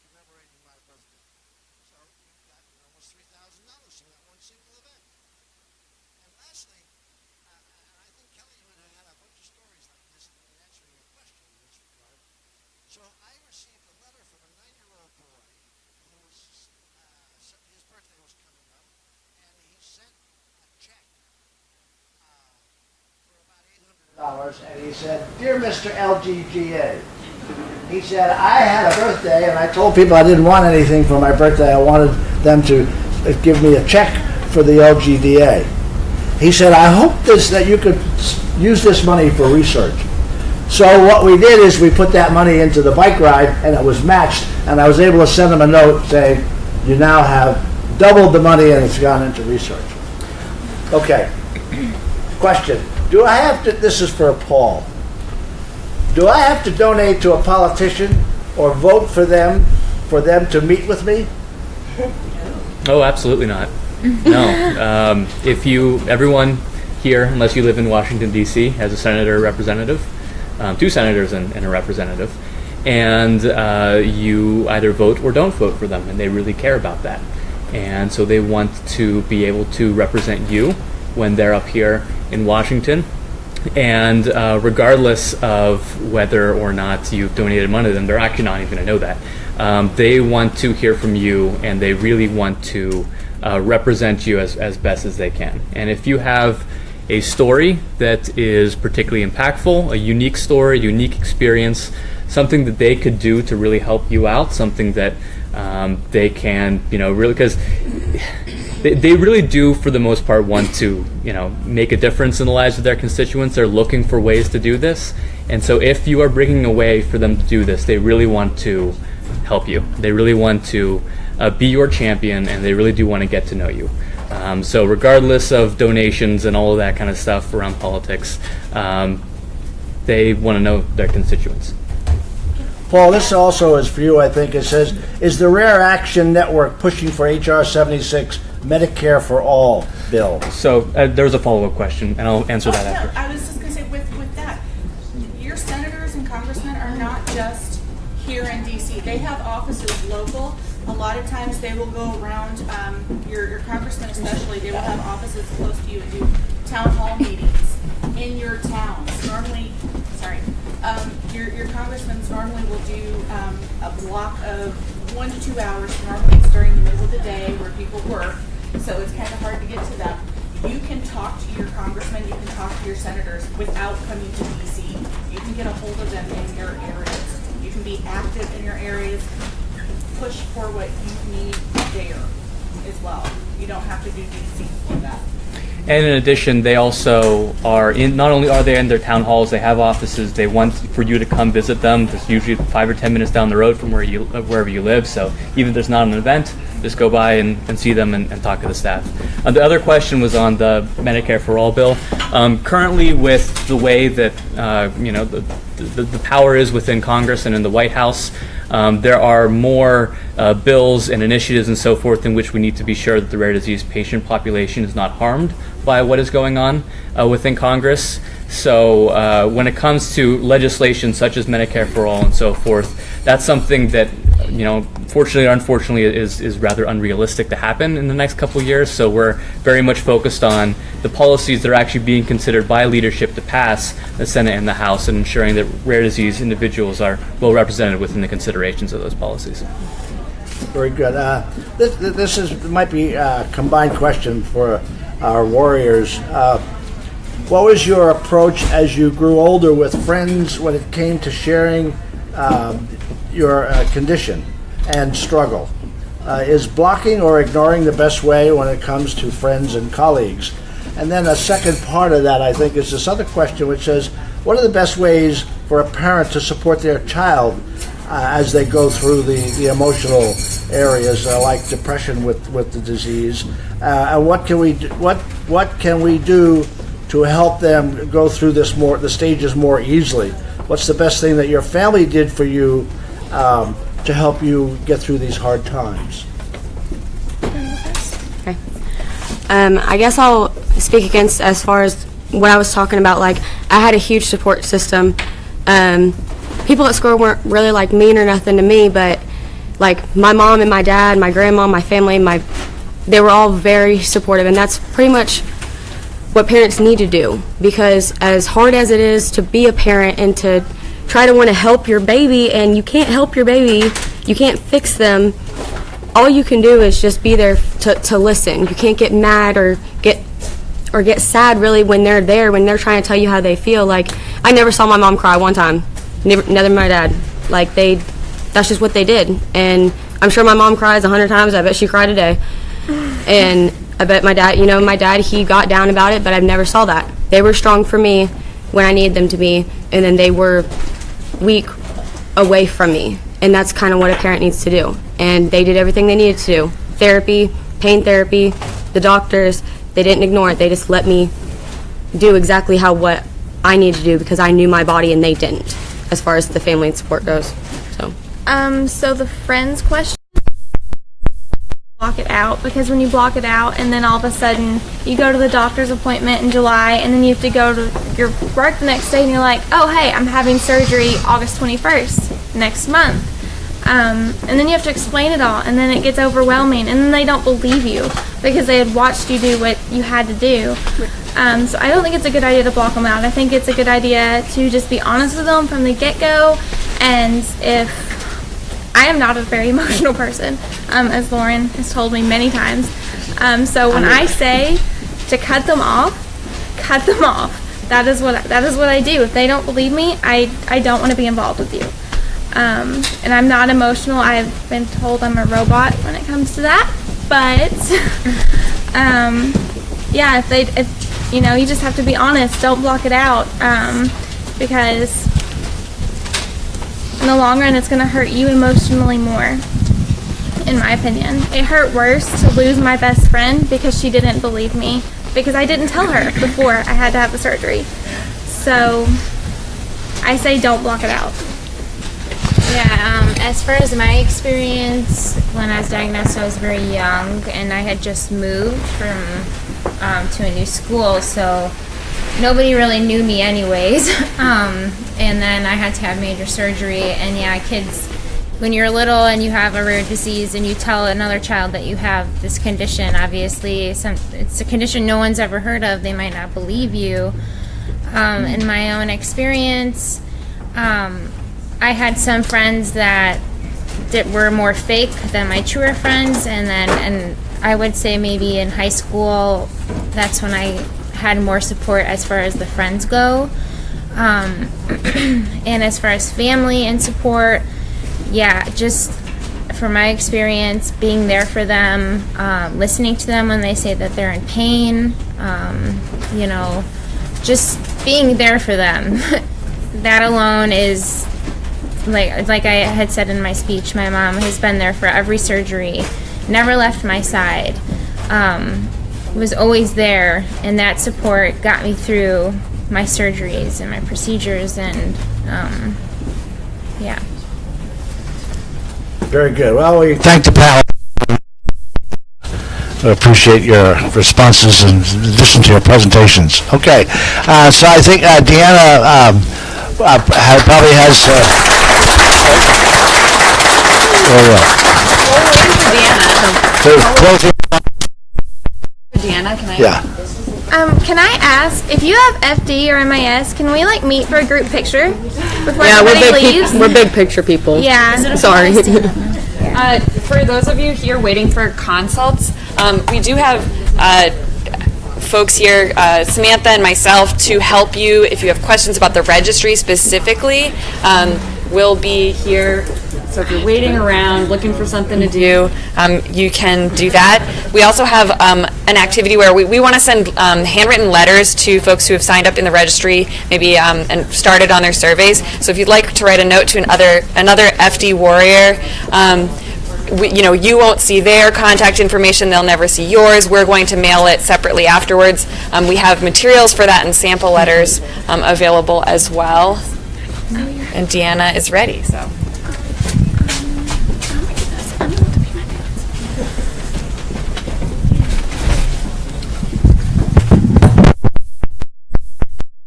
commemorating my birthday. So we've got almost $3,000 from that one single event. And lastly, and I think Kelly, you might have had a bunch of stories like this in answering your question in this regard. So I received a letter from a 9-year-old boy who was, his birthday was coming up, and he sent a check for about $800, and he said, Dear Mr. LGGA, he said, I had a birthday, and I told people I didn't want anything for my birthday. I wanted them to give me a check for the LGDA. He said, I hope that you could use this money for research. So what we did is we put that money into the bike ride, and it was matched, and I was able to send them a note saying, you now have doubled the money and it's gone into research. Okay. Question. Do I have to, this is for Paul, do I have to donate to a politician or vote for them to meet with me? Oh, absolutely not. No. Everyone here, unless you live in Washington, D.C., has a senator or representative, 2 senators and a representative, and you either vote or don't vote for them, and they really care about that. And so they want to be able to represent you when they're up here in Washington. And regardless of whether or not you've donated money to them, they're actually not even going to know that. They want to hear from you, and they really want to represent you as best as they can. And if you have a story that is particularly impactful, a unique story, unique experience, something that they could do to really help you out, something that they can, really, because they really do, for the most part, want to, make a difference in the lives of their constituents. They're looking for ways to do this. And so if you are bringing a way for them to do this, they really want to help you. They really want to be your champion, and they really do want to get to know you. So regardless of donations and all of that kind of stuff around politics, they want to know their constituents. Paul, this also is for you, I think. It says, is the Rare Action Network pushing for H.R. 76 Medicare for All bill? So there's a follow-up question, and I'll answer that after. No, I was just going to say, with that, your senators and congressmen are not just here in D.C. They have offices local. A lot of times they will go around, your congressmen especially, they will have offices close to you and do town hall meetings in your towns. Normally, your congressmen normally will do a block of 1 to 2 hours. Normally it's during the middle of the day where people work, so it's kind of hard to get to them. You can talk to your congressmen, you can talk to your senators without coming to D.C. You can get a hold of them in your areas. You can be active in your areas, push for what you need there as well. You don't have to do D.C. for that. And in addition, they also are not only are they in their town halls, they have offices. They want for you to come visit them. It's usually 5 or 10 minutes down the road from wherever you live. So even if there's not an event, just go by and see them and talk to the staff. The other question was on the Medicare for All bill. Currently, with the way that the power is within Congress and in the White House, there are more bills and initiatives and so forth in which we need to be sure that the rare disease patient population is not harmed by what is going on within Congress. So when it comes to legislation such as Medicare for All and so forth, that's something that, fortunately or unfortunately, is rather unrealistic to happen in the next couple of years. So we're very much focused on the policies that are actually being considered by leadership to pass the Senate and the House, and ensuring that rare disease individuals are well represented within the considerations of those policies. Very good. This might be a combined question for our warriors. What was your approach as you grew older with friends when it came to sharing your condition and struggle? Is blocking or ignoring the best way when it comes to friends and colleagues? And then a second part of that, I think, is this other question, which says, what are the best ways for a parent to support their child as they go through the emotional areas like depression with the disease? And what can we do to help them go through the stages more easily? What's the best thing that your family did for you to help you get through these hard times? Okay. I guess I'll speak against as far as what I was talking about. Like, I had a huge support system. People at school weren't really like mean or nothing to me, but like my mom and my dad, my grandma, my family, they were all very supportive, and that's pretty much what parents need to do, because as hard as it is to be a parent and to try to want to help your baby, and you can't help your baby, you can't fix them, all you can do is just be there to listen. You can't get mad or get sad really when they're there, when they're trying to tell you how they feel. Like, I never saw my mom cry one time, neither my dad. Like, that's just what they did. And I'm sure my mom cries 100 times. I bet she cried a day. And I bet my dad, he got down about it, but I never saw that. They were strong for me when I needed them to be, and then they were weak away from me. And that's kind of what a parent needs to do. And they did everything they needed to do. Therapy, pain therapy, the doctors, they didn't ignore it. They just let me do exactly what I needed to do, because I knew my body and they didn't, as far as the family and support goes. So the friends question, block it out, because when you block it out and then all of a sudden you go to the doctor's appointment in July and then you have to go to your work the next day and you're like, oh hey, I'm having surgery August 21st next month. And then you have to explain it all, and then it gets overwhelming, and then they don't believe you because they had watched you do what you had to do. So I don't think it's a good idea to block them out. I think it's a good idea to just be honest with them from the get-go. And if I am not a very emotional person, as Lauren has told me many times, so when I say to cut them off. That is what I do. If they don't believe me, I don't want to be involved with you. And I'm not emotional. I've been told I'm a robot when it comes to that. But yeah, if you just have to be honest. Don't block it out, because in the long run, it's going to hurt you emotionally more. In my opinion, it hurt worse to lose my best friend because she didn't believe me, because I didn't tell her before I had to have the surgery. So I say don't block it out. Yeah, as far as my experience, when I was diagnosed, I was very young, and I had just moved to a new school, so nobody really knew me anyways. And then I had to have major surgery, and yeah, kids, when you're little and you have a rare disease and you tell another child that you have this condition, obviously it's a condition no one's ever heard of, they might not believe you. In my own experience, I had some friends that were more fake than my truer friends, and I would say maybe in high school, that's when I had more support as far as the friends go. And as far as family and support, yeah, just from my experience, being there for them, listening to them when they say that they're in pain, just being there for them. That alone is, like I had said in my speech, my mom has been there for every surgery, never left my side, was always there, and that support got me through my surgeries and my procedures, and yeah. Very good. Well, we thank the panel. I appreciate your responses and listen to your presentations. Okay, so I think Deanna probably has. Deanna, can I? Yeah. Can I ask, if you have FD or MIS, can we meet for a group picture before everybody leaves? We're big picture people. Yeah. Sorry. For those of you here waiting for consults, we do have folks here, Samantha and myself, to help you if you have questions about the registry specifically. We'll be here. So if you're waiting around, looking for something to do, you can do that. We also have an activity where we want to send handwritten letters to folks who have signed up in the registry, maybe and started on their surveys. So if you'd like to write a note to another FD warrior, you won't see their contact information, they'll never see yours. We're going to mail it separately afterwards. We have materials for that and sample letters available as well. And Deanna is ready, so.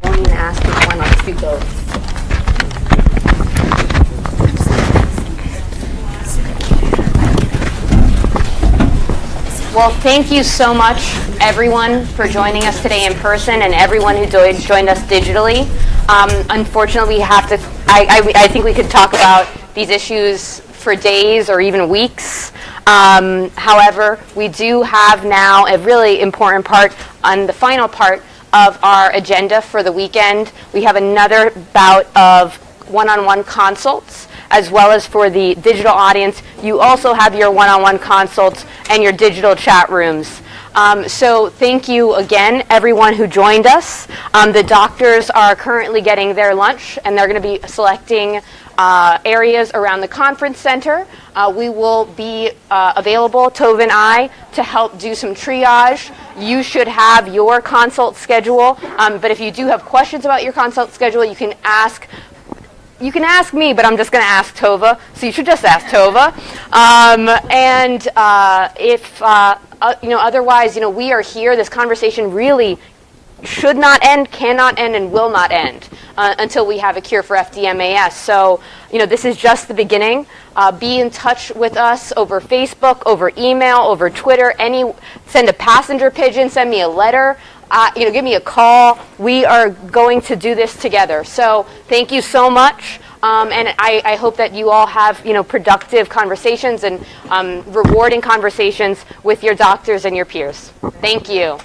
Won't even ask which one, I'll just do both. Well, thank you so much, everyone, for joining us today in person and everyone who joined us digitally. Unfortunately, we have to. I think we could talk about these issues for days or even weeks. However, we do have now a really important part on the final part of our agenda for the weekend. We have another bout of one-on-one consults, as well as for the digital audience. You also have your one-on-one consults and your digital chat rooms. So thank you again, everyone who joined us. The doctors are currently getting their lunch, and they're going to be selecting areas around the conference center. We will be available, Tovah and I, to help do some triage. You should have your consult schedule, but if you do have questions about your consult schedule, you can ask me, but I'm just going to ask Tovah, so you should just ask Tovah. Otherwise, we are here. This conversation really should not end, cannot end, and will not end until we have a cure for FDMAS. So, this is just the beginning. Be in touch with us over Facebook, over email, over Twitter. Send a passenger pigeon, send me a letter. Give me a call. We are going to do this together. So thank you so much. And I hope that you all have, productive conversations and rewarding conversations with your doctors and your peers. Thank you.